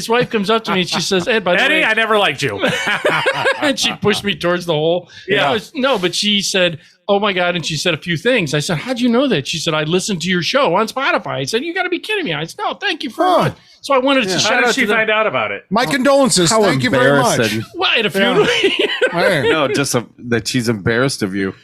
[SPEAKER 1] wife comes up to me and she says, "Ed, by the
[SPEAKER 3] Eddie,
[SPEAKER 1] way,"
[SPEAKER 3] I never liked you.
[SPEAKER 1] and she pushed me towards the hole.
[SPEAKER 3] Yeah.
[SPEAKER 1] No, but she said, "Oh my God," and she said a few things. I said, "How'd you know that?" She said, "I listened to your show on Spotify." I said, "You got to be kidding me." I said, "No, thank you for
[SPEAKER 7] Huh.
[SPEAKER 1] it." So I wanted to
[SPEAKER 3] How
[SPEAKER 1] shout
[SPEAKER 3] did
[SPEAKER 1] out
[SPEAKER 3] she
[SPEAKER 1] to them.
[SPEAKER 3] find out about it?
[SPEAKER 7] My condolences.
[SPEAKER 8] How
[SPEAKER 7] Thank you very much.
[SPEAKER 8] embarrassing.
[SPEAKER 1] Well, at a funeral.
[SPEAKER 7] Hey.
[SPEAKER 8] No, just that she's embarrassed of you.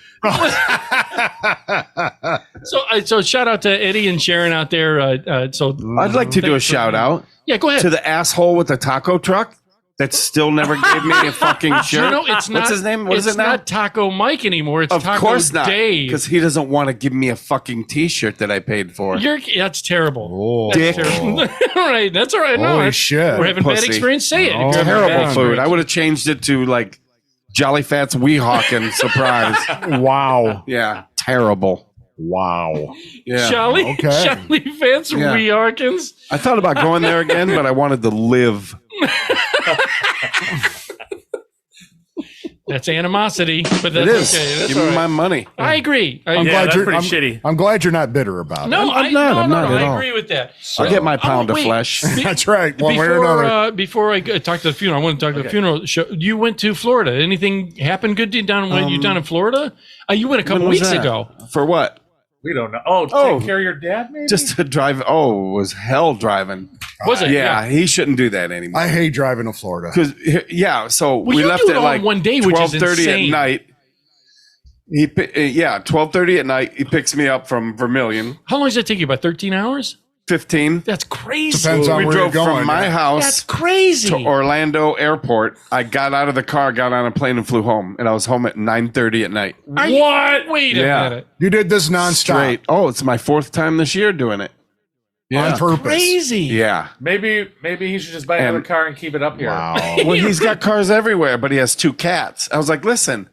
[SPEAKER 1] So shout out to Eddie and Sharon out there. So
[SPEAKER 8] I'd like to do a
[SPEAKER 1] thanks for-
[SPEAKER 8] shout out
[SPEAKER 1] Yeah, go ahead.
[SPEAKER 8] to the asshole with the taco truck that still never gave me a fucking shirt.
[SPEAKER 1] No, it's not.
[SPEAKER 8] What's his name? What is
[SPEAKER 1] it's
[SPEAKER 8] it now?
[SPEAKER 1] not Taco Mike anymore. It's
[SPEAKER 8] Of
[SPEAKER 1] Taco
[SPEAKER 8] course not,
[SPEAKER 1] Dave.
[SPEAKER 8] because he doesn't want to give me a fucking T-shirt that I paid for.
[SPEAKER 1] That's terrible.
[SPEAKER 7] Oh.
[SPEAKER 8] Dick.
[SPEAKER 1] All right, that's all right. No,
[SPEAKER 7] Holy
[SPEAKER 1] that's-
[SPEAKER 7] shit.
[SPEAKER 1] We're having bad
[SPEAKER 8] Pussy.
[SPEAKER 1] experience. Say it.
[SPEAKER 7] Oh,
[SPEAKER 1] If you're having a bad
[SPEAKER 8] Terrible food.
[SPEAKER 1] experience.
[SPEAKER 8] I would have changed it to like Jolly Fat's Weehawken surprise.
[SPEAKER 7] Wow.
[SPEAKER 8] Yeah, terrible.
[SPEAKER 7] Wow.
[SPEAKER 8] Yeah,
[SPEAKER 1] Charlie,
[SPEAKER 7] Okay.
[SPEAKER 1] Charlie Vance
[SPEAKER 8] Yeah.
[SPEAKER 1] Wee Harkins.
[SPEAKER 8] I thought about going there again, but I wanted to live.
[SPEAKER 1] That's animosity, but
[SPEAKER 8] It
[SPEAKER 1] that's
[SPEAKER 8] is.
[SPEAKER 1] okay. That's
[SPEAKER 8] Give
[SPEAKER 1] all
[SPEAKER 8] me
[SPEAKER 1] right.
[SPEAKER 8] my money.
[SPEAKER 1] I agree.
[SPEAKER 7] I'm
[SPEAKER 3] Yeah,
[SPEAKER 7] glad
[SPEAKER 3] that's
[SPEAKER 7] you're
[SPEAKER 3] pretty
[SPEAKER 7] I'm,
[SPEAKER 3] shitty.
[SPEAKER 7] I'm glad you're not bitter about it.
[SPEAKER 1] No,
[SPEAKER 8] I'm not at
[SPEAKER 1] I
[SPEAKER 8] all.
[SPEAKER 1] agree with that.
[SPEAKER 8] I'll get my pound of
[SPEAKER 1] wait.
[SPEAKER 8] flesh.
[SPEAKER 7] That's right. One way or another.
[SPEAKER 1] Before I talk to the funeral, I want to talk to the funeral show. You went to Florida. Anything happened good to you down when you down in Florida? You went a couple
[SPEAKER 8] When was
[SPEAKER 1] weeks
[SPEAKER 8] that?
[SPEAKER 1] ago.
[SPEAKER 8] For what?
[SPEAKER 3] We don't know. Oh,
[SPEAKER 8] Oh.
[SPEAKER 3] take care of your dad, maybe?
[SPEAKER 8] Just to drive. Oh, it was hell driving.
[SPEAKER 1] Was it?
[SPEAKER 8] Yeah, he shouldn't do that anymore.
[SPEAKER 7] I hate driving to Florida.
[SPEAKER 8] Because yeah, so
[SPEAKER 1] Well,
[SPEAKER 8] we
[SPEAKER 1] you
[SPEAKER 8] left
[SPEAKER 1] do it
[SPEAKER 8] at
[SPEAKER 1] all
[SPEAKER 8] like
[SPEAKER 1] in one day, which is
[SPEAKER 8] 12:30
[SPEAKER 1] insane.
[SPEAKER 8] at night. 12:30 at night. He picks me up from Vermilion.
[SPEAKER 1] How long does that take you? About 13 hours?
[SPEAKER 8] 15.
[SPEAKER 1] That's crazy.
[SPEAKER 7] Depends on
[SPEAKER 8] We
[SPEAKER 7] where you're
[SPEAKER 8] drove
[SPEAKER 7] going.
[SPEAKER 8] from my
[SPEAKER 1] That's
[SPEAKER 8] house
[SPEAKER 1] crazy.
[SPEAKER 8] to Orlando Airport. I got out of the car, got on a plane, and flew home. And I was home at 9:30 at night.
[SPEAKER 1] What? Wait a
[SPEAKER 8] Yeah.
[SPEAKER 1] minute.
[SPEAKER 7] You did this nonstop
[SPEAKER 8] Straight. Oh, it's my 4th time this year doing it.
[SPEAKER 7] on purpose.
[SPEAKER 1] Crazy.
[SPEAKER 8] Yeah.
[SPEAKER 3] Maybe he should just buy another
[SPEAKER 8] And-
[SPEAKER 3] car and keep it up here.
[SPEAKER 7] Wow.
[SPEAKER 8] Well, he's got cars everywhere, but he has 2 cats. I was like, listen,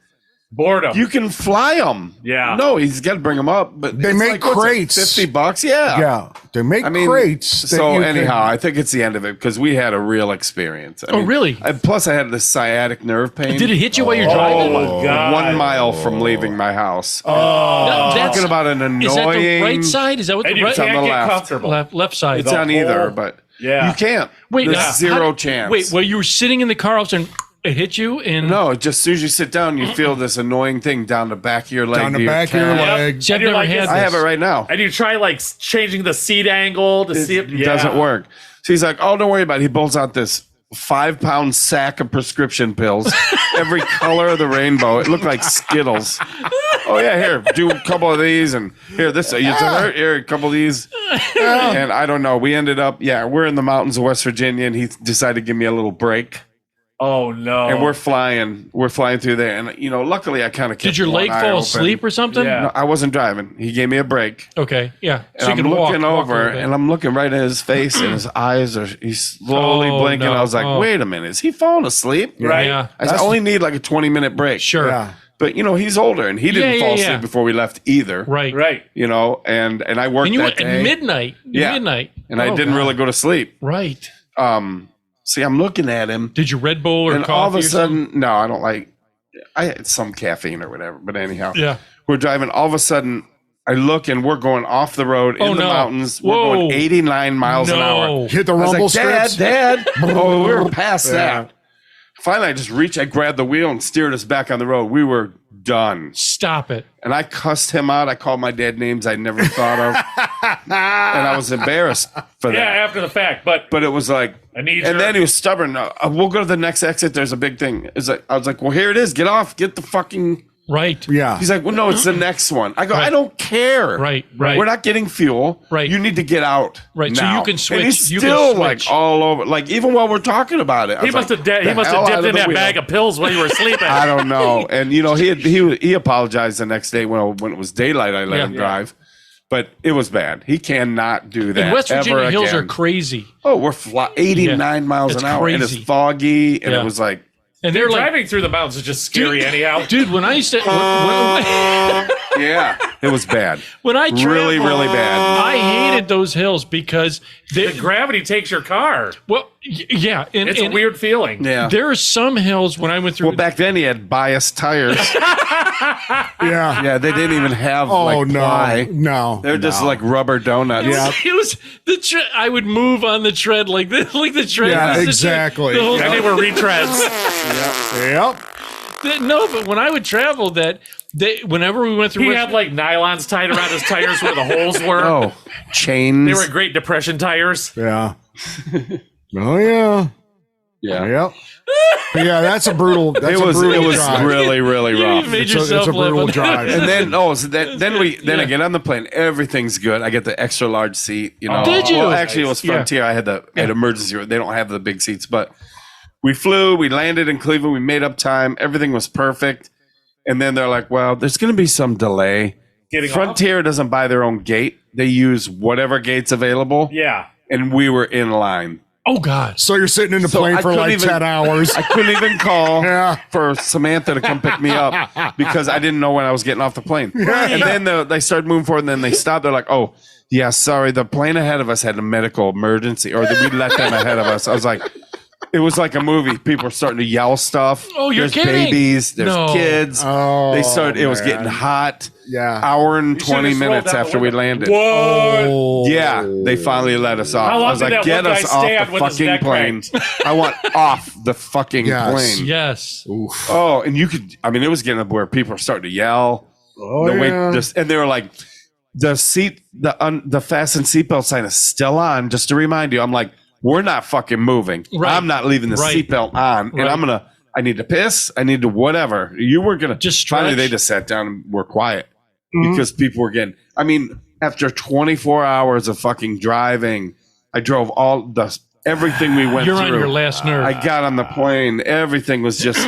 [SPEAKER 3] Boredom.
[SPEAKER 8] you can fly them.
[SPEAKER 3] Yeah.
[SPEAKER 8] No, he's got to bring them up. But
[SPEAKER 7] They
[SPEAKER 8] it's
[SPEAKER 7] make
[SPEAKER 8] like, what's it,
[SPEAKER 7] crates.
[SPEAKER 8] $50? Yeah.
[SPEAKER 7] Yeah. They make
[SPEAKER 8] I mean,
[SPEAKER 7] crates. that
[SPEAKER 8] so
[SPEAKER 7] you
[SPEAKER 8] anyhow,
[SPEAKER 7] can-
[SPEAKER 8] I think it's the end of it because we had a real experience. I
[SPEAKER 1] Oh, really?
[SPEAKER 8] Plus, I had this sciatic nerve pain.
[SPEAKER 1] Did it hit you while you're
[SPEAKER 3] Oh,
[SPEAKER 1] driving?
[SPEAKER 3] my God.
[SPEAKER 8] 1 mile from leaving my house.
[SPEAKER 1] No, that's-
[SPEAKER 8] Talking about an annoying.
[SPEAKER 1] Is that the right side? Is that what
[SPEAKER 3] And
[SPEAKER 1] the
[SPEAKER 3] you
[SPEAKER 1] right
[SPEAKER 8] on
[SPEAKER 3] can't
[SPEAKER 8] the
[SPEAKER 3] get
[SPEAKER 8] left.
[SPEAKER 3] comfortable.
[SPEAKER 1] left side?
[SPEAKER 8] It's
[SPEAKER 3] The
[SPEAKER 8] on either,
[SPEAKER 3] whole-
[SPEAKER 8] but
[SPEAKER 3] Yeah.
[SPEAKER 8] you can't.
[SPEAKER 1] Wait,
[SPEAKER 8] There's
[SPEAKER 1] how
[SPEAKER 8] zero
[SPEAKER 1] did-
[SPEAKER 8] chance.
[SPEAKER 1] Wait, well, you were sitting in the car, all of a sudden it hit you, and
[SPEAKER 8] No, just as soon as you sit down, you feel this annoying thing down the back of your leg.
[SPEAKER 7] down
[SPEAKER 8] to
[SPEAKER 7] the
[SPEAKER 8] your
[SPEAKER 7] back of your
[SPEAKER 8] calf.
[SPEAKER 7] leg.
[SPEAKER 1] See, I've
[SPEAKER 3] And you're
[SPEAKER 1] never
[SPEAKER 3] like,
[SPEAKER 1] had
[SPEAKER 8] I
[SPEAKER 1] this.
[SPEAKER 8] have it right now.
[SPEAKER 3] And you try like changing the seat angle to see if
[SPEAKER 8] It doesn't work. So he's like, "Oh, don't worry about it." He pulls out this 5-pound sack of prescription pills, every color of the rainbow. It looked like Skittles. Oh yeah, here, do a couple of these, and here this. You hurt? Here, a couple of these. And I don't know. We ended up, we're in the mountains of West Virginia, and he decided to give me a little break.
[SPEAKER 3] Oh no.
[SPEAKER 8] And we're flying through there, and luckily I kind of
[SPEAKER 1] Did your leg fall asleep or something?
[SPEAKER 3] Yeah.
[SPEAKER 8] No, I wasn't driving. He gave me a break.
[SPEAKER 1] Okay, yeah.
[SPEAKER 8] And I'm looking over, and I'm looking right at his face, and his eyes he's slowly
[SPEAKER 1] Oh,
[SPEAKER 8] blinking.
[SPEAKER 1] no.
[SPEAKER 8] I was like,
[SPEAKER 1] Oh.
[SPEAKER 8] wait a minute, is he falling asleep?
[SPEAKER 3] Right.
[SPEAKER 1] Yeah,
[SPEAKER 8] I only need like a 20-minute break.
[SPEAKER 1] sure.
[SPEAKER 7] Yeah.
[SPEAKER 8] But, he's older, and he didn't
[SPEAKER 1] Yeah,
[SPEAKER 8] fall
[SPEAKER 1] yeah,
[SPEAKER 8] asleep
[SPEAKER 1] yeah.
[SPEAKER 8] before we left either.
[SPEAKER 1] Right.
[SPEAKER 3] Right.
[SPEAKER 8] And I worked
[SPEAKER 1] And you
[SPEAKER 8] that
[SPEAKER 1] went
[SPEAKER 8] day.
[SPEAKER 1] at midnight.
[SPEAKER 8] Yeah.
[SPEAKER 1] Midnight.
[SPEAKER 8] And I
[SPEAKER 1] Oh,
[SPEAKER 8] didn't
[SPEAKER 1] God.
[SPEAKER 8] really go to sleep.
[SPEAKER 1] Right.
[SPEAKER 8] See, I'm looking at him,
[SPEAKER 1] Did you Red Bull or
[SPEAKER 8] and
[SPEAKER 1] coffee?
[SPEAKER 8] all of a
[SPEAKER 1] or something?
[SPEAKER 8] sudden, no, I don't like I had some caffeine or whatever, but anyhow,
[SPEAKER 1] Yeah.
[SPEAKER 8] we're driving. All of a sudden, I look and we're going off the road in the mountains. We're
[SPEAKER 1] Whoa.
[SPEAKER 8] going 89 miles an hour.
[SPEAKER 7] Hit the
[SPEAKER 8] I was
[SPEAKER 7] rumble
[SPEAKER 8] like,
[SPEAKER 7] strips.
[SPEAKER 8] Dad. Oh, we were past that. Finally, I grabbed the wheel and steered us back on the road. We were done.
[SPEAKER 1] Stop it.
[SPEAKER 8] And I cussed him out. I called my dad names I never thought of. And I was embarrassed for that.
[SPEAKER 3] Yeah, after the fact, but
[SPEAKER 8] But it was like,
[SPEAKER 3] I need
[SPEAKER 8] and then he was stubborn. We'll go to the next exit. There's a big thing. I was like, well, here it is. Get off. Get the fucking.
[SPEAKER 1] Right.
[SPEAKER 7] Yeah.
[SPEAKER 8] He's like, well, no, it's the next one. I go,
[SPEAKER 1] Right.
[SPEAKER 8] I don't care.
[SPEAKER 1] Right.
[SPEAKER 8] We're not getting fuel.
[SPEAKER 1] Right.
[SPEAKER 8] You need to get out.
[SPEAKER 1] Right, so
[SPEAKER 8] now.
[SPEAKER 1] you can switch.
[SPEAKER 8] And he's
[SPEAKER 1] You can
[SPEAKER 8] still
[SPEAKER 1] switch.
[SPEAKER 8] like all over. Like even while we're talking about it, I
[SPEAKER 3] he
[SPEAKER 8] was
[SPEAKER 3] must
[SPEAKER 8] like,
[SPEAKER 3] have
[SPEAKER 8] "The
[SPEAKER 3] he must
[SPEAKER 8] hell
[SPEAKER 3] have
[SPEAKER 8] out
[SPEAKER 3] dipped in
[SPEAKER 8] the
[SPEAKER 3] that
[SPEAKER 8] wheel."
[SPEAKER 3] bag of pills while you were sleeping.
[SPEAKER 8] I don't know. And you know, he apologized the next day when it was daylight. I let him drive, but it was bad. He cannot do that.
[SPEAKER 1] And West Virginia
[SPEAKER 8] ever
[SPEAKER 1] hills
[SPEAKER 8] again.
[SPEAKER 1] are crazy.
[SPEAKER 8] Oh, we're 89 miles
[SPEAKER 1] It's
[SPEAKER 8] an hour, and
[SPEAKER 1] crazy.
[SPEAKER 8] it's foggy, and
[SPEAKER 1] Yeah.
[SPEAKER 8] it was like,
[SPEAKER 1] And they're like,
[SPEAKER 3] Driving through the mountains is just scary anyhow.
[SPEAKER 1] dude, when I used to,
[SPEAKER 8] yeah, it was bad.
[SPEAKER 1] when I traveled,
[SPEAKER 8] Really, really bad.
[SPEAKER 1] I hated those hills because
[SPEAKER 3] The gravity takes your car.
[SPEAKER 1] yeah. And,
[SPEAKER 3] It's a
[SPEAKER 1] and
[SPEAKER 3] weird feeling.
[SPEAKER 8] Yeah.
[SPEAKER 1] there are some hills when I went through.
[SPEAKER 8] Well, back then he had biased tires.
[SPEAKER 7] Yeah.
[SPEAKER 8] Yeah, they didn't even have
[SPEAKER 7] Oh,
[SPEAKER 8] like ply.
[SPEAKER 7] no.
[SPEAKER 8] They're just
[SPEAKER 7] no.
[SPEAKER 8] like rubber donuts.
[SPEAKER 7] Yeah.
[SPEAKER 1] it was the I would move on the tread like this, like the tread.
[SPEAKER 7] Yeah,
[SPEAKER 1] was the tread
[SPEAKER 7] exactly.
[SPEAKER 1] the whole
[SPEAKER 3] And they
[SPEAKER 1] time.
[SPEAKER 3] were retreads.
[SPEAKER 7] Yep.
[SPEAKER 1] No, but when I would travel, whenever we went through,
[SPEAKER 3] He
[SPEAKER 1] West-
[SPEAKER 3] had like nylons tied around his tires where the holes were.
[SPEAKER 8] Oh, chains.
[SPEAKER 3] They were Great Depression tires.
[SPEAKER 7] Yeah. Oh yeah.
[SPEAKER 8] yeah.
[SPEAKER 7] Yep. Yeah, that's a brutal. That's
[SPEAKER 8] It was
[SPEAKER 7] a brutal
[SPEAKER 8] it was
[SPEAKER 7] drive.
[SPEAKER 8] really really
[SPEAKER 1] you
[SPEAKER 8] rough.
[SPEAKER 1] even made
[SPEAKER 7] It's
[SPEAKER 1] yourself
[SPEAKER 7] a brutal
[SPEAKER 1] laugh.
[SPEAKER 7] drive.
[SPEAKER 8] And then I get on the plane. Everything's good. I get the extra large seat. You know.
[SPEAKER 1] Did you?
[SPEAKER 8] Well, actually, it was
[SPEAKER 1] Yeah.
[SPEAKER 8] Frontier. I had had emergency. They don't have the big seats, but we flew. We landed in Cleveland. We made up time. Everything was perfect. And then they're like, "Well, there's going to be some delay." Frontier doesn't buy their own gate. They use whatever gate's available.
[SPEAKER 3] Yeah.
[SPEAKER 8] And we were in line.
[SPEAKER 1] Oh God!
[SPEAKER 7] So you're sitting in the
[SPEAKER 8] So
[SPEAKER 7] plane
[SPEAKER 8] I
[SPEAKER 7] for
[SPEAKER 8] couldn't
[SPEAKER 7] like
[SPEAKER 8] even-
[SPEAKER 7] 10 hours.
[SPEAKER 8] I couldn't even call
[SPEAKER 7] Yeah.
[SPEAKER 8] for Samantha to come pick me up because I didn't know when I was getting off the plane. And then they started moving forward, and then they stopped. They're like, "Oh, yeah, sorry, the plane ahead of us had a medical emergency, or we let them ahead of us." I was like, it was like a movie. People were starting to yell stuff.
[SPEAKER 1] Oh, you're
[SPEAKER 8] there's
[SPEAKER 1] kidding.
[SPEAKER 8] babies, there's
[SPEAKER 1] No.
[SPEAKER 8] kids.
[SPEAKER 7] Oh,
[SPEAKER 8] They started. It was
[SPEAKER 7] man.
[SPEAKER 8] getting hot.
[SPEAKER 7] Yeah.
[SPEAKER 8] Hour and
[SPEAKER 3] You should've
[SPEAKER 8] 20
[SPEAKER 3] just
[SPEAKER 8] minutes
[SPEAKER 3] rolled down
[SPEAKER 8] after
[SPEAKER 3] the
[SPEAKER 8] we
[SPEAKER 3] window.
[SPEAKER 8] landed.
[SPEAKER 3] What?
[SPEAKER 7] Oh.
[SPEAKER 8] Yeah, they finally let us off.
[SPEAKER 3] How long
[SPEAKER 8] I was
[SPEAKER 3] did
[SPEAKER 8] like,
[SPEAKER 3] that
[SPEAKER 8] get
[SPEAKER 3] one
[SPEAKER 8] us
[SPEAKER 3] guy
[SPEAKER 8] off
[SPEAKER 3] stand
[SPEAKER 8] the
[SPEAKER 3] with his
[SPEAKER 8] fucking
[SPEAKER 3] neck
[SPEAKER 8] plane.
[SPEAKER 3] cracked?
[SPEAKER 8] I want off the fucking
[SPEAKER 7] Yes.
[SPEAKER 8] plane.
[SPEAKER 1] Yes.
[SPEAKER 8] Oh, and you could, I mean, it was getting up where people were starting to yell.
[SPEAKER 7] Oh,
[SPEAKER 8] The way
[SPEAKER 7] yeah.
[SPEAKER 8] and they were like, the fasten seatbelt sign is still on, just to remind you. I'm like, we're not fucking moving.
[SPEAKER 1] Right.
[SPEAKER 8] I'm not leaving the
[SPEAKER 1] Right.
[SPEAKER 8] seatbelt on. And
[SPEAKER 1] Right.
[SPEAKER 8] I need to piss. I need to whatever. You weren't going to,
[SPEAKER 1] Just
[SPEAKER 8] finally
[SPEAKER 1] stretch.
[SPEAKER 8] they just sat down and were quiet because people were getting, I mean, after 24 hours of fucking driving, I drove everything we went
[SPEAKER 1] You're
[SPEAKER 8] through.
[SPEAKER 1] on your last nerve.
[SPEAKER 8] I got on the plane. Everything was just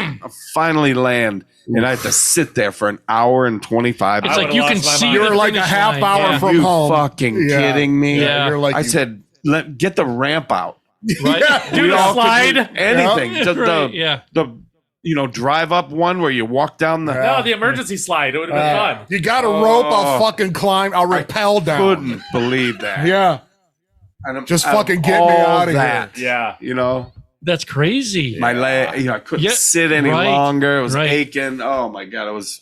[SPEAKER 8] finally land. And I had to sit there for an hour and 25
[SPEAKER 1] It's
[SPEAKER 8] hours.
[SPEAKER 1] like
[SPEAKER 3] would've
[SPEAKER 1] you
[SPEAKER 3] lost
[SPEAKER 1] can
[SPEAKER 3] my
[SPEAKER 1] see
[SPEAKER 3] mind.
[SPEAKER 7] You're
[SPEAKER 1] the
[SPEAKER 7] like a
[SPEAKER 1] finish
[SPEAKER 7] half
[SPEAKER 1] line.
[SPEAKER 7] hour
[SPEAKER 1] Yeah.
[SPEAKER 7] from
[SPEAKER 8] you
[SPEAKER 7] home.
[SPEAKER 8] fucking
[SPEAKER 7] Yeah.
[SPEAKER 8] kidding me?
[SPEAKER 1] Yeah.
[SPEAKER 7] You're like,
[SPEAKER 8] I said, get the ramp out.
[SPEAKER 1] Right?
[SPEAKER 3] Do the
[SPEAKER 8] all could
[SPEAKER 3] slide.
[SPEAKER 8] do anything.
[SPEAKER 1] Yeah.
[SPEAKER 8] The,
[SPEAKER 1] Right, yeah.
[SPEAKER 8] the drive up one where you walk down the.
[SPEAKER 3] No, the emergency slide. It would have been fun.
[SPEAKER 7] you got a rope,
[SPEAKER 8] Oh.
[SPEAKER 7] a fucking climb, a rappel down.
[SPEAKER 8] Couldn't believe that.
[SPEAKER 7] Yeah.
[SPEAKER 8] And I'm-
[SPEAKER 7] Just
[SPEAKER 8] out of
[SPEAKER 7] fucking get me
[SPEAKER 8] all
[SPEAKER 7] outta here.
[SPEAKER 8] that,
[SPEAKER 3] Yeah.
[SPEAKER 8] You know,
[SPEAKER 1] That's crazy.
[SPEAKER 8] my leg. I couldn't
[SPEAKER 1] Yeah,
[SPEAKER 8] sit any
[SPEAKER 1] right,
[SPEAKER 8] longer. It was
[SPEAKER 1] right.
[SPEAKER 8] aching. Oh my god, it was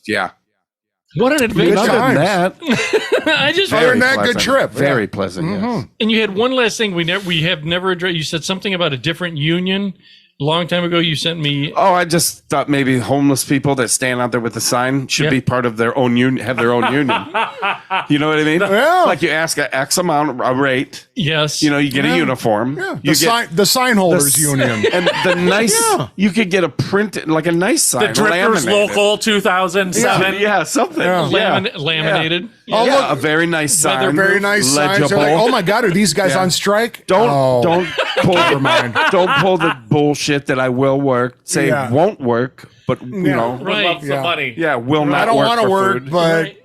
[SPEAKER 1] What an
[SPEAKER 7] Good
[SPEAKER 1] adventure!
[SPEAKER 7] times.
[SPEAKER 8] that.
[SPEAKER 1] I just
[SPEAKER 7] Other than that,
[SPEAKER 8] pleasant.
[SPEAKER 7] good trip.
[SPEAKER 8] Very pleasant. Yes.
[SPEAKER 1] and you had one last thing we have never addressed. You said something about a different union a long time ago. You sent me.
[SPEAKER 8] Oh, I just thought maybe homeless people that stand out there with the sign should
[SPEAKER 1] Yeah.
[SPEAKER 8] be part of their own union, have their own union. You know what I mean?
[SPEAKER 7] Yeah.
[SPEAKER 8] Like you ask a X amount, a rate.
[SPEAKER 1] Yes.
[SPEAKER 8] You know, you get a uniform.
[SPEAKER 7] Yeah.
[SPEAKER 8] You
[SPEAKER 7] The sign holders
[SPEAKER 8] the-
[SPEAKER 7] union.
[SPEAKER 8] and the nice.
[SPEAKER 7] Yeah.
[SPEAKER 8] You could get a print, like a nice sign.
[SPEAKER 3] The Drifters
[SPEAKER 8] laminated.
[SPEAKER 3] Local 2007.
[SPEAKER 8] Yeah, something.
[SPEAKER 7] Yeah.
[SPEAKER 1] Laminated.
[SPEAKER 7] Oh,
[SPEAKER 8] Yeah,
[SPEAKER 7] look.
[SPEAKER 8] a very nice sign.
[SPEAKER 7] They're very nice signs. They're like, oh my God, are these guys
[SPEAKER 8] Yeah.
[SPEAKER 7] on strike?
[SPEAKER 8] Don't
[SPEAKER 7] Oh.
[SPEAKER 8] pull don't pull the bullshit that I will work. Say
[SPEAKER 7] Yeah.
[SPEAKER 8] won't work, but you know,
[SPEAKER 3] Would
[SPEAKER 1] Right.
[SPEAKER 3] love some
[SPEAKER 7] Yeah.
[SPEAKER 3] money.
[SPEAKER 8] yeah, will not.
[SPEAKER 7] I don't
[SPEAKER 8] want to
[SPEAKER 7] work,
[SPEAKER 8] food.
[SPEAKER 7] but
[SPEAKER 1] Right.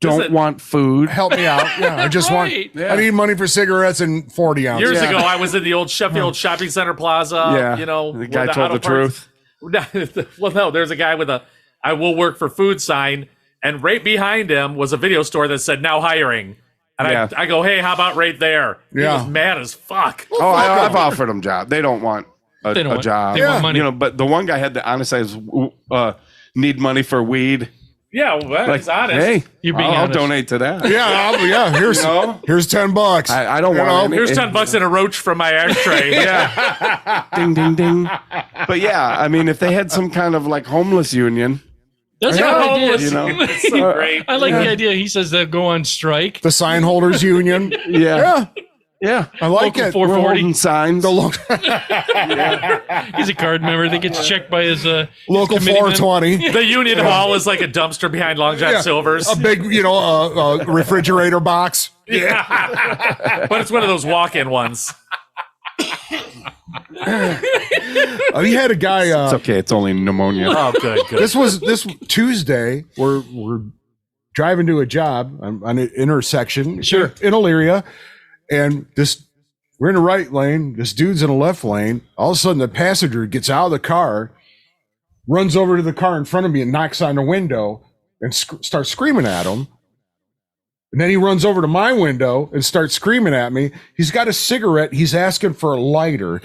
[SPEAKER 8] don't
[SPEAKER 3] Listen.
[SPEAKER 8] want food.
[SPEAKER 7] help me out. Yeah, I just
[SPEAKER 1] Right.
[SPEAKER 7] want. I need money for cigarettes and 40 ounces.
[SPEAKER 3] Years
[SPEAKER 8] Yeah.
[SPEAKER 3] ago, I was in the old Sheffield Shopping Center Plaza.
[SPEAKER 8] Yeah,
[SPEAKER 3] You know,
[SPEAKER 8] the guy
[SPEAKER 3] where
[SPEAKER 8] told the
[SPEAKER 3] auto parts-
[SPEAKER 8] truth.
[SPEAKER 3] Well, no, there's a guy with a "I will work for food" sign, and right behind him was a video store that said "Now hiring." And
[SPEAKER 8] Yeah.
[SPEAKER 3] I go, "Hey, how about right there?" He
[SPEAKER 7] Yeah.
[SPEAKER 3] was mad as fuck.
[SPEAKER 8] Oh, I've offered them job. They don't want
[SPEAKER 1] They don't
[SPEAKER 8] a
[SPEAKER 1] want-
[SPEAKER 8] job.
[SPEAKER 1] they want money.
[SPEAKER 8] You know, but the one guy had the honest eyes. need money for weed.
[SPEAKER 3] Yeah, well,
[SPEAKER 8] Like,
[SPEAKER 3] he's honest.
[SPEAKER 8] hey,
[SPEAKER 1] You're being
[SPEAKER 8] I'll
[SPEAKER 1] honest.
[SPEAKER 8] donate to that.
[SPEAKER 7] Yeah, here's
[SPEAKER 8] know?
[SPEAKER 7] here's $10.
[SPEAKER 8] I don't want any.
[SPEAKER 3] Here's $10 in a roach from my ashtray.
[SPEAKER 8] Yeah. Ding, ding, ding. But yeah, I mean, if they had some kind of like homeless union,
[SPEAKER 1] That's what I did.
[SPEAKER 8] you know,
[SPEAKER 3] It's so great.
[SPEAKER 1] I like the idea. He says they'll go on strike.
[SPEAKER 7] the sign holders union.
[SPEAKER 8] yeah,
[SPEAKER 7] Yeah, I like
[SPEAKER 1] Local
[SPEAKER 7] it.
[SPEAKER 1] 440.
[SPEAKER 8] holding signs.
[SPEAKER 7] The
[SPEAKER 1] He's a card member. They gets checked by his
[SPEAKER 7] local
[SPEAKER 1] committeeman.
[SPEAKER 7] 420.
[SPEAKER 3] The Union Hall is like a dumpster behind Long John
[SPEAKER 7] Yeah,
[SPEAKER 3] Silver's.
[SPEAKER 7] a big, refrigerator box.
[SPEAKER 3] Yeah. But it's one of those walk-in ones.
[SPEAKER 7] We had a guy.
[SPEAKER 8] It's okay. It's only pneumonia.
[SPEAKER 3] Oh, good.
[SPEAKER 7] This Tuesday. We're driving to a job on an intersection.
[SPEAKER 1] Sure.
[SPEAKER 7] In Elyria, and we're in the right lane. This dude's in the left lane. All of a sudden, the passenger gets out of the car, runs over to the car in front of me, and knocks on the window and starts screaming at him. And then he runs over to my window and starts screaming at me. He's got a cigarette. He's asking for a lighter.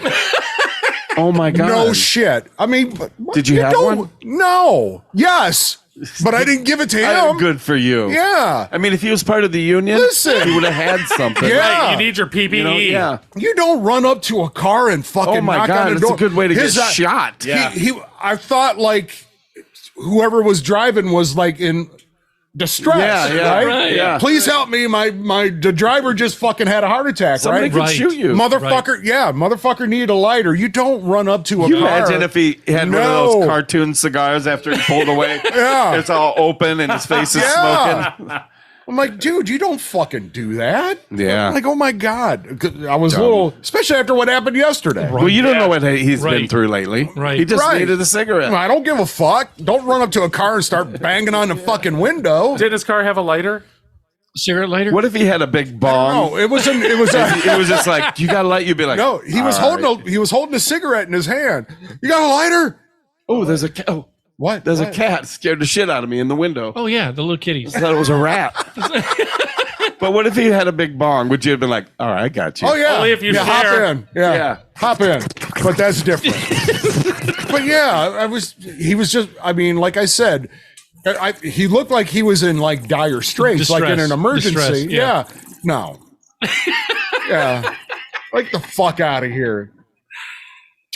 [SPEAKER 8] Oh my god!
[SPEAKER 7] No shit. I mean,
[SPEAKER 8] Did you have
[SPEAKER 7] don't-
[SPEAKER 8] one?
[SPEAKER 7] No. Yes. But I didn't give it to him.
[SPEAKER 8] Good for you.
[SPEAKER 7] Yeah.
[SPEAKER 8] I mean, if he was part of the union,
[SPEAKER 7] Listen.
[SPEAKER 8] he would have had something.
[SPEAKER 7] Yeah.
[SPEAKER 3] Right, you need your PPE.
[SPEAKER 8] You know, yeah.
[SPEAKER 7] You don't run up to a car and fucking
[SPEAKER 8] Oh my
[SPEAKER 7] knock
[SPEAKER 8] god,
[SPEAKER 7] on the
[SPEAKER 8] it's
[SPEAKER 7] door.
[SPEAKER 8] a good way to
[SPEAKER 7] His,
[SPEAKER 8] get shot.
[SPEAKER 3] Yeah.
[SPEAKER 7] I thought like whoever was driving was like in distress.
[SPEAKER 8] Yeah, yeah,
[SPEAKER 7] right?
[SPEAKER 1] right.
[SPEAKER 8] Yeah.
[SPEAKER 7] Please help me. The driver just fucking had a heart attack.
[SPEAKER 8] Somebody
[SPEAKER 7] right?
[SPEAKER 8] could
[SPEAKER 1] Right.
[SPEAKER 8] shoot you.
[SPEAKER 7] Motherfucker. Yeah. Motherfucker needed a lighter. You don't run up to a
[SPEAKER 8] Can you
[SPEAKER 7] car.
[SPEAKER 8] imagine if he had one of
[SPEAKER 7] No.
[SPEAKER 8] those cartoon cigars after he pulled away?
[SPEAKER 7] Yeah.
[SPEAKER 8] It's all open and his face is
[SPEAKER 7] Yeah.
[SPEAKER 8] smoking.
[SPEAKER 7] I'm like, dude, you don't fucking do that.
[SPEAKER 8] Yeah.
[SPEAKER 7] I'm like, oh my God. I was a little, especially after what happened yesterday.
[SPEAKER 8] Well, you don't know what he's been
[SPEAKER 1] Right.
[SPEAKER 8] through lately.
[SPEAKER 1] Right.
[SPEAKER 8] He just
[SPEAKER 7] Right.
[SPEAKER 8] needed a cigarette.
[SPEAKER 7] I don't give a fuck. Don't run up to a car and start banging on the fucking window.
[SPEAKER 3] Did his car have a lighter?
[SPEAKER 1] Cigarette lighter?
[SPEAKER 8] What if he had a big bong?
[SPEAKER 7] No, it was
[SPEAKER 8] It was just like, you got to light. You'd be like,
[SPEAKER 7] no. He was
[SPEAKER 8] all
[SPEAKER 7] holding he was holding a cigarette in his hand. You got a lighter?
[SPEAKER 8] Oh, there's a cat. Oh,
[SPEAKER 7] What?
[SPEAKER 8] there's a
[SPEAKER 7] What?
[SPEAKER 8] cat scared the shit out of me in the window.
[SPEAKER 1] Oh, yeah, the little kitties.
[SPEAKER 8] I thought it was a rat. But what if he had a big bong? Would you have been like, all right, I got you?
[SPEAKER 7] Oh yeah.
[SPEAKER 3] Only if you
[SPEAKER 7] yeah,
[SPEAKER 3] share.
[SPEAKER 7] hop in. Yeah.
[SPEAKER 8] Yeah.
[SPEAKER 7] Hop in. But that's different. But yeah, he was just, I mean, like I said, he looked like he was in like dire straits, like in an
[SPEAKER 1] Distress.
[SPEAKER 7] emergency.
[SPEAKER 1] Distress, yeah.
[SPEAKER 7] Yeah. No. Yeah. Like the fuck out of here.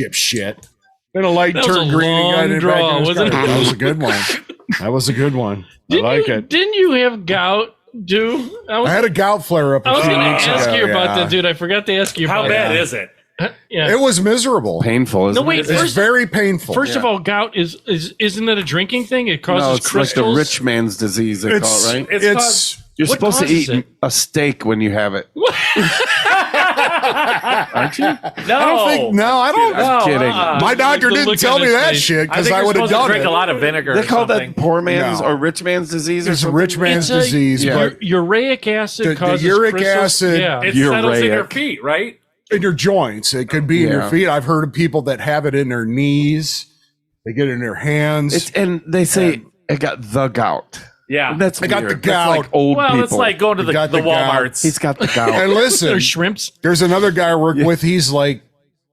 [SPEAKER 7] Dipshit. Then a light
[SPEAKER 1] That was
[SPEAKER 7] turned
[SPEAKER 1] a
[SPEAKER 7] green.
[SPEAKER 1] long
[SPEAKER 7] and got in
[SPEAKER 1] draw,
[SPEAKER 7] back in his
[SPEAKER 1] wasn't
[SPEAKER 7] car.
[SPEAKER 1] it?
[SPEAKER 7] That was a good one. That was a good one. I like it.
[SPEAKER 1] Didn't you have gout, dude?
[SPEAKER 7] I had a gout flare up a
[SPEAKER 1] I was
[SPEAKER 7] few
[SPEAKER 1] going to
[SPEAKER 7] weeks
[SPEAKER 1] ask
[SPEAKER 7] ago.
[SPEAKER 1] you about
[SPEAKER 7] yeah.
[SPEAKER 1] that, dude. I forgot to ask you
[SPEAKER 3] How
[SPEAKER 1] about
[SPEAKER 3] bad
[SPEAKER 1] that.
[SPEAKER 3] is it?
[SPEAKER 1] Yeah.
[SPEAKER 7] It was miserable.
[SPEAKER 8] Painful, isn't
[SPEAKER 1] No, wait,
[SPEAKER 8] it?
[SPEAKER 7] It's
[SPEAKER 1] First-
[SPEAKER 7] very painful.
[SPEAKER 1] First of all, gout isn't it a drinking thing? It causes
[SPEAKER 8] No, it's
[SPEAKER 1] crystals.
[SPEAKER 8] like the rich man's disease, they call it, right?
[SPEAKER 7] It's
[SPEAKER 8] You're
[SPEAKER 1] what
[SPEAKER 8] supposed to
[SPEAKER 1] causes
[SPEAKER 8] eat
[SPEAKER 1] it?
[SPEAKER 8] a steak when you have it. Aren't you?
[SPEAKER 3] No.
[SPEAKER 7] I don't think. No, I don't.
[SPEAKER 3] No,
[SPEAKER 8] kidding.
[SPEAKER 7] My doctor
[SPEAKER 1] The
[SPEAKER 7] didn't
[SPEAKER 1] look
[SPEAKER 7] tell
[SPEAKER 1] on
[SPEAKER 7] me
[SPEAKER 1] his
[SPEAKER 7] that
[SPEAKER 1] face.
[SPEAKER 7] shit
[SPEAKER 3] I
[SPEAKER 7] because
[SPEAKER 3] think
[SPEAKER 7] I
[SPEAKER 3] you're
[SPEAKER 7] would have
[SPEAKER 3] supposed to
[SPEAKER 7] done
[SPEAKER 3] drink
[SPEAKER 7] it.
[SPEAKER 3] a lot of vinegar.
[SPEAKER 8] They
[SPEAKER 3] or
[SPEAKER 8] call
[SPEAKER 3] something.
[SPEAKER 8] that poor man's
[SPEAKER 7] No.
[SPEAKER 8] or rich man's disease or
[SPEAKER 7] It's
[SPEAKER 8] something?
[SPEAKER 7] rich man's
[SPEAKER 1] It's a-
[SPEAKER 7] disease,
[SPEAKER 8] Yeah.
[SPEAKER 7] but
[SPEAKER 1] Uric acid
[SPEAKER 7] The
[SPEAKER 1] causes
[SPEAKER 7] uric
[SPEAKER 1] crystals.
[SPEAKER 7] acid-
[SPEAKER 1] Yeah.
[SPEAKER 3] It settles in your
[SPEAKER 8] Uraic.
[SPEAKER 3] feet, right?
[SPEAKER 7] in your joints, it could be in your
[SPEAKER 8] Yeah.
[SPEAKER 7] feet. I've heard of people that have it in their knees. They get it in their hands.
[SPEAKER 8] And they say I got the gout.
[SPEAKER 3] Yeah.
[SPEAKER 8] That's
[SPEAKER 7] I got
[SPEAKER 8] weird.
[SPEAKER 7] the
[SPEAKER 8] That's
[SPEAKER 7] gout.
[SPEAKER 8] like old
[SPEAKER 3] well,
[SPEAKER 8] people.
[SPEAKER 3] it's like going to
[SPEAKER 7] You
[SPEAKER 3] the
[SPEAKER 7] got the gout.
[SPEAKER 3] Walmarts.
[SPEAKER 8] He's got the gout.
[SPEAKER 7] and listen,
[SPEAKER 1] There's shrimps.
[SPEAKER 7] there's another guy I work with. He's like,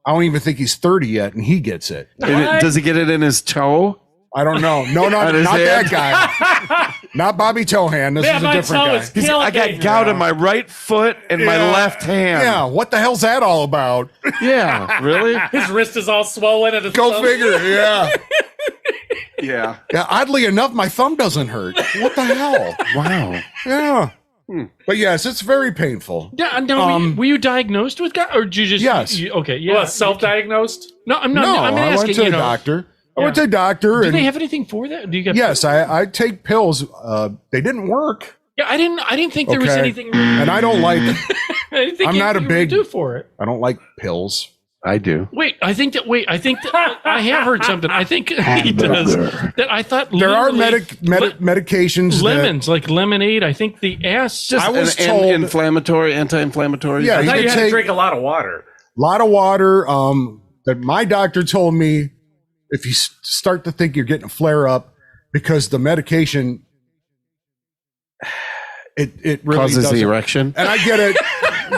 [SPEAKER 7] I don't even think he's 30 yet, and he gets it.
[SPEAKER 8] Does he get it in his toe?
[SPEAKER 7] I don't know. No, not
[SPEAKER 8] On his
[SPEAKER 7] that
[SPEAKER 8] head?
[SPEAKER 7] guy. Not Bobby Tohan. This is a
[SPEAKER 3] my
[SPEAKER 7] different
[SPEAKER 3] toe
[SPEAKER 7] guy.
[SPEAKER 3] is killing
[SPEAKER 8] I got
[SPEAKER 3] me.
[SPEAKER 8] gout in my right foot and my
[SPEAKER 7] Yeah.
[SPEAKER 8] left hand.
[SPEAKER 7] Yeah, what the hell's that all about?
[SPEAKER 8] Yeah, really?
[SPEAKER 3] His wrist is all swollen and his
[SPEAKER 7] Go
[SPEAKER 3] thumb-
[SPEAKER 7] figure. Yeah.
[SPEAKER 8] Yeah.
[SPEAKER 7] Yeah. Oddly enough, my thumb doesn't hurt. What the hell?
[SPEAKER 8] Wow.
[SPEAKER 7] Yeah. But yes, it's very painful.
[SPEAKER 1] Yeah, no, were you diagnosed with gout, or did you just?
[SPEAKER 7] Yes.
[SPEAKER 1] Okay. Yeah.
[SPEAKER 3] Well, self-diagnosed?
[SPEAKER 1] No, I'm
[SPEAKER 7] No,
[SPEAKER 1] not. I'm
[SPEAKER 7] I
[SPEAKER 1] asking.
[SPEAKER 7] went to
[SPEAKER 1] You
[SPEAKER 7] a
[SPEAKER 1] know,
[SPEAKER 7] doctor. I went
[SPEAKER 1] Yeah.
[SPEAKER 7] to a doctor.
[SPEAKER 1] do
[SPEAKER 7] And
[SPEAKER 1] they have anything for that? Do you get?
[SPEAKER 7] yes, I take pills. They didn't work.
[SPEAKER 1] Yeah, I didn't think there was
[SPEAKER 7] Okay.
[SPEAKER 1] anything.
[SPEAKER 7] And I don't like
[SPEAKER 1] I didn't think
[SPEAKER 7] I'm not a
[SPEAKER 1] you
[SPEAKER 7] big-
[SPEAKER 1] would do for it.
[SPEAKER 7] I don't like pills.
[SPEAKER 8] I do.
[SPEAKER 1] Wait, I think that I have heard something. I think he does. That I thought
[SPEAKER 7] There are
[SPEAKER 1] literally
[SPEAKER 7] medications that-
[SPEAKER 1] lemons like lemonade. I think the ass.
[SPEAKER 8] Just
[SPEAKER 7] I was
[SPEAKER 8] an
[SPEAKER 7] told-
[SPEAKER 8] anti-inflammatory.
[SPEAKER 7] Yeah,
[SPEAKER 3] I
[SPEAKER 7] you
[SPEAKER 3] thought
[SPEAKER 7] could
[SPEAKER 3] you had to
[SPEAKER 7] take
[SPEAKER 3] drink a lot of water.
[SPEAKER 7] a lot of water. That my doctor told me if you start to think you're getting a flare up because the medication, it really
[SPEAKER 8] causes the
[SPEAKER 7] doesn't.
[SPEAKER 8] erection.
[SPEAKER 7] And I get it.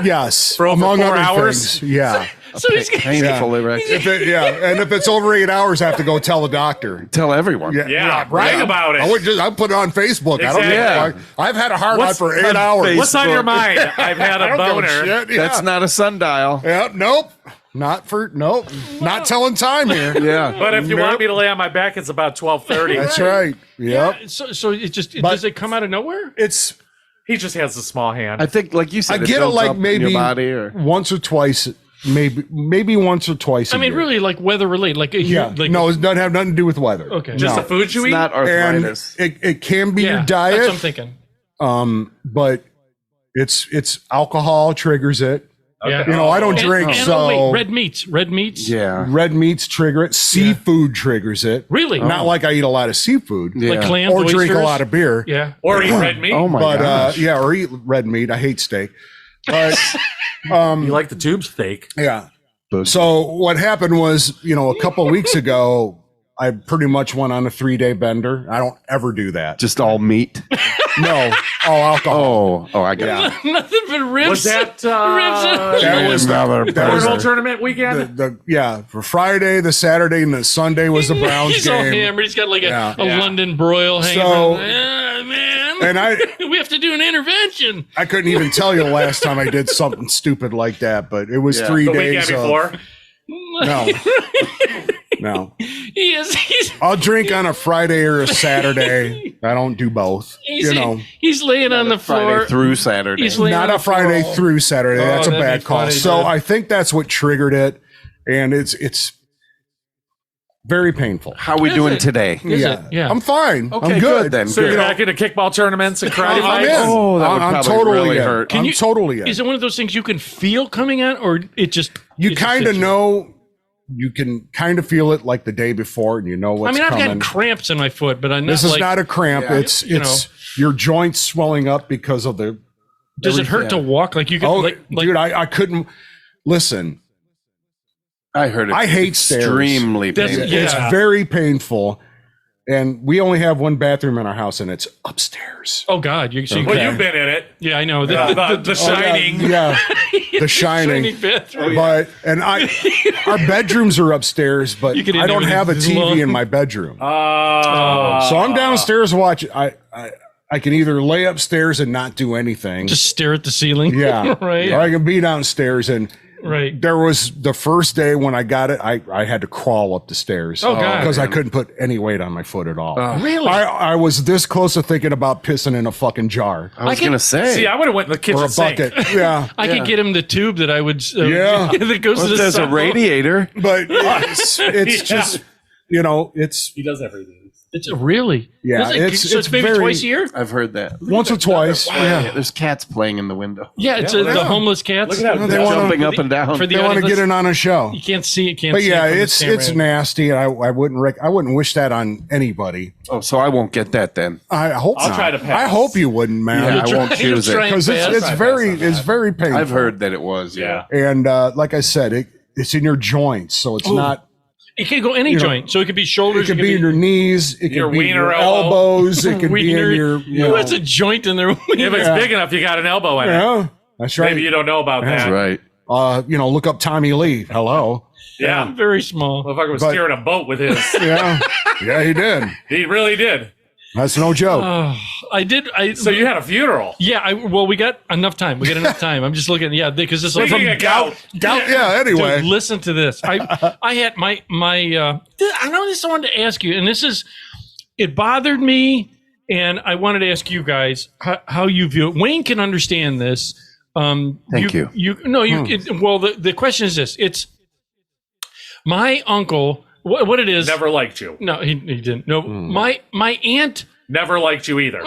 [SPEAKER 7] Yes,
[SPEAKER 3] For over
[SPEAKER 7] among
[SPEAKER 3] 4
[SPEAKER 7] other
[SPEAKER 3] hours?
[SPEAKER 7] things. Yeah,
[SPEAKER 1] So he's
[SPEAKER 8] Painful erection.
[SPEAKER 7] And if it's over 8 hours, I have to go tell the doctor.
[SPEAKER 8] Tell everyone.
[SPEAKER 3] Yeah, brag about it.
[SPEAKER 7] I put it on Facebook. I don't
[SPEAKER 3] Exactly.
[SPEAKER 7] know. I've had a hard on
[SPEAKER 3] What's
[SPEAKER 7] for 8
[SPEAKER 8] on
[SPEAKER 7] hours.
[SPEAKER 3] What's on your mind? I've had
[SPEAKER 7] I
[SPEAKER 3] a
[SPEAKER 7] don't give a
[SPEAKER 3] boner.
[SPEAKER 7] shit. Yeah.
[SPEAKER 8] That's not a sundial.
[SPEAKER 7] Yeah, nope. Not telling time here.
[SPEAKER 8] Yeah.
[SPEAKER 3] But if you
[SPEAKER 7] Nope.
[SPEAKER 3] want me to lay on my back, it's about 12:30.
[SPEAKER 7] That's right. Yep.
[SPEAKER 1] So it just
[SPEAKER 7] But-
[SPEAKER 1] does it come out of nowhere?
[SPEAKER 7] It's
[SPEAKER 3] He just has a small hand.
[SPEAKER 8] I think, like you said,
[SPEAKER 7] I get it
[SPEAKER 8] builds
[SPEAKER 7] like
[SPEAKER 8] up in
[SPEAKER 7] maybe
[SPEAKER 8] your body or
[SPEAKER 7] once or twice, maybe once or twice.
[SPEAKER 1] I mean, really, like weather related. Like like
[SPEAKER 7] no, it doesn't have nothing to do with weather.
[SPEAKER 1] Okay.
[SPEAKER 3] just
[SPEAKER 7] No.
[SPEAKER 3] the food you
[SPEAKER 8] it's
[SPEAKER 3] eat?
[SPEAKER 8] not
[SPEAKER 7] And
[SPEAKER 8] arthritis.
[SPEAKER 7] it can be
[SPEAKER 1] yeah,
[SPEAKER 7] your
[SPEAKER 1] That's what I'm
[SPEAKER 7] diet,
[SPEAKER 1] thinking.
[SPEAKER 7] but it's alcohol triggers it.
[SPEAKER 1] Yeah.
[SPEAKER 7] You know, I don't drink,
[SPEAKER 1] and,
[SPEAKER 7] so
[SPEAKER 1] wait, red meats.
[SPEAKER 8] Yeah.
[SPEAKER 7] red meats trigger it. Seafood triggers it.
[SPEAKER 1] Really?
[SPEAKER 7] Not like I eat a lot of seafood
[SPEAKER 8] Yeah.
[SPEAKER 1] Like clams,
[SPEAKER 7] or drink a
[SPEAKER 1] oysters?
[SPEAKER 7] lot of beer.
[SPEAKER 1] Yeah.
[SPEAKER 3] Or eat red meat?
[SPEAKER 8] Oh my
[SPEAKER 7] But
[SPEAKER 8] gosh.
[SPEAKER 7] or eat red meat. I hate steak. But
[SPEAKER 3] You like the tube steak?
[SPEAKER 7] yeah. So what happened was, a couple of weeks ago, I pretty much went on a 3-day bender. I don't ever do that.
[SPEAKER 8] Just all meat.
[SPEAKER 7] No, all alcohol.
[SPEAKER 8] Oh, I got it.
[SPEAKER 1] Nothing but ribs.
[SPEAKER 3] Was that
[SPEAKER 1] ribs.
[SPEAKER 7] That was
[SPEAKER 8] Another
[SPEAKER 7] that was
[SPEAKER 3] cornhole tournament weekend?
[SPEAKER 7] for Friday, the Saturday, and the Sunday was the Browns
[SPEAKER 1] He's all
[SPEAKER 7] game.
[SPEAKER 1] hammered. He's got like a
[SPEAKER 7] Yeah.
[SPEAKER 1] London broil hanging.
[SPEAKER 7] So-
[SPEAKER 1] Man,
[SPEAKER 7] And
[SPEAKER 1] we have to do an intervention.
[SPEAKER 7] I couldn't even tell you the last time I did something stupid like that, but it was
[SPEAKER 8] Yeah.
[SPEAKER 7] 3
[SPEAKER 3] the
[SPEAKER 7] days.
[SPEAKER 3] weekend before?
[SPEAKER 7] No.
[SPEAKER 1] He's
[SPEAKER 7] I'll drink on a Friday or a Saturday. I don't do both.
[SPEAKER 1] he's laying on the floor.
[SPEAKER 8] Friday through Saturday.
[SPEAKER 1] He's laying
[SPEAKER 7] Not
[SPEAKER 1] on
[SPEAKER 7] a
[SPEAKER 1] the floor.
[SPEAKER 7] Friday through Saturday.
[SPEAKER 1] Oh,
[SPEAKER 7] That's a
[SPEAKER 1] that'd
[SPEAKER 7] bad
[SPEAKER 1] be
[SPEAKER 7] call.
[SPEAKER 1] funny,
[SPEAKER 7] So
[SPEAKER 1] dude.
[SPEAKER 7] I think that's what triggered it, and it's very painful.
[SPEAKER 8] How we
[SPEAKER 1] Is
[SPEAKER 8] doing
[SPEAKER 1] it?
[SPEAKER 8] today?
[SPEAKER 1] Is it? Yeah.
[SPEAKER 7] I'm fine.
[SPEAKER 8] Okay,
[SPEAKER 7] I'm
[SPEAKER 8] good
[SPEAKER 7] good
[SPEAKER 8] then.
[SPEAKER 3] So you're back into kickball tournaments and karate
[SPEAKER 7] I'm
[SPEAKER 3] fights?
[SPEAKER 7] in.
[SPEAKER 8] Oh, that would
[SPEAKER 7] I'm
[SPEAKER 8] probably
[SPEAKER 7] totally
[SPEAKER 8] really
[SPEAKER 7] in.
[SPEAKER 8] hurt.
[SPEAKER 7] I'm totally in.
[SPEAKER 1] Is it one of those things you can feel coming on, or it just
[SPEAKER 7] You
[SPEAKER 1] it just
[SPEAKER 7] kind of
[SPEAKER 1] hits you?
[SPEAKER 7] know. You can kind of feel it like the day before, and you know
[SPEAKER 1] I
[SPEAKER 7] what's
[SPEAKER 1] mean, I've
[SPEAKER 7] coming.
[SPEAKER 1] had cramps in my foot, but I'm not
[SPEAKER 7] This is
[SPEAKER 1] like.
[SPEAKER 7] not a cramp.
[SPEAKER 8] Yeah.
[SPEAKER 7] It's
[SPEAKER 1] You
[SPEAKER 7] your joints swelling up because of the.
[SPEAKER 1] does it hurt to walk? Like you can,
[SPEAKER 7] Oh,
[SPEAKER 1] like
[SPEAKER 7] dude, I couldn't listen.
[SPEAKER 8] I heard it.
[SPEAKER 7] I hate stairs.
[SPEAKER 8] Extremely
[SPEAKER 1] That's-
[SPEAKER 8] painful.
[SPEAKER 1] yeah.
[SPEAKER 7] It's very painful, and we only have one bathroom in our house, and it's upstairs.
[SPEAKER 1] oh God, you see.
[SPEAKER 3] Well, you've been in it.
[SPEAKER 1] Yeah, I know.
[SPEAKER 3] The Shining.
[SPEAKER 7] Yeah, The Shining.
[SPEAKER 1] bathroom.
[SPEAKER 7] But our bedrooms are upstairs, but
[SPEAKER 1] You could
[SPEAKER 7] I don't
[SPEAKER 1] even
[SPEAKER 7] have a
[SPEAKER 1] this
[SPEAKER 7] TV
[SPEAKER 1] long.
[SPEAKER 7] in my bedroom.
[SPEAKER 3] Oh.
[SPEAKER 7] So I'm downstairs watching. I can either lay upstairs and not do anything.
[SPEAKER 1] Just stare at the ceiling.
[SPEAKER 7] yeah,
[SPEAKER 1] right.
[SPEAKER 7] Or I can be downstairs. And
[SPEAKER 1] Right.
[SPEAKER 7] there was the first day when I got it, I had to crawl up the stairs.
[SPEAKER 1] Oh, God.
[SPEAKER 7] Because I couldn't put any weight on my foot at all.
[SPEAKER 1] Really?
[SPEAKER 7] I was this close to thinking about pissing in a fucking jar
[SPEAKER 8] I was
[SPEAKER 1] can-
[SPEAKER 8] going to say.
[SPEAKER 3] See, I would have went in the kitchen
[SPEAKER 7] or a
[SPEAKER 3] sink.
[SPEAKER 7] bucket. Yeah.
[SPEAKER 1] I could get him the tube that I would.
[SPEAKER 7] Yeah.
[SPEAKER 1] that goes to the
[SPEAKER 8] There's a
[SPEAKER 1] side.
[SPEAKER 8] radiator.
[SPEAKER 7] But it's
[SPEAKER 3] Yeah.
[SPEAKER 7] just, it's
[SPEAKER 3] He does everything.
[SPEAKER 1] It's really.
[SPEAKER 7] Yeah,
[SPEAKER 1] Is it- so it's maybe
[SPEAKER 7] very-
[SPEAKER 1] twice a year.
[SPEAKER 8] I've heard that.
[SPEAKER 7] once or twice.
[SPEAKER 8] Yeah, there's cats playing in the window.
[SPEAKER 1] Yeah, it's the homeless cats.
[SPEAKER 3] Look at that.
[SPEAKER 7] They wanna-
[SPEAKER 8] Jumping up and down.
[SPEAKER 1] For the
[SPEAKER 7] They want to
[SPEAKER 1] audience,
[SPEAKER 7] get it on a show.
[SPEAKER 1] You can't see it. Can't
[SPEAKER 7] But
[SPEAKER 1] see
[SPEAKER 7] yeah,
[SPEAKER 1] it from the
[SPEAKER 7] it's
[SPEAKER 1] camera.
[SPEAKER 7] nasty. And I wouldn't wish that on anybody.
[SPEAKER 8] Oh, so I won't get that then.
[SPEAKER 7] I hope
[SPEAKER 3] I'll
[SPEAKER 7] not.
[SPEAKER 3] try to pass.
[SPEAKER 7] I hope you wouldn't, man.
[SPEAKER 8] Yeah, I won't choose
[SPEAKER 1] You'll try
[SPEAKER 8] it.
[SPEAKER 1] and
[SPEAKER 7] Because
[SPEAKER 1] pass.
[SPEAKER 7] it's very painful.
[SPEAKER 8] I've heard that it was.
[SPEAKER 3] Yeah.
[SPEAKER 7] And like I said, it's in your joints, so it's not.
[SPEAKER 1] It could go any
[SPEAKER 7] know,
[SPEAKER 1] joint. So it could be shoulders.
[SPEAKER 7] It could be in your knees. It
[SPEAKER 3] Your
[SPEAKER 7] could be in
[SPEAKER 3] wiener
[SPEAKER 7] your
[SPEAKER 3] elbow.
[SPEAKER 7] elbows. It could be
[SPEAKER 1] wiener.
[SPEAKER 7] in your.
[SPEAKER 1] Who has a joint in their
[SPEAKER 3] If
[SPEAKER 1] wiener?
[SPEAKER 3] it's big enough, you got an elbow in it.
[SPEAKER 7] Yeah, that's right.
[SPEAKER 3] Maybe you don't know about
[SPEAKER 7] That's
[SPEAKER 3] that.
[SPEAKER 8] Right.
[SPEAKER 7] Look up Tommy Lee. Hello.
[SPEAKER 3] Yeah.
[SPEAKER 1] Very small.
[SPEAKER 3] Motherfucker was
[SPEAKER 7] But-
[SPEAKER 3] steering a boat with his.
[SPEAKER 7] Yeah, yeah, he did.
[SPEAKER 3] He really did.
[SPEAKER 7] That's no joke.
[SPEAKER 1] Oh, I did.
[SPEAKER 3] So you had a funeral.
[SPEAKER 1] Yeah. Well, we got enough time. We got enough time. I'm just looking. Yeah, because this
[SPEAKER 3] Speaking of gout.
[SPEAKER 7] Yeah. Anyway,
[SPEAKER 1] Dude, listen to this. I had my I know this I wanted to ask you, and this is it bothered me, and I wanted to ask you guys how you view it. Wayne can understand this.
[SPEAKER 8] Thank you.
[SPEAKER 1] Well, the question is this: it's my uncle. What it is?
[SPEAKER 3] Never liked you.
[SPEAKER 1] No, he didn't. No, my aunt.
[SPEAKER 3] Never liked you either.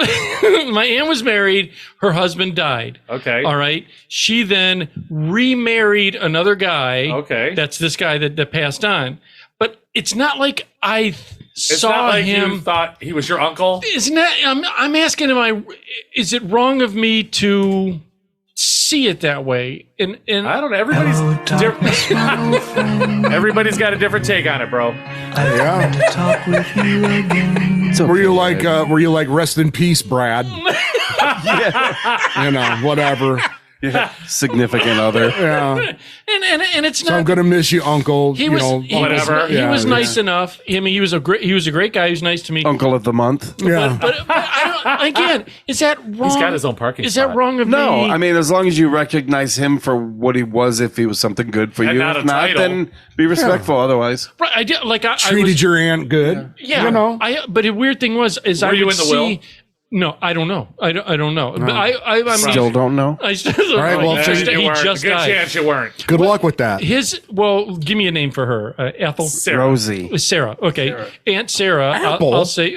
[SPEAKER 1] My aunt was married. Her husband died.
[SPEAKER 3] Okay.
[SPEAKER 1] All right. She then remarried another guy.
[SPEAKER 3] Okay.
[SPEAKER 1] That's this guy that passed on. But it's not like I
[SPEAKER 3] It's
[SPEAKER 1] saw
[SPEAKER 3] not like
[SPEAKER 1] him.
[SPEAKER 3] you thought he was your uncle.
[SPEAKER 1] Isn't that? I'm asking him. Is it wrong of me to see it that way? And
[SPEAKER 3] I don't know. Everybody's different. Everybody's got a different take on it, bro.
[SPEAKER 7] yeah. Were you like rest in peace, Brad? Whatever.
[SPEAKER 8] significant other.
[SPEAKER 7] Yeah.
[SPEAKER 1] And it's
[SPEAKER 7] So I'm
[SPEAKER 1] not.
[SPEAKER 7] gonna miss you, Uncle.
[SPEAKER 1] He
[SPEAKER 7] you
[SPEAKER 1] was
[SPEAKER 7] know,
[SPEAKER 3] whatever.
[SPEAKER 1] He was
[SPEAKER 7] Yeah,
[SPEAKER 1] nice enough. I mean, he was a great guy. He was nice to me.
[SPEAKER 8] Uncle of the month.
[SPEAKER 7] Yeah.
[SPEAKER 1] But I don't, again, is that wrong?
[SPEAKER 3] He's got his own parking
[SPEAKER 1] Is
[SPEAKER 3] spot.
[SPEAKER 1] that wrong of
[SPEAKER 8] No,
[SPEAKER 1] me?
[SPEAKER 8] I mean, as long as you recognize him for what he was, if he was something good for
[SPEAKER 3] And
[SPEAKER 8] you,
[SPEAKER 3] not
[SPEAKER 8] if
[SPEAKER 3] a
[SPEAKER 8] not,
[SPEAKER 3] title.
[SPEAKER 8] then be respectful. Otherwise,
[SPEAKER 1] right, I did like I
[SPEAKER 7] Treated
[SPEAKER 1] was,
[SPEAKER 7] your aunt good.
[SPEAKER 1] yeah.
[SPEAKER 7] You know.
[SPEAKER 1] But the weird thing was is
[SPEAKER 3] Were
[SPEAKER 1] I
[SPEAKER 3] you
[SPEAKER 1] would
[SPEAKER 3] in the
[SPEAKER 1] see.
[SPEAKER 3] will?
[SPEAKER 1] No, I don't know. I don't know. But I'm
[SPEAKER 8] still don't know.
[SPEAKER 1] I still don't
[SPEAKER 7] right,
[SPEAKER 1] know.
[SPEAKER 7] well,
[SPEAKER 1] He
[SPEAKER 7] so
[SPEAKER 1] just,
[SPEAKER 3] You
[SPEAKER 1] he
[SPEAKER 3] weren't.
[SPEAKER 1] just
[SPEAKER 3] Good
[SPEAKER 1] died.
[SPEAKER 3] chance you weren't.
[SPEAKER 7] Good luck with that.
[SPEAKER 1] His give me a name for her. Ethel.
[SPEAKER 3] Sarah.
[SPEAKER 8] Rosie.
[SPEAKER 1] Sarah. Okay, Aunt Sarah.
[SPEAKER 7] Apple?
[SPEAKER 1] I'll say.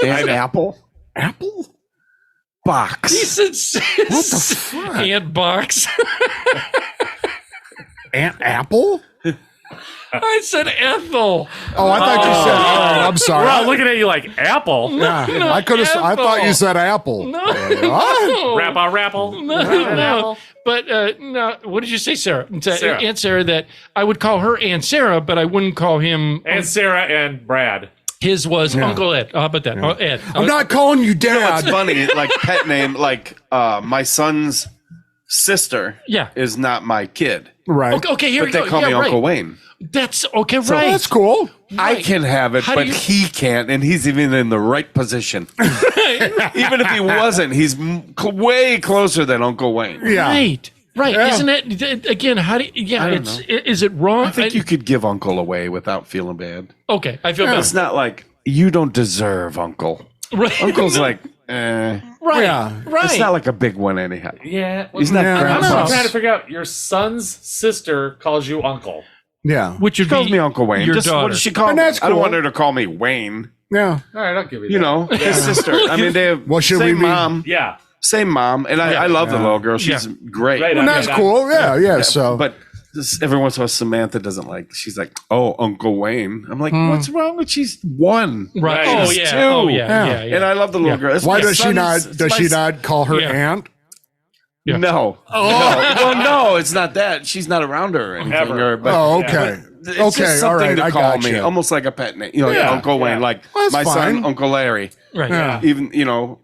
[SPEAKER 8] And Apple. Apple. Box.
[SPEAKER 1] He said, "What the fuck?" Aunt Box.
[SPEAKER 7] Aunt Apple?
[SPEAKER 1] I said Ethel.
[SPEAKER 7] Oh, I thought you said. All right, I'm sorry.
[SPEAKER 3] We're all looking at you like Apple.
[SPEAKER 7] Yeah, I could have. I thought you said Apple.
[SPEAKER 1] No.
[SPEAKER 3] Rapple.
[SPEAKER 1] No. But no. What did you say, Sarah?
[SPEAKER 3] Sarah.
[SPEAKER 1] Aunt Sarah. That I would call her Aunt Sarah, but I wouldn't call him.
[SPEAKER 3] And Sarah and Brad.
[SPEAKER 1] His was Uncle Ed. How about that? Oh, Ed.
[SPEAKER 7] I'm not calling you
[SPEAKER 8] It's
[SPEAKER 7] Dad.
[SPEAKER 8] funny, like pet name, like my son's sister
[SPEAKER 1] Yeah.
[SPEAKER 8] is not my kid,
[SPEAKER 7] Right.
[SPEAKER 1] Okay. Here
[SPEAKER 8] but
[SPEAKER 1] we
[SPEAKER 8] they
[SPEAKER 1] go.
[SPEAKER 8] call me
[SPEAKER 1] Yeah,
[SPEAKER 8] Uncle
[SPEAKER 1] right.
[SPEAKER 8] Wayne.
[SPEAKER 1] That's okay.
[SPEAKER 7] So
[SPEAKER 1] right.
[SPEAKER 7] that's cool.
[SPEAKER 8] I can have it,
[SPEAKER 1] How do
[SPEAKER 8] but
[SPEAKER 1] you-
[SPEAKER 8] he can't, and he's even in the right position. Even if he wasn't, he's way closer than Uncle Wayne.
[SPEAKER 7] Yeah.
[SPEAKER 1] Right. Right.
[SPEAKER 7] Yeah.
[SPEAKER 1] Isn't it? Again, how do? Yeah.
[SPEAKER 8] I don't
[SPEAKER 1] It's. Is it wrong?
[SPEAKER 8] I think you could give Uncle away without feeling bad.
[SPEAKER 1] Okay. I feel
[SPEAKER 8] It's
[SPEAKER 1] bad.
[SPEAKER 8] not like you don't deserve Uncle.
[SPEAKER 1] Right.
[SPEAKER 8] Uncle's like, eh.
[SPEAKER 1] Right.
[SPEAKER 7] Yeah.
[SPEAKER 1] Right.
[SPEAKER 8] It's not like a big one anyhow.
[SPEAKER 3] Yeah.
[SPEAKER 8] He's not
[SPEAKER 7] Yeah,
[SPEAKER 3] I'm
[SPEAKER 8] grandpa.
[SPEAKER 3] trying to figure out. Your son's sister calls you uncle.
[SPEAKER 7] Yeah.
[SPEAKER 1] Which
[SPEAKER 8] She
[SPEAKER 1] would
[SPEAKER 8] calls
[SPEAKER 1] be
[SPEAKER 8] me Uncle Wayne.
[SPEAKER 1] your
[SPEAKER 8] Just, what
[SPEAKER 1] daughter.
[SPEAKER 8] does she call
[SPEAKER 7] And
[SPEAKER 8] me?
[SPEAKER 7] that's
[SPEAKER 8] I don't
[SPEAKER 7] cool.
[SPEAKER 8] want her to call me Wayne.
[SPEAKER 7] Yeah.
[SPEAKER 3] All right, I'll give you that.
[SPEAKER 8] You know, his sister. I mean, they have
[SPEAKER 7] Well, should
[SPEAKER 8] same
[SPEAKER 7] we be-
[SPEAKER 8] mom.
[SPEAKER 3] Yeah.
[SPEAKER 8] Same mom. And I love the
[SPEAKER 7] Yeah.
[SPEAKER 8] little girl. She's great.
[SPEAKER 3] Right
[SPEAKER 7] And
[SPEAKER 3] on.
[SPEAKER 7] that's
[SPEAKER 3] Yeah.
[SPEAKER 7] cool. Yeah. So.
[SPEAKER 8] But this, every once in a while, Samantha doesn't like. She's like, "Oh, Uncle Wayne." I'm like, "What's wrong with?" She's one,
[SPEAKER 1] Right.
[SPEAKER 3] Right.
[SPEAKER 1] Oh
[SPEAKER 8] She's
[SPEAKER 1] yeah.
[SPEAKER 8] two.
[SPEAKER 1] Oh yeah.
[SPEAKER 7] Yeah.
[SPEAKER 1] Yeah.
[SPEAKER 8] and I love the little girl. It's
[SPEAKER 7] why
[SPEAKER 8] my
[SPEAKER 7] does she
[SPEAKER 8] son's-
[SPEAKER 7] not?
[SPEAKER 8] it's
[SPEAKER 7] Does
[SPEAKER 8] my
[SPEAKER 7] she
[SPEAKER 8] s-
[SPEAKER 7] not call her
[SPEAKER 1] Yeah.
[SPEAKER 7] aunt?
[SPEAKER 1] Yeah.
[SPEAKER 8] No. Oh, well, no, it's not that. She's not around her or anything.
[SPEAKER 3] Ever.
[SPEAKER 8] But
[SPEAKER 7] Oh, okay.
[SPEAKER 8] it's
[SPEAKER 7] Okay,
[SPEAKER 8] just something
[SPEAKER 7] all right,
[SPEAKER 8] to
[SPEAKER 7] I
[SPEAKER 8] call
[SPEAKER 7] got
[SPEAKER 8] me,
[SPEAKER 7] you.
[SPEAKER 8] almost like a pet name. You know,
[SPEAKER 7] Yeah.
[SPEAKER 8] Uncle Wayne, like
[SPEAKER 7] Well, that's
[SPEAKER 8] my
[SPEAKER 7] fine.
[SPEAKER 8] son, Uncle Larry.
[SPEAKER 1] Right.
[SPEAKER 7] Yeah.
[SPEAKER 8] Even No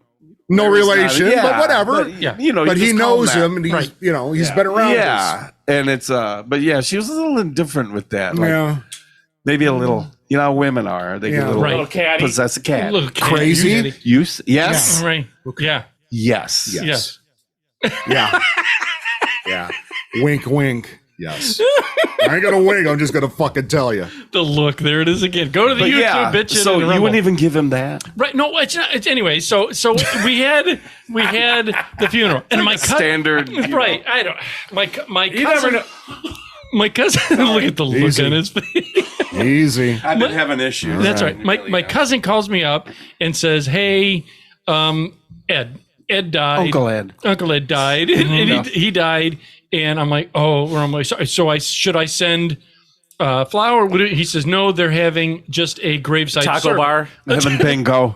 [SPEAKER 7] No relation,
[SPEAKER 8] yeah,
[SPEAKER 7] but whatever.
[SPEAKER 1] Yeah.
[SPEAKER 8] You know,
[SPEAKER 7] But
[SPEAKER 8] you
[SPEAKER 7] he
[SPEAKER 8] just call
[SPEAKER 7] knows
[SPEAKER 8] that.
[SPEAKER 7] him, and he's
[SPEAKER 1] Right.
[SPEAKER 7] he's been around.
[SPEAKER 8] Yeah, and it's but yeah, she was a little indifferent with that.
[SPEAKER 7] us.
[SPEAKER 8] Like,
[SPEAKER 7] Yeah.
[SPEAKER 8] maybe a little. You know how women are. They get
[SPEAKER 7] Yeah.
[SPEAKER 8] a little
[SPEAKER 1] Right.
[SPEAKER 3] Little catty.
[SPEAKER 8] possess a cat.
[SPEAKER 1] Look,
[SPEAKER 7] Crazy?
[SPEAKER 8] Yes.
[SPEAKER 1] Right. Yeah.
[SPEAKER 8] Yes.
[SPEAKER 7] Yes. Yeah. Yeah. Wink, wink. Yes. I ain't gonna wink. I'm just gonna fucking tell you.
[SPEAKER 1] The look. There it is again. Go to the
[SPEAKER 8] But
[SPEAKER 1] YouTube
[SPEAKER 8] yeah,
[SPEAKER 1] bitches.
[SPEAKER 8] so
[SPEAKER 1] and
[SPEAKER 8] you
[SPEAKER 1] rumble.
[SPEAKER 8] wouldn't even give him that.
[SPEAKER 1] Right. No, it's not. It's anyway. So we had the funeral, and my cousin.
[SPEAKER 8] Standard. you know.
[SPEAKER 1] Right. I don't. My
[SPEAKER 3] You never
[SPEAKER 1] cousin.
[SPEAKER 3] know.
[SPEAKER 1] My cousin. Look at the look
[SPEAKER 7] Easy.
[SPEAKER 1] on his face.
[SPEAKER 7] Easy.
[SPEAKER 8] I've been having issues.
[SPEAKER 1] That's right. My cousin calls me up and says, "Hey, Ed died.
[SPEAKER 8] Uncle Ed.
[SPEAKER 1] Died, and he died." And I'm like, "Oh," or I'm like, "So should I send flour?" He says, "No, they're having just a graveside
[SPEAKER 3] Taco
[SPEAKER 1] service."
[SPEAKER 3] bar.
[SPEAKER 8] Having bingo.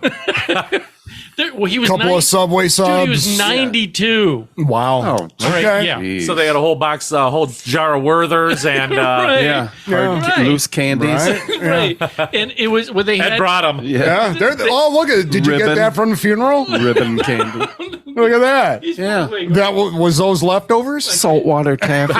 [SPEAKER 1] Well, he was
[SPEAKER 7] Couple of Subway
[SPEAKER 1] Dude,
[SPEAKER 7] subs.
[SPEAKER 1] he was 92.
[SPEAKER 7] Wow.
[SPEAKER 8] Oh,
[SPEAKER 1] Right,
[SPEAKER 7] okay.
[SPEAKER 1] yeah.
[SPEAKER 8] geez.
[SPEAKER 3] So they had a whole box, a whole jar of Werthers and
[SPEAKER 1] Right.
[SPEAKER 8] Yeah.
[SPEAKER 7] Yeah.
[SPEAKER 8] Hard, loose candies.
[SPEAKER 7] Right?
[SPEAKER 1] Right. And it was what they
[SPEAKER 3] Ed
[SPEAKER 1] had.
[SPEAKER 3] brought them.
[SPEAKER 7] Yeah. Oh, look at it. Did you get
[SPEAKER 8] Ribbon.
[SPEAKER 7] that from the funeral?
[SPEAKER 8] Ribbon candy.
[SPEAKER 7] Look at that.
[SPEAKER 8] Yeah.
[SPEAKER 7] That was those leftovers?
[SPEAKER 8] Saltwater taffy.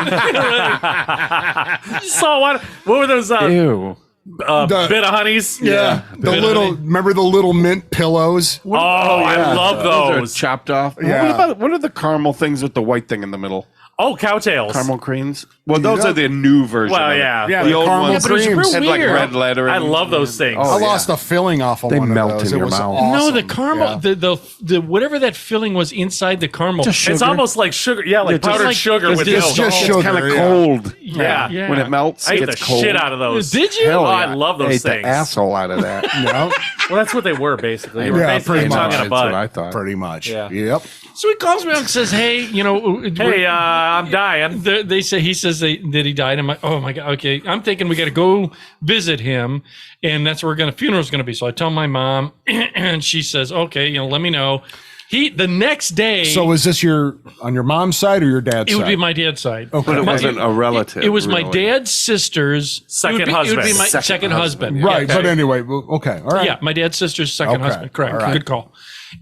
[SPEAKER 3] So what were those
[SPEAKER 8] Ew.
[SPEAKER 7] The-
[SPEAKER 3] bit of honeys?
[SPEAKER 7] Yeah. The
[SPEAKER 3] Bit of
[SPEAKER 7] little,
[SPEAKER 3] honey.
[SPEAKER 7] remember the little mint pillows?
[SPEAKER 3] Oh, I love
[SPEAKER 8] Those are
[SPEAKER 3] those.
[SPEAKER 8] chopped off.
[SPEAKER 7] Yeah.
[SPEAKER 8] What are the caramel things with the white thing in the middle?
[SPEAKER 3] Oh, cowtails.
[SPEAKER 8] Caramel creams? Well, those are the new version.
[SPEAKER 3] Well,
[SPEAKER 8] of it.
[SPEAKER 3] yeah.
[SPEAKER 7] Yeah,
[SPEAKER 8] The
[SPEAKER 7] the
[SPEAKER 8] old
[SPEAKER 7] caramel
[SPEAKER 8] ones
[SPEAKER 1] but it was real
[SPEAKER 8] had like
[SPEAKER 1] weird.
[SPEAKER 8] red lettering.
[SPEAKER 3] I love those things.
[SPEAKER 8] Oh,
[SPEAKER 7] I
[SPEAKER 8] yeah.
[SPEAKER 7] lost a filling off of
[SPEAKER 8] They
[SPEAKER 7] one
[SPEAKER 8] melt
[SPEAKER 7] of those.
[SPEAKER 8] in
[SPEAKER 7] It
[SPEAKER 8] your
[SPEAKER 7] was
[SPEAKER 8] mouth.
[SPEAKER 7] awesome.
[SPEAKER 1] No, the caramel,
[SPEAKER 7] Yeah.
[SPEAKER 1] the whatever that filling was inside the caramel.
[SPEAKER 3] It's almost like sugar. Yeah, like
[SPEAKER 8] It's just
[SPEAKER 3] powdered
[SPEAKER 1] like-
[SPEAKER 3] sugar
[SPEAKER 8] It's
[SPEAKER 3] with
[SPEAKER 8] just,
[SPEAKER 3] milk.
[SPEAKER 7] just
[SPEAKER 8] it's
[SPEAKER 7] sugar,
[SPEAKER 8] kind of
[SPEAKER 7] yeah.
[SPEAKER 8] cold.
[SPEAKER 3] Yeah.
[SPEAKER 1] Yeah.
[SPEAKER 8] When it melts,
[SPEAKER 3] I ate
[SPEAKER 8] it's
[SPEAKER 3] the
[SPEAKER 8] cold.
[SPEAKER 3] shit out of those.
[SPEAKER 1] Did you?
[SPEAKER 8] Hell
[SPEAKER 3] Oh,
[SPEAKER 8] yeah.
[SPEAKER 3] I love those
[SPEAKER 8] Ate
[SPEAKER 3] things.
[SPEAKER 8] the asshole out of that.
[SPEAKER 7] No,
[SPEAKER 3] Well, that's what they were basically. They were
[SPEAKER 7] Yeah,
[SPEAKER 3] basically
[SPEAKER 7] pretty
[SPEAKER 3] tongue
[SPEAKER 7] much.
[SPEAKER 3] in a
[SPEAKER 8] That's what
[SPEAKER 3] bud.
[SPEAKER 8] I thought.
[SPEAKER 7] pretty much.
[SPEAKER 3] Yeah.
[SPEAKER 7] Yep.
[SPEAKER 1] So he calls me up and says, "Hey,
[SPEAKER 3] Hey, I'm dying.
[SPEAKER 1] They say he says that he died." I'm like, "Oh my god, okay." I'm thinking we got to go visit him, and that's where funeral's going to be. So I tell my mom, and she says, "Okay, let me know." The next day.
[SPEAKER 7] So is this on your mom's side or your dad's
[SPEAKER 1] it
[SPEAKER 7] side?
[SPEAKER 1] would be my dad's side.
[SPEAKER 7] Okay.
[SPEAKER 8] But it wasn't a relative.
[SPEAKER 1] It was my
[SPEAKER 8] really.
[SPEAKER 1] dad's sister's
[SPEAKER 3] Second
[SPEAKER 1] it would be, It
[SPEAKER 3] husband.
[SPEAKER 1] would be my
[SPEAKER 8] Second
[SPEAKER 1] second husband.
[SPEAKER 8] husband,
[SPEAKER 7] Right,
[SPEAKER 1] Yeah,
[SPEAKER 7] but anyway, okay, all right.
[SPEAKER 1] Yeah, my dad's sister's second
[SPEAKER 7] Okay,
[SPEAKER 1] husband. Correct.
[SPEAKER 7] all right.
[SPEAKER 1] Good call.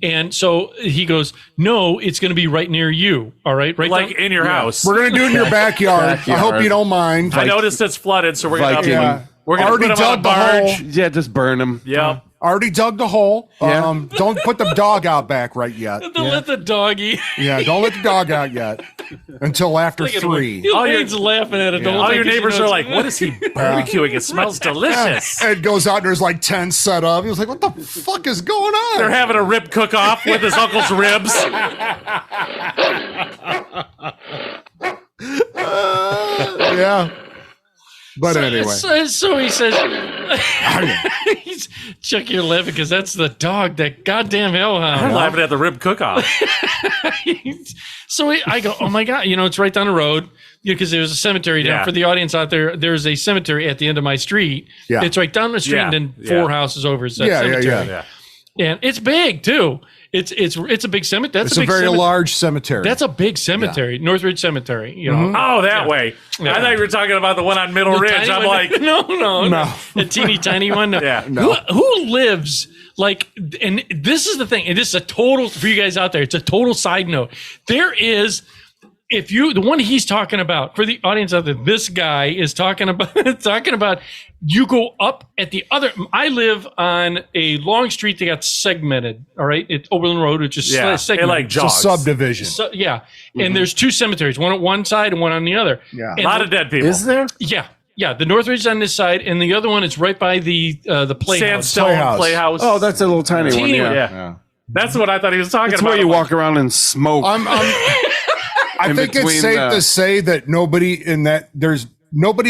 [SPEAKER 1] And so he goes, no, it's going to be right near you. All right. Right.
[SPEAKER 3] Like in your house.
[SPEAKER 7] We're gonna do it in your backyard. I hope you don't mind.
[SPEAKER 3] I noticed it's flooded, so we're gonna
[SPEAKER 8] Viking.
[SPEAKER 7] Yeah.
[SPEAKER 3] we're gonna
[SPEAKER 7] Already
[SPEAKER 3] put them on a
[SPEAKER 7] dug the hole.
[SPEAKER 3] barge.
[SPEAKER 8] Yeah, just burn them.
[SPEAKER 3] Yeah.
[SPEAKER 7] Already dug the hole.
[SPEAKER 8] Yeah.
[SPEAKER 7] Don't put the dog out back right yet.
[SPEAKER 1] Don't let the dog eat.
[SPEAKER 7] Yeah, don't let the dog out yet until after 3.
[SPEAKER 1] Lane's laughing at it. the whole
[SPEAKER 3] All
[SPEAKER 1] time
[SPEAKER 3] your
[SPEAKER 1] 'cause he
[SPEAKER 3] neighbors are
[SPEAKER 1] knows-
[SPEAKER 3] like, "What is he barbecuing? It smells delicious."
[SPEAKER 7] Ed goes out and there's like 10 set up. He was like, what the fuck is going on?
[SPEAKER 3] They're having a rib cook-off with his uncle's ribs.
[SPEAKER 7] Yeah. But anyway.
[SPEAKER 1] So he says, he's, Chuck, you're laughing because that's the dog, that goddamn
[SPEAKER 3] I'm
[SPEAKER 1] hellhound.
[SPEAKER 3] laughing at the rib cook-off.
[SPEAKER 1] So I go, oh my God, it's right down the road. Because there's a cemetery down.
[SPEAKER 3] Yeah.
[SPEAKER 1] For the audience out there, there's a cemetery at the end of my street.
[SPEAKER 7] Yeah.
[SPEAKER 1] It's right down the street,
[SPEAKER 3] Yeah.
[SPEAKER 1] and then
[SPEAKER 3] Yeah.
[SPEAKER 1] 4 houses over is that
[SPEAKER 7] Yeah,
[SPEAKER 1] cemetery.
[SPEAKER 7] yeah.
[SPEAKER 1] And it's big too. It's a big cemetery. That's
[SPEAKER 7] It's
[SPEAKER 1] a
[SPEAKER 7] a
[SPEAKER 1] big
[SPEAKER 7] very
[SPEAKER 1] cemetery.
[SPEAKER 7] large cemetery.
[SPEAKER 1] That's a big cemetery, Northridge Cemetery.
[SPEAKER 3] Oh, that way.
[SPEAKER 1] Yeah.
[SPEAKER 3] I thought you were talking about the one on Middle
[SPEAKER 1] The
[SPEAKER 3] Ridge.
[SPEAKER 1] tiny
[SPEAKER 3] I'm
[SPEAKER 1] one-
[SPEAKER 3] like,
[SPEAKER 1] no, a teeny tiny one. No.
[SPEAKER 3] Yeah.
[SPEAKER 1] Who lives like? And this is the thing. And this is a total for you guys out there. It's a total side note. There is. If you, the one he's talking about for the audience out there, this guy is talking about you go up at the other. I live on a long street that got segmented. All right, it's Overland Road, which is
[SPEAKER 3] yeah, it
[SPEAKER 1] segmented.
[SPEAKER 3] like
[SPEAKER 7] it's a
[SPEAKER 3] jogs.
[SPEAKER 7] subdivision.
[SPEAKER 1] So, yeah, and there's 2 cemeteries, one at one side and one on the other.
[SPEAKER 7] Yeah.
[SPEAKER 1] And
[SPEAKER 3] A lot of dead people.
[SPEAKER 8] there?
[SPEAKER 1] yeah. The Northridge is on this side, and the other one is right by the playhouse.
[SPEAKER 3] Sandstone Playhouse.
[SPEAKER 8] Oh, that's a little tiny one.
[SPEAKER 1] Teeny
[SPEAKER 8] Yeah.
[SPEAKER 1] one.
[SPEAKER 3] yeah. That's what I thought he was talking
[SPEAKER 8] It's
[SPEAKER 3] about.
[SPEAKER 8] where you walk around and smoke.
[SPEAKER 7] I
[SPEAKER 8] In
[SPEAKER 7] think it's
[SPEAKER 8] between
[SPEAKER 7] safe
[SPEAKER 8] the-
[SPEAKER 7] to say that nobody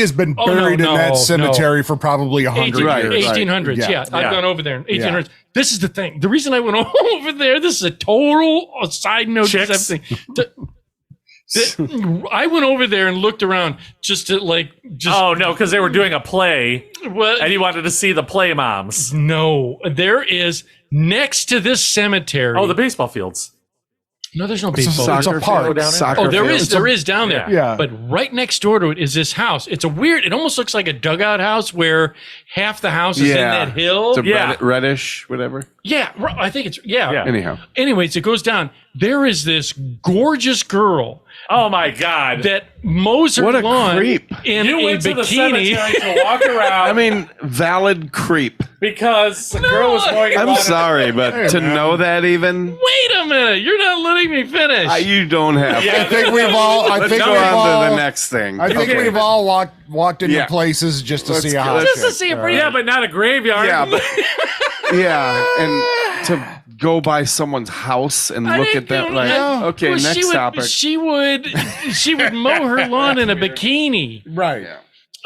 [SPEAKER 7] has been
[SPEAKER 1] Oh, no,
[SPEAKER 7] buried in
[SPEAKER 1] no,
[SPEAKER 7] that
[SPEAKER 1] no.
[SPEAKER 7] cemetery for probably 100
[SPEAKER 8] Right,
[SPEAKER 7] years.
[SPEAKER 1] 1800s.
[SPEAKER 7] Yeah.
[SPEAKER 1] Yeah, I've
[SPEAKER 3] Yeah.
[SPEAKER 1] gone over there in 1800s. This is the thing. The reason I went over there, this is a total side note. to
[SPEAKER 3] Chicks?
[SPEAKER 1] everything. I went over there and looked around just to
[SPEAKER 3] Oh, no, because they were doing a play,
[SPEAKER 1] what?
[SPEAKER 3] and he wanted to see the play moms.
[SPEAKER 1] No, there is next to this cemetery.
[SPEAKER 3] Oh, the baseball fields.
[SPEAKER 1] no, there's no
[SPEAKER 7] It's a,
[SPEAKER 1] baseball.
[SPEAKER 7] it's a park.
[SPEAKER 8] Soccer
[SPEAKER 1] Oh, there
[SPEAKER 8] field.
[SPEAKER 1] is down there.
[SPEAKER 7] Yeah.
[SPEAKER 1] But right next door to it is this house. It's a weird, it almost looks like a dugout house where half the house is in that hill.
[SPEAKER 8] It's a
[SPEAKER 3] Yeah.
[SPEAKER 8] reddish, whatever.
[SPEAKER 1] Yeah, I think it's, yeah.
[SPEAKER 8] Anyhow.
[SPEAKER 1] Anyways, it goes down. There is this gorgeous girl
[SPEAKER 3] Oh, my God.
[SPEAKER 1] that mows her
[SPEAKER 8] What a
[SPEAKER 1] lawn
[SPEAKER 8] creep.
[SPEAKER 1] in
[SPEAKER 3] You
[SPEAKER 1] a
[SPEAKER 3] went to the
[SPEAKER 1] bikini.
[SPEAKER 3] cemetery to walk around
[SPEAKER 8] I mean, valid creep.
[SPEAKER 3] because the girl was going
[SPEAKER 8] I'm
[SPEAKER 3] around-
[SPEAKER 8] sorry, but to know that even,
[SPEAKER 1] Wait a minute, you're not letting me finish.
[SPEAKER 8] you don't have.
[SPEAKER 3] Yeah.
[SPEAKER 7] I think we've all. I
[SPEAKER 8] Let's
[SPEAKER 7] think
[SPEAKER 8] go
[SPEAKER 7] we've
[SPEAKER 8] on
[SPEAKER 7] all.
[SPEAKER 8] to the next thing.
[SPEAKER 7] I think
[SPEAKER 8] Okay.
[SPEAKER 7] we've all walked into
[SPEAKER 8] Yeah.
[SPEAKER 7] places just to
[SPEAKER 8] Let's
[SPEAKER 7] see a
[SPEAKER 8] go.
[SPEAKER 7] house.
[SPEAKER 1] Just to see a pretty.
[SPEAKER 3] Yeah, but not a graveyard.
[SPEAKER 8] Yeah, but, yeah, and to go by someone's house and
[SPEAKER 1] I
[SPEAKER 8] look
[SPEAKER 1] didn't
[SPEAKER 8] at that,
[SPEAKER 1] go-
[SPEAKER 8] like,
[SPEAKER 1] I-
[SPEAKER 8] okay,
[SPEAKER 1] well,
[SPEAKER 8] next topic.
[SPEAKER 1] She would mow her lawn in a bikini.
[SPEAKER 7] Right.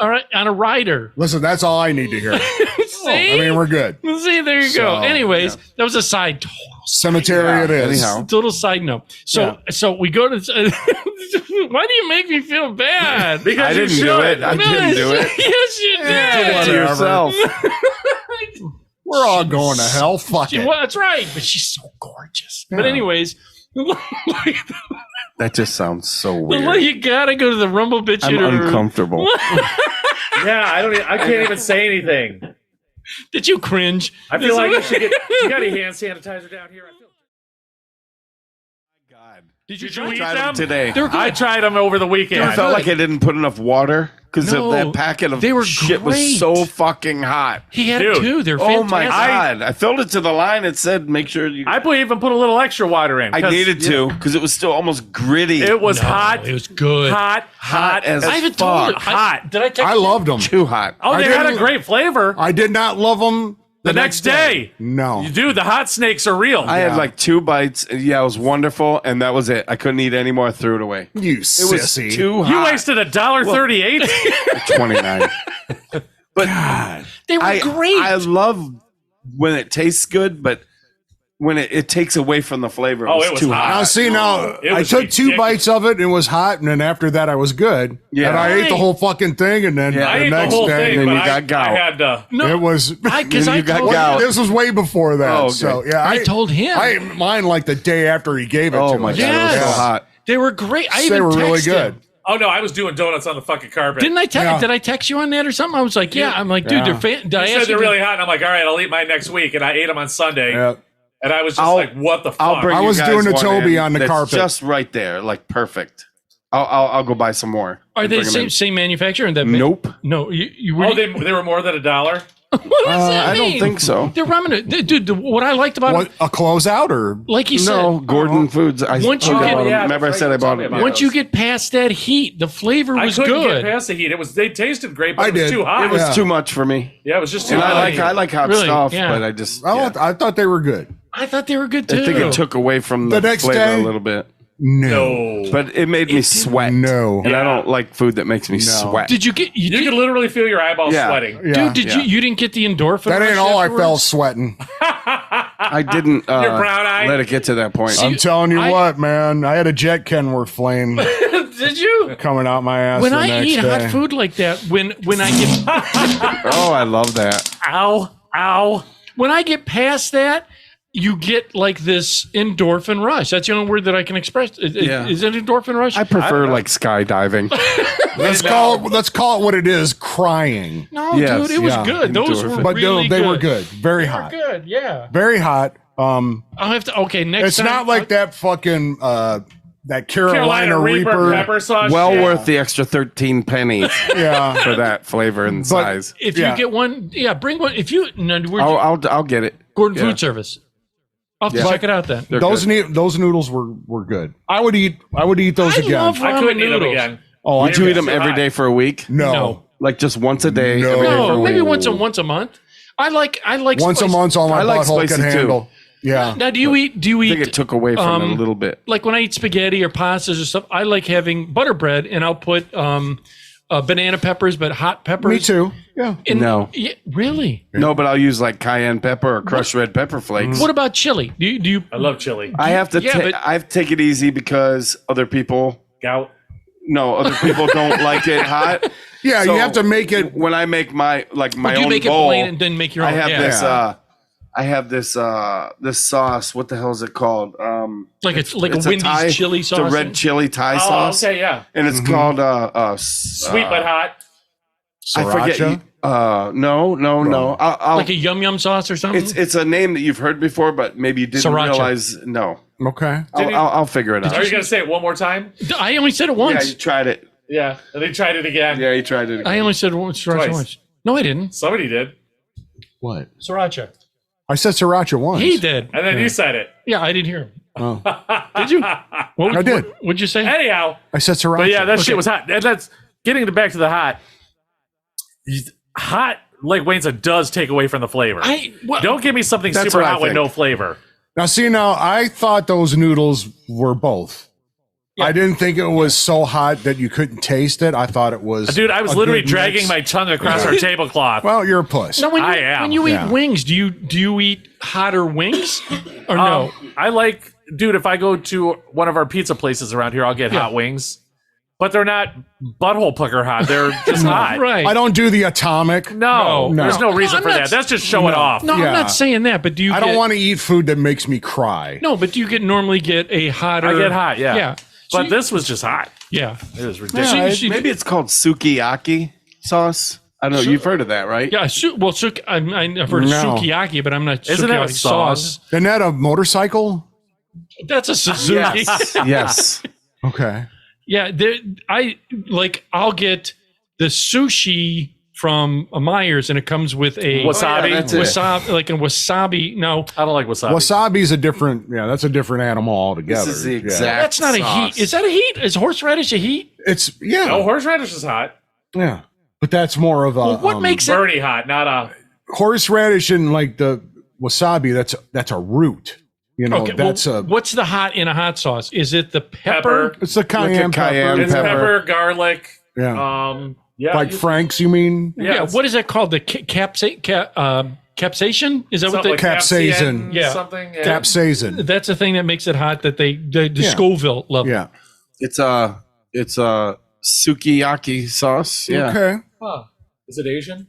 [SPEAKER 1] All right, on a rider.
[SPEAKER 7] Listen, that's all I need to hear.
[SPEAKER 1] See?
[SPEAKER 7] I mean, we're good.
[SPEAKER 1] See, there you go.
[SPEAKER 7] So,
[SPEAKER 1] Anyways, that was a side
[SPEAKER 7] Cemetery it is.
[SPEAKER 8] Anyhow.
[SPEAKER 1] total side note. So we go to. Why do you make me feel bad?
[SPEAKER 3] Because
[SPEAKER 8] I
[SPEAKER 3] you
[SPEAKER 8] didn't do
[SPEAKER 3] should.
[SPEAKER 8] it. I didn't do it.
[SPEAKER 1] Yes, you did.
[SPEAKER 7] Whatever.
[SPEAKER 8] To yourself.
[SPEAKER 7] We're all going to hell. Fuck it.
[SPEAKER 1] Well, that's right, but she's so gorgeous. But anyways,
[SPEAKER 8] That just sounds so weird.
[SPEAKER 1] you gotta go to the Rumble Bitch
[SPEAKER 8] I'm
[SPEAKER 1] Eater.
[SPEAKER 8] uncomfortable.
[SPEAKER 3] Yeah, I can't even say anything.
[SPEAKER 1] Did you cringe?
[SPEAKER 3] I feel like I should get. You got any hand sanitizer down here? I feel.
[SPEAKER 8] God.
[SPEAKER 1] Did you
[SPEAKER 3] Did you
[SPEAKER 1] try
[SPEAKER 3] eat
[SPEAKER 8] Tried
[SPEAKER 3] them?
[SPEAKER 8] them today.
[SPEAKER 1] They're good.
[SPEAKER 3] I tried them over the weekend.
[SPEAKER 8] I felt like I didn't put enough water because
[SPEAKER 1] No,
[SPEAKER 8] that packet of
[SPEAKER 1] they were
[SPEAKER 8] shit was
[SPEAKER 1] great.
[SPEAKER 8] so fucking hot.
[SPEAKER 1] He had
[SPEAKER 3] Dude.
[SPEAKER 1] it too. They're
[SPEAKER 8] Oh
[SPEAKER 1] fantastic.
[SPEAKER 8] my God. I filled it to the line. It said, make sure you.
[SPEAKER 3] I even put a little extra water in.
[SPEAKER 8] I
[SPEAKER 3] 'cause
[SPEAKER 8] needed to because it was still almost gritty.
[SPEAKER 3] It was
[SPEAKER 1] No,
[SPEAKER 3] hot.
[SPEAKER 1] It was good.
[SPEAKER 3] Hot
[SPEAKER 8] as
[SPEAKER 1] I even
[SPEAKER 8] fuck.
[SPEAKER 1] told her.
[SPEAKER 3] Hot.
[SPEAKER 1] Did I text
[SPEAKER 7] I
[SPEAKER 1] you?
[SPEAKER 7] loved them.
[SPEAKER 8] Too hot.
[SPEAKER 3] Oh, they
[SPEAKER 7] I
[SPEAKER 3] had a
[SPEAKER 7] didn't-
[SPEAKER 3] great flavor.
[SPEAKER 7] I did not love them
[SPEAKER 3] The next day.
[SPEAKER 7] No.
[SPEAKER 3] You do. The hot snakes are real.
[SPEAKER 8] I had like 2 bites. Yeah, it was wonderful, and that was it. I couldn't eat any more. I threw it away.
[SPEAKER 7] You
[SPEAKER 8] It was
[SPEAKER 7] sissy.
[SPEAKER 8] too
[SPEAKER 3] you
[SPEAKER 8] hot.
[SPEAKER 3] wasted $1.38.
[SPEAKER 8] 29. But
[SPEAKER 1] They were great.
[SPEAKER 8] I love when it tastes good, but when it takes away from the flavor,
[SPEAKER 3] Oh, it was
[SPEAKER 8] too
[SPEAKER 3] hot.
[SPEAKER 7] Now, see, now,
[SPEAKER 3] It
[SPEAKER 7] I
[SPEAKER 3] was
[SPEAKER 7] took 2
[SPEAKER 3] ridiculous.
[SPEAKER 7] bites of it and it was hot, and then after that, I was good.
[SPEAKER 8] Yeah.
[SPEAKER 7] And I ate the whole fucking thing, and then
[SPEAKER 8] Yeah.
[SPEAKER 3] I
[SPEAKER 7] the
[SPEAKER 3] ate the
[SPEAKER 7] next
[SPEAKER 3] whole
[SPEAKER 7] day,
[SPEAKER 3] thing,
[SPEAKER 8] then
[SPEAKER 3] but
[SPEAKER 8] you
[SPEAKER 3] I
[SPEAKER 8] got gout.
[SPEAKER 3] had to.
[SPEAKER 1] no,
[SPEAKER 7] it was.
[SPEAKER 1] because
[SPEAKER 8] You
[SPEAKER 1] I
[SPEAKER 8] got
[SPEAKER 1] told
[SPEAKER 8] gout.
[SPEAKER 7] This was way before that.
[SPEAKER 8] Oh, okay.
[SPEAKER 7] So, yeah.
[SPEAKER 1] I told him.
[SPEAKER 7] I ate mine like the day after he gave it
[SPEAKER 8] Oh
[SPEAKER 7] to
[SPEAKER 8] my
[SPEAKER 7] us.
[SPEAKER 8] God, it was
[SPEAKER 1] Yes.
[SPEAKER 8] so hot.
[SPEAKER 1] They were great. I
[SPEAKER 7] They
[SPEAKER 1] even
[SPEAKER 7] were really
[SPEAKER 1] texted
[SPEAKER 7] good.
[SPEAKER 1] him.
[SPEAKER 3] Oh no, I was doing donuts on the fucking carpet.
[SPEAKER 1] Didn't I
[SPEAKER 7] Yeah.
[SPEAKER 1] Did I text you on that or something? I was like, yeah. I'm like, dude,
[SPEAKER 7] Yeah.
[SPEAKER 1] they're did I
[SPEAKER 3] You
[SPEAKER 1] ask
[SPEAKER 3] said they're
[SPEAKER 1] you
[SPEAKER 3] really hot, and I'm like, all right, I'll eat mine next week, and I ate them on Sunday.
[SPEAKER 7] Yeah.
[SPEAKER 3] And I was just
[SPEAKER 8] I'll-
[SPEAKER 3] like, what the fuck?
[SPEAKER 8] I'll bring
[SPEAKER 7] I
[SPEAKER 8] you
[SPEAKER 7] was
[SPEAKER 8] guys
[SPEAKER 7] doing a
[SPEAKER 8] one
[SPEAKER 7] Toby
[SPEAKER 8] in
[SPEAKER 7] on the
[SPEAKER 8] that's
[SPEAKER 7] carpet.
[SPEAKER 8] just right there, like perfect. I'll go buy some more.
[SPEAKER 1] Are
[SPEAKER 8] and
[SPEAKER 1] they
[SPEAKER 8] bring
[SPEAKER 1] the
[SPEAKER 8] 'em
[SPEAKER 1] same manufacturer? And that
[SPEAKER 8] in. Nope.
[SPEAKER 1] No, you
[SPEAKER 3] Oh, they were more than $1.
[SPEAKER 1] what does that
[SPEAKER 8] I don't
[SPEAKER 1] mean?
[SPEAKER 8] think so.
[SPEAKER 1] They're ramen. Dude, what I liked about
[SPEAKER 7] What,
[SPEAKER 1] it,
[SPEAKER 7] a closeout or?
[SPEAKER 1] like you
[SPEAKER 8] No,
[SPEAKER 1] said,
[SPEAKER 8] Gordon Foods. I
[SPEAKER 1] Once you
[SPEAKER 8] told
[SPEAKER 1] get-
[SPEAKER 8] about 'em.
[SPEAKER 3] yeah,
[SPEAKER 8] Remember I
[SPEAKER 3] that's
[SPEAKER 8] said
[SPEAKER 3] right,
[SPEAKER 8] I
[SPEAKER 3] you told
[SPEAKER 8] bought
[SPEAKER 3] me
[SPEAKER 8] them.
[SPEAKER 3] about
[SPEAKER 1] once you get past that heat, the flavor
[SPEAKER 3] I
[SPEAKER 1] was
[SPEAKER 3] couldn't
[SPEAKER 1] good.
[SPEAKER 3] get past the heat. They tasted great, but
[SPEAKER 7] I
[SPEAKER 3] it was
[SPEAKER 7] did.
[SPEAKER 3] too hot.
[SPEAKER 8] It was
[SPEAKER 7] Yeah.
[SPEAKER 8] too much for me.
[SPEAKER 3] Yeah, it was just too
[SPEAKER 8] And
[SPEAKER 3] hot.
[SPEAKER 8] I like hot
[SPEAKER 1] Really?
[SPEAKER 8] stuff,
[SPEAKER 1] Yeah.
[SPEAKER 8] but I just
[SPEAKER 7] I thought they were good.
[SPEAKER 1] I thought they were good too.
[SPEAKER 8] I think it took away from the,
[SPEAKER 7] The next
[SPEAKER 8] flavor
[SPEAKER 7] day-
[SPEAKER 8] a little bit.
[SPEAKER 7] No.
[SPEAKER 3] No.
[SPEAKER 8] But it made me sweat.
[SPEAKER 7] No.
[SPEAKER 8] And I
[SPEAKER 3] Yeah.
[SPEAKER 8] don't like food that makes me sweat.
[SPEAKER 1] Did you get? You,
[SPEAKER 3] You
[SPEAKER 1] did,
[SPEAKER 3] could literally feel your eyeballs
[SPEAKER 8] Yeah.
[SPEAKER 3] sweating.
[SPEAKER 7] Yeah.
[SPEAKER 1] dude? Did
[SPEAKER 8] Yeah.
[SPEAKER 1] you didn't get the endorphin?
[SPEAKER 7] That ain't
[SPEAKER 1] rush
[SPEAKER 7] all I
[SPEAKER 1] afterwards?
[SPEAKER 7] felt sweating.
[SPEAKER 8] I didn't
[SPEAKER 3] brown eye?
[SPEAKER 8] let it get to that point.
[SPEAKER 7] I'm telling you what, man. I had a Jet Kenworth flame
[SPEAKER 1] Did you?
[SPEAKER 7] coming out my ass
[SPEAKER 1] When
[SPEAKER 7] the
[SPEAKER 1] I
[SPEAKER 7] next
[SPEAKER 1] eat
[SPEAKER 7] day.
[SPEAKER 1] hot food like that, when I get
[SPEAKER 8] Oh, I love that.
[SPEAKER 1] ow, when I get past that, you get like this endorphin rush. That's the only word that I can express.
[SPEAKER 8] Yeah.
[SPEAKER 1] Is it endorphin rush?
[SPEAKER 8] I prefer like skydiving.
[SPEAKER 7] Let's call it what it is. Crying.
[SPEAKER 1] no,
[SPEAKER 8] Yes,
[SPEAKER 1] dude, it was
[SPEAKER 7] yeah,
[SPEAKER 1] good. Those were
[SPEAKER 8] endorphin.
[SPEAKER 7] But
[SPEAKER 1] really
[SPEAKER 7] they
[SPEAKER 1] good.
[SPEAKER 7] were good. Very
[SPEAKER 1] They were
[SPEAKER 7] hot.
[SPEAKER 1] good. Yeah.
[SPEAKER 7] Very hot.
[SPEAKER 1] I'll have to. Okay, next
[SPEAKER 7] It's
[SPEAKER 1] time.
[SPEAKER 7] not like that fucking that Carolina, Reaper.
[SPEAKER 3] pepper sauce.
[SPEAKER 8] Well
[SPEAKER 3] shit.
[SPEAKER 8] worth the extra 13 pennies
[SPEAKER 7] Yeah.
[SPEAKER 8] for that flavor and size.
[SPEAKER 1] If
[SPEAKER 7] Yeah.
[SPEAKER 1] you get one, bring one. If you, no, where'd you
[SPEAKER 8] I'll get it.
[SPEAKER 1] Gordon
[SPEAKER 8] yeah.
[SPEAKER 1] Food Service. I'll have to
[SPEAKER 8] Yeah.
[SPEAKER 1] check it out then.
[SPEAKER 8] They're
[SPEAKER 7] Those
[SPEAKER 8] good.
[SPEAKER 7] those noodles were good. I would eat those
[SPEAKER 1] I
[SPEAKER 7] again.
[SPEAKER 1] love
[SPEAKER 3] I couldn't eat them
[SPEAKER 1] noodles.
[SPEAKER 3] again.
[SPEAKER 7] Oh,
[SPEAKER 8] Would you eat them
[SPEAKER 3] too
[SPEAKER 8] every
[SPEAKER 3] hot.
[SPEAKER 8] day for a week?
[SPEAKER 7] no.
[SPEAKER 8] Like just once a day?
[SPEAKER 7] No.
[SPEAKER 8] Every day for
[SPEAKER 1] No,
[SPEAKER 8] a
[SPEAKER 1] maybe
[SPEAKER 8] week?
[SPEAKER 1] once a month. I like
[SPEAKER 7] Once a
[SPEAKER 1] spicy.
[SPEAKER 7] month, all my
[SPEAKER 8] I like
[SPEAKER 7] butthole can
[SPEAKER 8] spicy, too.
[SPEAKER 7] handle. Yeah.
[SPEAKER 1] Now, do you
[SPEAKER 8] I think
[SPEAKER 1] eat
[SPEAKER 8] it took away from it a little bit.
[SPEAKER 1] like when I eat spaghetti or pastas or stuff? I like having butter bread, and I'll put banana peppers, but hot peppers.
[SPEAKER 7] Me too. Yeah.
[SPEAKER 1] In-
[SPEAKER 8] No.
[SPEAKER 1] Yeah, really?
[SPEAKER 8] No, but I'll use like cayenne pepper or crushed red pepper flakes.
[SPEAKER 1] What about chili? Do you?
[SPEAKER 3] I love chili.
[SPEAKER 8] I have to
[SPEAKER 1] Yeah, but-
[SPEAKER 8] I take it easy because other people
[SPEAKER 3] Gout.
[SPEAKER 8] don't like it hot.
[SPEAKER 7] Yeah,
[SPEAKER 8] So
[SPEAKER 7] you have to make it.
[SPEAKER 8] when I make my
[SPEAKER 1] Do you
[SPEAKER 8] own
[SPEAKER 1] make
[SPEAKER 8] bowl.
[SPEAKER 1] it plain and then make your own?
[SPEAKER 8] I have
[SPEAKER 1] yeah.
[SPEAKER 8] this. I have this. This sauce. What the hell is it called?
[SPEAKER 1] like it's like
[SPEAKER 8] it's
[SPEAKER 1] a Wendy's
[SPEAKER 8] Thai-
[SPEAKER 1] chili
[SPEAKER 8] It's
[SPEAKER 1] sauce.
[SPEAKER 8] a red chili Thai
[SPEAKER 3] Oh,
[SPEAKER 8] sauce,
[SPEAKER 3] okay, yeah.
[SPEAKER 8] and it's called
[SPEAKER 3] Sweet but hot.
[SPEAKER 8] I forget.
[SPEAKER 7] Sriracha?
[SPEAKER 8] No. I'll,
[SPEAKER 1] like a yum yum sauce or something.
[SPEAKER 8] it's a name that you've heard before, but maybe you didn't
[SPEAKER 1] Sriracha.
[SPEAKER 8] realize. No,
[SPEAKER 7] Okay.
[SPEAKER 8] I'll figure it out.
[SPEAKER 3] Are you going to say it one more time?
[SPEAKER 1] I only said it
[SPEAKER 8] Yeah,
[SPEAKER 1] once.
[SPEAKER 8] you tried it.
[SPEAKER 3] Yeah. And they tried it again.
[SPEAKER 8] Yeah, you tried it.
[SPEAKER 1] I only said once.
[SPEAKER 3] Twice.
[SPEAKER 1] No, I didn't.
[SPEAKER 3] Somebody did.
[SPEAKER 7] What?
[SPEAKER 1] Sriracha.
[SPEAKER 7] I said sriracha once.
[SPEAKER 1] He did.
[SPEAKER 3] And then you said it.
[SPEAKER 1] Yeah, I didn't hear him.
[SPEAKER 7] Oh.
[SPEAKER 1] Did you? What,
[SPEAKER 7] I did.
[SPEAKER 1] What'd you say?
[SPEAKER 3] Anyhow.
[SPEAKER 7] I said sriracha.
[SPEAKER 3] But yeah, that
[SPEAKER 1] Okay.
[SPEAKER 3] shit was hot. And that's getting back to the hot. Hot, like Wayne said, does take away from the flavor. Don't give me something
[SPEAKER 8] That's
[SPEAKER 3] super
[SPEAKER 8] what I
[SPEAKER 3] hot with
[SPEAKER 8] think.
[SPEAKER 3] no flavor.
[SPEAKER 7] Now, see, I thought those noodles were both.
[SPEAKER 1] Yeah.
[SPEAKER 7] I didn't think it was so hot that you couldn't taste it. I thought it was.
[SPEAKER 3] Dude, I was
[SPEAKER 7] a
[SPEAKER 3] literally
[SPEAKER 7] good
[SPEAKER 3] dragging
[SPEAKER 7] mix.
[SPEAKER 3] my tongue across our tablecloth.
[SPEAKER 7] Well, you're a puss.
[SPEAKER 1] No, when you,
[SPEAKER 3] I am.
[SPEAKER 1] when you eat
[SPEAKER 7] Yeah.
[SPEAKER 1] wings, do you eat hotter wings or no?
[SPEAKER 3] I like, dude, if I go to one of our pizza places around here, I'll get hot wings. But they're not butthole pucker hot. They're just hot.
[SPEAKER 1] Right.
[SPEAKER 7] I don't do the atomic.
[SPEAKER 3] No,
[SPEAKER 7] No.
[SPEAKER 3] there's no reason
[SPEAKER 1] I'm
[SPEAKER 3] for
[SPEAKER 1] not-
[SPEAKER 3] that. That's just showing off.
[SPEAKER 1] No,
[SPEAKER 7] Yeah.
[SPEAKER 1] I'm not saying that, but do you?
[SPEAKER 7] I don't want to eat food that makes me cry.
[SPEAKER 1] No, but do you normally get a hotter?
[SPEAKER 3] I get hot, yeah.
[SPEAKER 1] Yeah. So
[SPEAKER 3] But
[SPEAKER 1] you-
[SPEAKER 3] this was just hot.
[SPEAKER 1] Yeah.
[SPEAKER 3] It was ridiculous.
[SPEAKER 1] So you should-
[SPEAKER 8] Maybe it's called sukiyaki sauce. I don't know. You've heard of that, right?
[SPEAKER 1] Yeah. I've heard of
[SPEAKER 7] No.
[SPEAKER 1] sukiyaki, but I'm not.
[SPEAKER 3] Isn't that a
[SPEAKER 1] sukiyaki
[SPEAKER 3] song?
[SPEAKER 1] sauce?
[SPEAKER 7] Isn't that a motorcycle?
[SPEAKER 1] That's a Suzuki.
[SPEAKER 8] Yes. yes.
[SPEAKER 7] Okay.
[SPEAKER 1] Yeah, I'll get the sushi from Myers, and it comes with a
[SPEAKER 3] Wasabi?
[SPEAKER 8] Yeah, that's it.
[SPEAKER 1] wasabi, like a wasabi. No,
[SPEAKER 3] I don't like wasabi.
[SPEAKER 7] Wasabi's a different. Yeah, that's a different animal altogether.
[SPEAKER 8] This is the
[SPEAKER 7] Yeah.
[SPEAKER 8] exact.
[SPEAKER 1] that's not a
[SPEAKER 8] sauce.
[SPEAKER 1] heat. Is that a heat? Is horseradish a heat?
[SPEAKER 7] It's yeah,
[SPEAKER 3] No, horseradish is hot.
[SPEAKER 7] yeah. But that's more of a
[SPEAKER 1] Well, what makes it?
[SPEAKER 3] Bernie hot, not a.
[SPEAKER 7] horseradish and like the wasabi. That's a root. You know,
[SPEAKER 1] Okay,
[SPEAKER 7] that's
[SPEAKER 1] well,
[SPEAKER 7] a.
[SPEAKER 1] what's the hot in a hot sauce? Is it the pepper?
[SPEAKER 3] Pepper.
[SPEAKER 7] It's a cayenne,
[SPEAKER 8] cayenne
[SPEAKER 7] pepper.
[SPEAKER 3] It's
[SPEAKER 8] pepper.
[SPEAKER 3] pepper, garlic.
[SPEAKER 7] Yeah,
[SPEAKER 3] Yeah.
[SPEAKER 7] like Frank's. You mean?
[SPEAKER 1] Yeah. What is that called? The capsaicin? Is that what
[SPEAKER 3] something
[SPEAKER 1] the?
[SPEAKER 3] like
[SPEAKER 7] capsaicin.
[SPEAKER 1] Yeah.
[SPEAKER 3] Something. Yeah.
[SPEAKER 7] Capsaicin.
[SPEAKER 1] That's the thing that makes it hot. That the
[SPEAKER 7] Yeah.
[SPEAKER 1] Scoville level.
[SPEAKER 7] Yeah.
[SPEAKER 8] It's a sukiyaki sauce. Yeah.
[SPEAKER 7] Okay.
[SPEAKER 3] Huh. Is it Asian?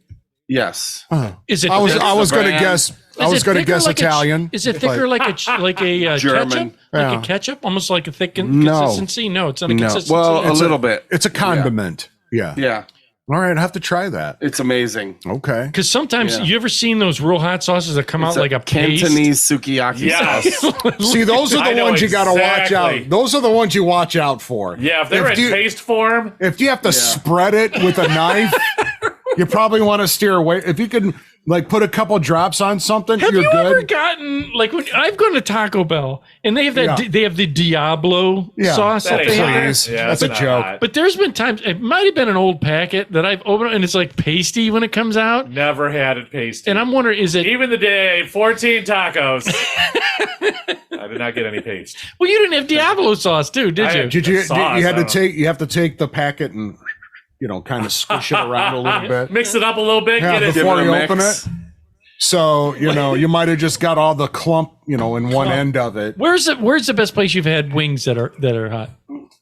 [SPEAKER 8] Yes.
[SPEAKER 1] Is it?
[SPEAKER 7] I was
[SPEAKER 8] That's
[SPEAKER 7] I was
[SPEAKER 8] the
[SPEAKER 7] going to
[SPEAKER 8] brand.
[SPEAKER 7] guess. I
[SPEAKER 1] Is
[SPEAKER 7] was
[SPEAKER 1] it
[SPEAKER 7] going to
[SPEAKER 1] thicker
[SPEAKER 7] guess
[SPEAKER 1] like
[SPEAKER 7] Italian.
[SPEAKER 1] Is it thicker like a
[SPEAKER 8] German.
[SPEAKER 1] ketchup? Like
[SPEAKER 7] Yeah.
[SPEAKER 1] a ketchup, almost like a thick
[SPEAKER 7] No.
[SPEAKER 1] consistency. No, it's not a
[SPEAKER 8] No.
[SPEAKER 1] consistency.
[SPEAKER 8] Well, a little bit.
[SPEAKER 7] It's a condiment. Yeah.
[SPEAKER 8] Yeah.
[SPEAKER 7] All right, I have to try that.
[SPEAKER 8] It's amazing.
[SPEAKER 7] Okay.
[SPEAKER 1] Because sometimes
[SPEAKER 8] Yeah.
[SPEAKER 1] you ever seen those real hot sauces that come
[SPEAKER 8] It's
[SPEAKER 1] out like a paste?
[SPEAKER 8] Cantonese sukiyaki
[SPEAKER 3] Yes.
[SPEAKER 8] sauce.
[SPEAKER 7] See, those are
[SPEAKER 3] I
[SPEAKER 7] the
[SPEAKER 3] know
[SPEAKER 7] ones you got to watch
[SPEAKER 3] exactly.
[SPEAKER 7] out. Those are the ones you watch out for.
[SPEAKER 3] Yeah, if they were in
[SPEAKER 7] you,
[SPEAKER 3] paste form,
[SPEAKER 7] if you have to spread it with a knife, you probably want to steer away. If you can, like, put a couple drops on something,
[SPEAKER 1] Have
[SPEAKER 7] you're
[SPEAKER 1] you
[SPEAKER 7] good.
[SPEAKER 1] ever gotten like when I've gone to Taco Bell and they have that
[SPEAKER 7] Yeah.
[SPEAKER 1] they have the Diablo sauce
[SPEAKER 3] that
[SPEAKER 1] that
[SPEAKER 3] ain't
[SPEAKER 1] they
[SPEAKER 3] hot.
[SPEAKER 1] have.
[SPEAKER 7] Please.
[SPEAKER 3] Yeah,
[SPEAKER 7] That's a
[SPEAKER 3] not
[SPEAKER 7] joke.
[SPEAKER 3] hot.
[SPEAKER 1] But there's been times it might have been an old packet that I've opened and it's like pasty when it comes out,
[SPEAKER 3] never had it pasty.
[SPEAKER 1] and I'm wondering is it?
[SPEAKER 3] Even the day 14 tacos, I did not get any paste.
[SPEAKER 1] Well, you didn't have Diablo sauce too, did
[SPEAKER 3] I
[SPEAKER 1] you?
[SPEAKER 3] had-
[SPEAKER 7] Did you?
[SPEAKER 3] Sauce,
[SPEAKER 7] you had
[SPEAKER 3] I
[SPEAKER 7] to
[SPEAKER 3] don't
[SPEAKER 7] take. You have to take the packet and, kind of squish it around a little bit.
[SPEAKER 3] Mix it up a little bit.
[SPEAKER 7] Yeah,
[SPEAKER 3] get it.
[SPEAKER 7] before
[SPEAKER 8] Give it
[SPEAKER 7] you
[SPEAKER 8] a
[SPEAKER 7] open
[SPEAKER 8] mix.
[SPEAKER 7] it. So you might have just got all the clump, in one end of it.
[SPEAKER 1] Where's the best place you've had wings that are hot?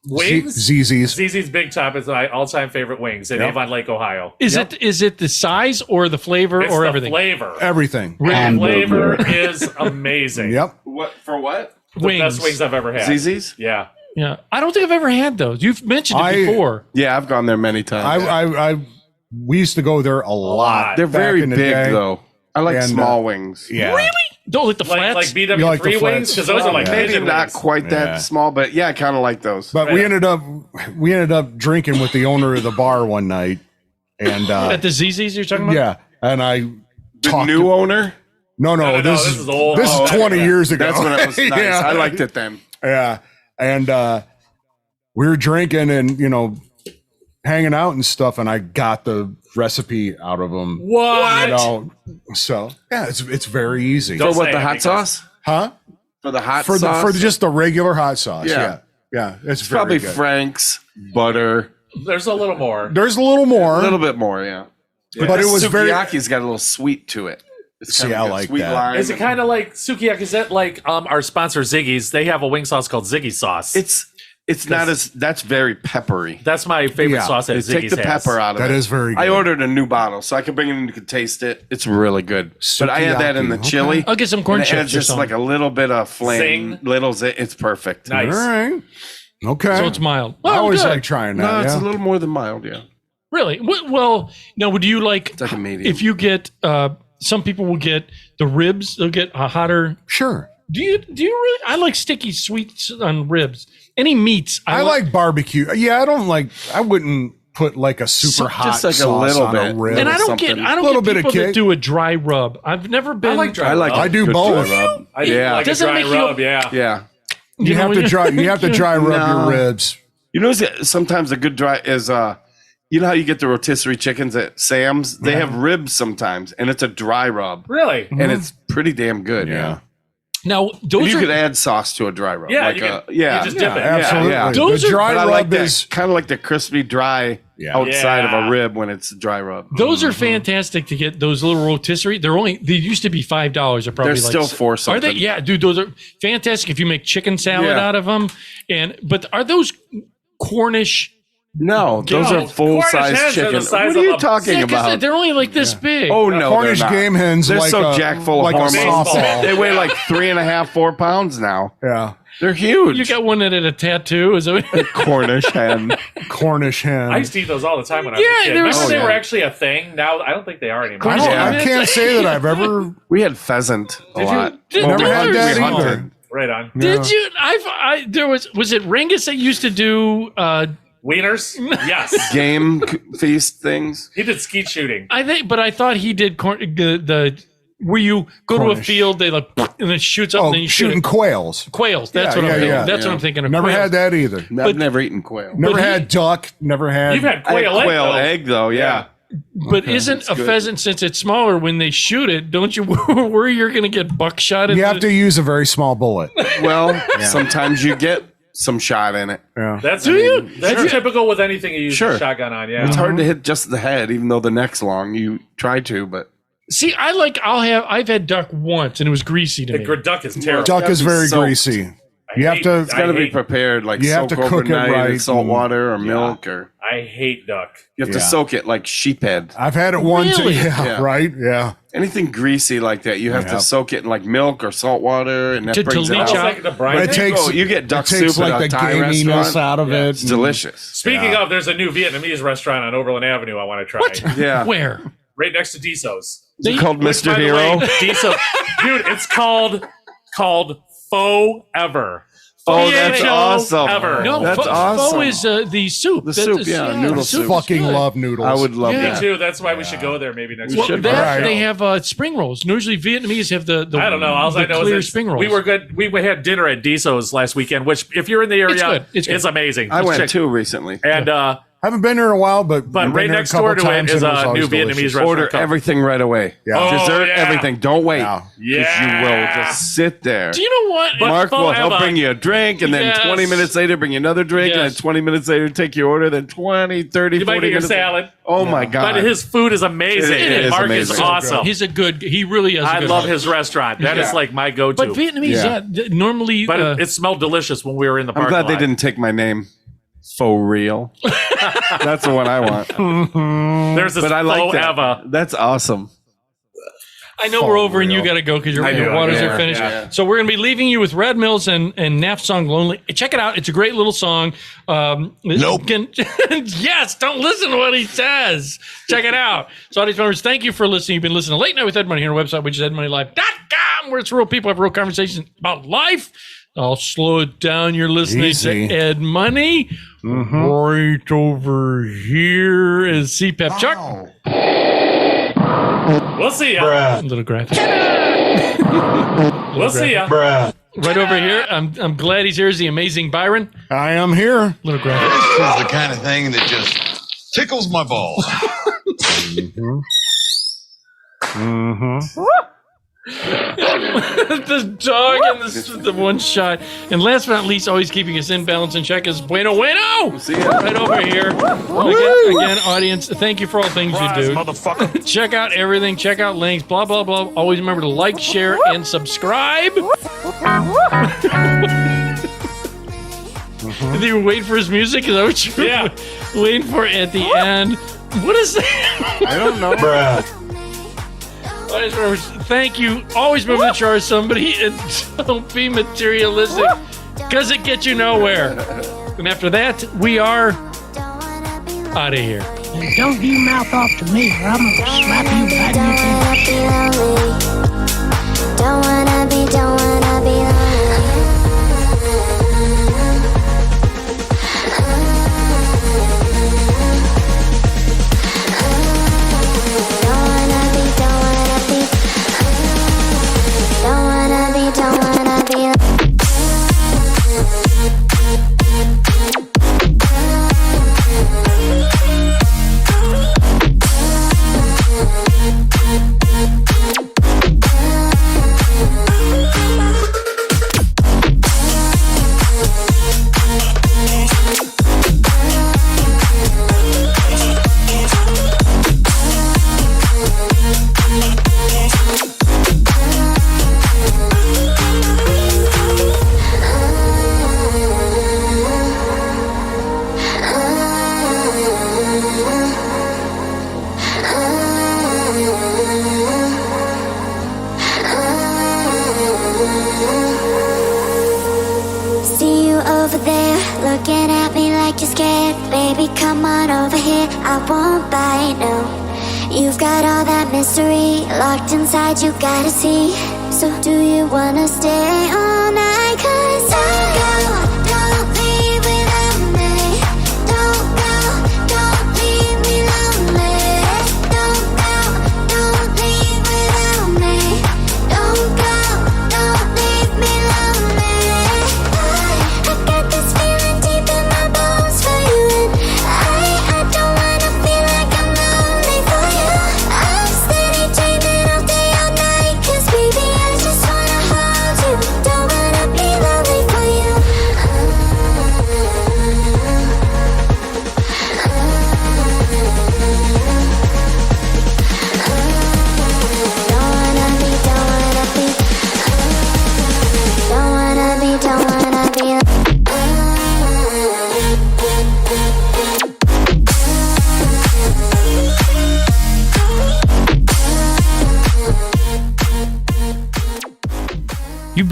[SPEAKER 3] Wings.
[SPEAKER 7] ZZ's.
[SPEAKER 3] ZZ's Big Top is my all-time favorite wings in Avon Lake, Ohio.
[SPEAKER 1] Is it the size or the flavor
[SPEAKER 3] It's
[SPEAKER 1] or
[SPEAKER 3] the
[SPEAKER 1] everything?
[SPEAKER 3] flavor.
[SPEAKER 7] Everything.
[SPEAKER 3] The flavor is amazing.
[SPEAKER 7] Yep.
[SPEAKER 8] What for? What?
[SPEAKER 3] The best wings I've ever had.
[SPEAKER 8] ZZ's?
[SPEAKER 3] Yeah.
[SPEAKER 1] Yeah, I don't think I've ever had those. You've mentioned it before.
[SPEAKER 8] Yeah, I've gone there many times.
[SPEAKER 7] We used to go there a lot.
[SPEAKER 8] They're
[SPEAKER 7] back
[SPEAKER 8] very
[SPEAKER 7] in the
[SPEAKER 8] big
[SPEAKER 7] day.
[SPEAKER 8] though. I like
[SPEAKER 7] And,
[SPEAKER 8] small wings.
[SPEAKER 7] Yeah.
[SPEAKER 1] Really? Don't like the
[SPEAKER 3] Like
[SPEAKER 1] flats.
[SPEAKER 3] BW3
[SPEAKER 7] You like the
[SPEAKER 3] wings?
[SPEAKER 7] flats?
[SPEAKER 3] Because those are like
[SPEAKER 8] Maybe
[SPEAKER 3] pigeon
[SPEAKER 8] not
[SPEAKER 3] wings.
[SPEAKER 8] quite that
[SPEAKER 7] Yeah.
[SPEAKER 8] small, but yeah, I kind of like those.
[SPEAKER 7] But we ended up drinking with the owner of the bar one night, and
[SPEAKER 1] At the ZZ's you're talking about?
[SPEAKER 7] yeah, and I
[SPEAKER 8] the
[SPEAKER 7] talked
[SPEAKER 8] new
[SPEAKER 7] to,
[SPEAKER 8] owner?
[SPEAKER 7] no,
[SPEAKER 3] No,
[SPEAKER 7] this
[SPEAKER 3] this is old.
[SPEAKER 7] This
[SPEAKER 3] Oh,
[SPEAKER 7] is 20
[SPEAKER 3] okay.
[SPEAKER 7] years ago.
[SPEAKER 8] That's when it was nice.
[SPEAKER 7] Yeah.
[SPEAKER 8] I liked it then.
[SPEAKER 7] Yeah. And we were drinking and, hanging out and stuff. And I got the recipe out of them.
[SPEAKER 3] What?
[SPEAKER 7] So, yeah, it's very easy.
[SPEAKER 3] Don't
[SPEAKER 8] For what,
[SPEAKER 3] say
[SPEAKER 8] the
[SPEAKER 3] it
[SPEAKER 8] hot
[SPEAKER 3] because-
[SPEAKER 8] sauce?
[SPEAKER 7] Huh?
[SPEAKER 8] For the hot
[SPEAKER 7] For
[SPEAKER 8] sauce?
[SPEAKER 7] for just the regular hot sauce.
[SPEAKER 8] Yeah.
[SPEAKER 7] Yeah. Yeah. It's very
[SPEAKER 8] probably
[SPEAKER 7] good.
[SPEAKER 8] Frank's, butter,
[SPEAKER 3] There's a little more.
[SPEAKER 7] There's a little more.
[SPEAKER 8] a little bit more, yeah.
[SPEAKER 7] But it was very.
[SPEAKER 8] Sukiyaki's got a little sweet to it. It's
[SPEAKER 7] See,
[SPEAKER 8] kinda
[SPEAKER 7] I
[SPEAKER 8] good.
[SPEAKER 7] like
[SPEAKER 8] sweet
[SPEAKER 7] that.
[SPEAKER 8] lime.
[SPEAKER 3] Is it kind of like sukiyaki? Is that like our sponsor Ziggy's? They have a wing sauce called Ziggy sauce.
[SPEAKER 8] It's not as that's very peppery.
[SPEAKER 3] That's my favorite
[SPEAKER 7] Yeah.
[SPEAKER 3] sauce that
[SPEAKER 8] They take
[SPEAKER 3] Ziggy's
[SPEAKER 8] the
[SPEAKER 3] has.
[SPEAKER 8] pepper out of
[SPEAKER 7] That
[SPEAKER 8] it.
[SPEAKER 7] is very good.
[SPEAKER 8] I ordered a new bottle, so I can bring it in and you can taste it. It's really good. But I had that in the
[SPEAKER 7] Sukiyaki,
[SPEAKER 8] chili.
[SPEAKER 1] I'll get some corn
[SPEAKER 8] and it
[SPEAKER 1] chips
[SPEAKER 8] adds
[SPEAKER 1] or
[SPEAKER 8] just
[SPEAKER 1] something.
[SPEAKER 8] like a little bit of flame,
[SPEAKER 3] Zing.
[SPEAKER 8] it's perfect.
[SPEAKER 3] Nice.
[SPEAKER 7] All right. Okay.
[SPEAKER 1] So it's mild.
[SPEAKER 7] I
[SPEAKER 1] Well,
[SPEAKER 7] always
[SPEAKER 1] good.
[SPEAKER 7] like trying that.
[SPEAKER 8] No, it's
[SPEAKER 7] yeah.
[SPEAKER 8] a little more than mild, yeah.
[SPEAKER 1] Really? Well, now would you like
[SPEAKER 8] It's like a medium.
[SPEAKER 1] if you get some people will get the ribs, they'll get a hotter.
[SPEAKER 7] Sure.
[SPEAKER 1] Do you really? I like sticky sweets on ribs. Any meats?
[SPEAKER 7] I like barbecue. Yeah, I wouldn't put like a super hot
[SPEAKER 8] just like a
[SPEAKER 7] sauce
[SPEAKER 8] little
[SPEAKER 7] on a
[SPEAKER 8] bit.
[SPEAKER 7] rib.
[SPEAKER 1] and I don't
[SPEAKER 8] something.
[SPEAKER 1] get. I don't
[SPEAKER 7] Little
[SPEAKER 1] get
[SPEAKER 7] bit of
[SPEAKER 1] people that
[SPEAKER 7] kick.
[SPEAKER 1] do a dry rub. I've never been.
[SPEAKER 3] I like dry
[SPEAKER 8] I like
[SPEAKER 3] rub.
[SPEAKER 7] I do
[SPEAKER 8] good
[SPEAKER 7] both.
[SPEAKER 8] dry rub.
[SPEAKER 3] I do
[SPEAKER 8] Yeah.
[SPEAKER 3] like a
[SPEAKER 1] Doesn't
[SPEAKER 3] dry
[SPEAKER 1] make you-
[SPEAKER 3] rub. Yeah.
[SPEAKER 8] Yeah.
[SPEAKER 7] You have to dry. You have to dry rub
[SPEAKER 8] No.
[SPEAKER 7] your ribs.
[SPEAKER 8] You know, sometimes a good dry is you know how you get the rotisserie chickens at Sam's? They have ribs sometimes, and it's a dry rub,
[SPEAKER 3] Really?
[SPEAKER 8] and it's pretty damn good.
[SPEAKER 7] Yeah.
[SPEAKER 8] Yeah,
[SPEAKER 1] Now
[SPEAKER 8] and
[SPEAKER 1] those
[SPEAKER 8] you
[SPEAKER 1] are
[SPEAKER 8] could add sauce to a dry rub.
[SPEAKER 3] Yeah,
[SPEAKER 8] like
[SPEAKER 3] you can-
[SPEAKER 8] yeah,
[SPEAKER 3] you just dip it.
[SPEAKER 7] Absolutely.
[SPEAKER 8] yeah.
[SPEAKER 1] Those
[SPEAKER 7] the
[SPEAKER 1] are-
[SPEAKER 7] dry
[SPEAKER 8] But I
[SPEAKER 7] rub
[SPEAKER 8] like that
[SPEAKER 7] is
[SPEAKER 8] kind of like the crispy dry
[SPEAKER 7] Yeah.
[SPEAKER 8] outside of
[SPEAKER 3] Yeah.
[SPEAKER 8] a rib when it's dry rub.
[SPEAKER 1] those are fantastic to get. Those little rotisserie. They used to be $5. They're probably
[SPEAKER 8] They're
[SPEAKER 1] like
[SPEAKER 8] still $4
[SPEAKER 1] Are they?
[SPEAKER 8] something.
[SPEAKER 1] Yeah, dude. Those are fantastic if you make chicken salad
[SPEAKER 8] Yeah.
[SPEAKER 1] out of them. But are those Cornish?
[SPEAKER 8] No, those
[SPEAKER 3] No,
[SPEAKER 8] are full
[SPEAKER 3] Cornish
[SPEAKER 8] size
[SPEAKER 3] hens are the
[SPEAKER 8] chicken.
[SPEAKER 3] size
[SPEAKER 8] What are you
[SPEAKER 3] of a-
[SPEAKER 8] talking
[SPEAKER 1] Yeah, 'cause
[SPEAKER 8] about?
[SPEAKER 1] they're only like this big.
[SPEAKER 8] Oh no,
[SPEAKER 7] Cornish
[SPEAKER 8] they're not.
[SPEAKER 7] game hens.
[SPEAKER 8] They're
[SPEAKER 7] like
[SPEAKER 8] so
[SPEAKER 7] a,
[SPEAKER 8] jack full of
[SPEAKER 7] like a
[SPEAKER 8] hormones.
[SPEAKER 7] softball.
[SPEAKER 8] They weigh like 3.5, 4 pounds now.
[SPEAKER 7] Yeah,
[SPEAKER 8] They're huge.
[SPEAKER 1] You got one that had a tattoo. Is it?
[SPEAKER 8] Cornish hen.
[SPEAKER 7] Cornish hen.
[SPEAKER 3] I used to eat those all the time when I was
[SPEAKER 1] Yeah,
[SPEAKER 3] a kid.
[SPEAKER 1] there was-
[SPEAKER 3] Remember they
[SPEAKER 8] Oh,
[SPEAKER 3] were
[SPEAKER 8] yeah.
[SPEAKER 3] actually a thing? Now I don't think they are anymore.
[SPEAKER 7] I,
[SPEAKER 1] Cornish
[SPEAKER 7] don't-
[SPEAKER 1] hen.
[SPEAKER 7] I can't say that I've ever
[SPEAKER 8] We had pheasant a
[SPEAKER 3] Did you-
[SPEAKER 8] lot.
[SPEAKER 1] Did-
[SPEAKER 7] never
[SPEAKER 1] those
[SPEAKER 7] had
[SPEAKER 1] are
[SPEAKER 7] that
[SPEAKER 1] small.
[SPEAKER 7] either.
[SPEAKER 3] Right on.
[SPEAKER 1] Did you? There was it Ringus that used to do.
[SPEAKER 3] Wieners? Yes.
[SPEAKER 8] Game feast things.
[SPEAKER 3] He did skeet shooting.
[SPEAKER 1] I think, but I thought he did the where you go to a
[SPEAKER 7] Cornish.
[SPEAKER 1] field, they like and it shoots up,
[SPEAKER 7] Oh,
[SPEAKER 1] and then you shoot
[SPEAKER 7] shooting
[SPEAKER 1] it.
[SPEAKER 7] quails.
[SPEAKER 1] Quails. That's
[SPEAKER 7] Yeah,
[SPEAKER 1] what I'm
[SPEAKER 7] yeah,
[SPEAKER 1] thinking.
[SPEAKER 7] yeah,
[SPEAKER 1] That's
[SPEAKER 8] yeah.
[SPEAKER 1] what I'm thinking of.
[SPEAKER 7] Never
[SPEAKER 1] quails.
[SPEAKER 7] had that either.
[SPEAKER 8] I've never eaten quail.
[SPEAKER 7] Never
[SPEAKER 1] he-
[SPEAKER 7] had duck. Never had.
[SPEAKER 3] You've had
[SPEAKER 8] I had
[SPEAKER 3] quail egg,
[SPEAKER 8] quail
[SPEAKER 3] though.
[SPEAKER 8] egg though, yeah.
[SPEAKER 1] But isn't a
[SPEAKER 8] good.
[SPEAKER 1] pheasant, since it's smaller, when they shoot it, don't you worry you're going to get buckshot?
[SPEAKER 7] You have to use a very small bullet.
[SPEAKER 8] Well, sometimes you get some shot in it.
[SPEAKER 7] Yeah.
[SPEAKER 3] That's
[SPEAKER 1] Do you?
[SPEAKER 3] That's typical with anything you use
[SPEAKER 8] Sure.
[SPEAKER 3] a shotgun on. Yeah.
[SPEAKER 8] It's hard to hit just the head, even though the neck's long. You try to, but
[SPEAKER 1] See, I've had duck once, and it was greasy to
[SPEAKER 3] The
[SPEAKER 1] me.
[SPEAKER 3] duck is terrible.
[SPEAKER 7] Duck is very
[SPEAKER 8] soaked.
[SPEAKER 7] greasy. You have to.
[SPEAKER 8] it's got to be prepared. Like
[SPEAKER 7] You have
[SPEAKER 8] soak
[SPEAKER 7] to cook it
[SPEAKER 8] overnight in
[SPEAKER 7] right
[SPEAKER 8] salt
[SPEAKER 7] and-
[SPEAKER 8] water or milk, or
[SPEAKER 3] I hate duck.
[SPEAKER 8] you have to
[SPEAKER 7] Yeah.
[SPEAKER 8] soak it like sheephead.
[SPEAKER 7] I've had it once.
[SPEAKER 1] Really?
[SPEAKER 7] Yeah,
[SPEAKER 8] Yeah.
[SPEAKER 7] right. Yeah.
[SPEAKER 8] anything greasy like that, you have to soak it in like milk or salt water, and that
[SPEAKER 1] To
[SPEAKER 8] brings it
[SPEAKER 1] leach
[SPEAKER 8] out.
[SPEAKER 1] out.
[SPEAKER 3] Like the brine.
[SPEAKER 7] It takes
[SPEAKER 8] you get duck
[SPEAKER 7] it takes
[SPEAKER 8] soup
[SPEAKER 7] like
[SPEAKER 8] at a
[SPEAKER 7] the
[SPEAKER 8] Thai
[SPEAKER 7] gaminess
[SPEAKER 8] restaurant.
[SPEAKER 7] out of it.
[SPEAKER 8] It's delicious.
[SPEAKER 3] Speaking of, there's a new Vietnamese restaurant on Overland Avenue I want to try.
[SPEAKER 1] What?
[SPEAKER 8] Yeah.
[SPEAKER 1] Where?
[SPEAKER 3] Right next to Dieso's.
[SPEAKER 8] Is it called
[SPEAKER 3] Which,
[SPEAKER 8] Mr.
[SPEAKER 3] by the
[SPEAKER 8] Hero?
[SPEAKER 3] way, Dieso, dude, it's called Faux Ever.
[SPEAKER 8] Oh, that's
[SPEAKER 3] Faux
[SPEAKER 8] awesome.
[SPEAKER 3] Ever.
[SPEAKER 1] No,
[SPEAKER 8] That's awesome.
[SPEAKER 1] Pho is the soup.
[SPEAKER 8] The soup, yeah, noodle soup.
[SPEAKER 7] Fucking
[SPEAKER 1] good.
[SPEAKER 7] love noodles. Oh,
[SPEAKER 8] I would love
[SPEAKER 1] Yeah.
[SPEAKER 3] Me
[SPEAKER 8] that.
[SPEAKER 3] too. That's why we should go there maybe next
[SPEAKER 8] We
[SPEAKER 3] week.
[SPEAKER 8] should.
[SPEAKER 1] That,
[SPEAKER 7] Alright.
[SPEAKER 1] they have spring rolls. Usually Vietnamese have the
[SPEAKER 3] I don't know. All
[SPEAKER 1] the
[SPEAKER 3] I know
[SPEAKER 1] clear
[SPEAKER 3] is
[SPEAKER 1] spring
[SPEAKER 3] that
[SPEAKER 1] rolls.
[SPEAKER 3] we were good. We had dinner at Dieso's last weekend, which if you're in the area,
[SPEAKER 1] good. It's good.
[SPEAKER 3] amazing.
[SPEAKER 8] I
[SPEAKER 3] Just
[SPEAKER 8] went
[SPEAKER 3] check-
[SPEAKER 8] too recently.
[SPEAKER 3] And
[SPEAKER 7] Haven't been there in a while, but we've been
[SPEAKER 3] right
[SPEAKER 7] there a
[SPEAKER 3] next
[SPEAKER 7] couple
[SPEAKER 3] door to it
[SPEAKER 7] times
[SPEAKER 3] is
[SPEAKER 7] and was
[SPEAKER 3] a
[SPEAKER 7] always
[SPEAKER 3] new Vietnamese
[SPEAKER 7] delicious.
[SPEAKER 3] restaurant.
[SPEAKER 8] Order
[SPEAKER 3] Come.
[SPEAKER 8] everything right away.
[SPEAKER 7] Yeah.
[SPEAKER 3] Oh,
[SPEAKER 8] Dessert,
[SPEAKER 3] yeah.
[SPEAKER 8] everything. Don't wait.
[SPEAKER 7] Yeah.
[SPEAKER 8] Because you will just sit there.
[SPEAKER 1] Do you know what?
[SPEAKER 3] But
[SPEAKER 8] Mark will
[SPEAKER 3] forever.
[SPEAKER 8] he'll bring you a drink, and then
[SPEAKER 1] Yes.
[SPEAKER 8] 20 minutes later, bring you another drink, and then
[SPEAKER 1] Yes.
[SPEAKER 8] 20 minutes later, take your order, then 20, 30,
[SPEAKER 3] You might
[SPEAKER 8] 40
[SPEAKER 3] get your
[SPEAKER 8] minutes.
[SPEAKER 3] salad.
[SPEAKER 8] Oh, my God.
[SPEAKER 3] But his food is amazing.
[SPEAKER 8] It is
[SPEAKER 3] Mark
[SPEAKER 8] amazing.
[SPEAKER 3] is awesome.
[SPEAKER 1] He's a good. He really is. A
[SPEAKER 3] I
[SPEAKER 1] good
[SPEAKER 3] love
[SPEAKER 1] host.
[SPEAKER 3] his restaurant. That is
[SPEAKER 8] Yeah.
[SPEAKER 3] like my go-to.
[SPEAKER 1] But Vietnamese, normally.
[SPEAKER 3] But it smelled delicious when we were in the
[SPEAKER 8] I'm
[SPEAKER 3] parking
[SPEAKER 8] glad they
[SPEAKER 3] lot.
[SPEAKER 8] didn't take my name. Faux real. That's the one I want.
[SPEAKER 3] There's this
[SPEAKER 8] But I like
[SPEAKER 3] faux
[SPEAKER 8] that.
[SPEAKER 3] Eva.
[SPEAKER 8] That's awesome.
[SPEAKER 1] I know we're over and you got to go because your
[SPEAKER 3] do,
[SPEAKER 1] waters
[SPEAKER 3] yeah,
[SPEAKER 1] are finished.
[SPEAKER 3] yeah.
[SPEAKER 1] So we're going to be leaving you with Red Mills and Naft's song "Lonely." Check it out; it's a great little song. Nope. Yes, don't listen to what he says. Check it out. So, audience members, thank you for listening. You've been listening to Late Night with Ed Money here on our website, which is edmoneylife.com, where it's real people have real conversations about life. I'll slow it down. You're listening
[SPEAKER 7] Easy.
[SPEAKER 1] to Ed Money. Right over here is CPAP Chuck.
[SPEAKER 3] We'll see ya.
[SPEAKER 1] A little graphic.
[SPEAKER 3] We'll see ya.
[SPEAKER 1] Right over here, I'm glad he's here. Is the amazing Byron.
[SPEAKER 7] I am here.
[SPEAKER 1] Little graphic.
[SPEAKER 9] This is the kind of thing that just tickles my balls.
[SPEAKER 1] The dog and the one shot. And last but not least, always keeping us in balance and check is Bueno Bueno.
[SPEAKER 8] See ya.
[SPEAKER 1] Right over here. Again, audience, thank you for all things you do.
[SPEAKER 4] Motherfucker.
[SPEAKER 1] Check out everything. Check out links. Blah, blah, blah. Always remember to like, share, and subscribe. You were waiting for his music? Is that what you were
[SPEAKER 3] Yeah.
[SPEAKER 1] waiting for at the end? What is that?
[SPEAKER 8] I don't know.
[SPEAKER 1] Audience members, thank you. Always remember to charge somebody and don't be materialistic because it gets you nowhere. And after that, we are out of here.
[SPEAKER 10] Don't you mouth off to me or I'm gonna slap you right in your face.
[SPEAKER 11] Don't wanna be lonely. Don't wanna be See you over there, looking at me like you're scared. Baby, come on over here, I won't bite, no. You've got all that mystery locked inside, you gotta see. So do you wanna stay all night? 'Cause don't leave without me. Don't leave me lonely. Don't leave without me. Don't leave me lonely. I got this feeling deep in my bones for you, and I don't wanna feel like I'm lonely for you. I'm steady dreaming all day, all night, 'cause baby I just wanna hold you. Don't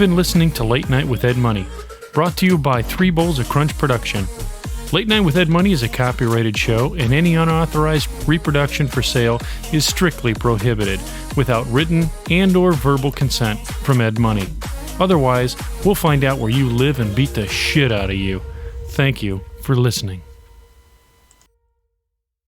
[SPEAKER 5] been listening to Late Night with Ed Money, brought to you by 3 Bowls of Crunch Production. Late Night with Ed Money is a copyrighted show, and any unauthorized reproduction for sale is strictly prohibited without written and or verbal consent from Ed Money. Otherwise, we'll find out where you live and beat the shit out of you. Thank you for listening.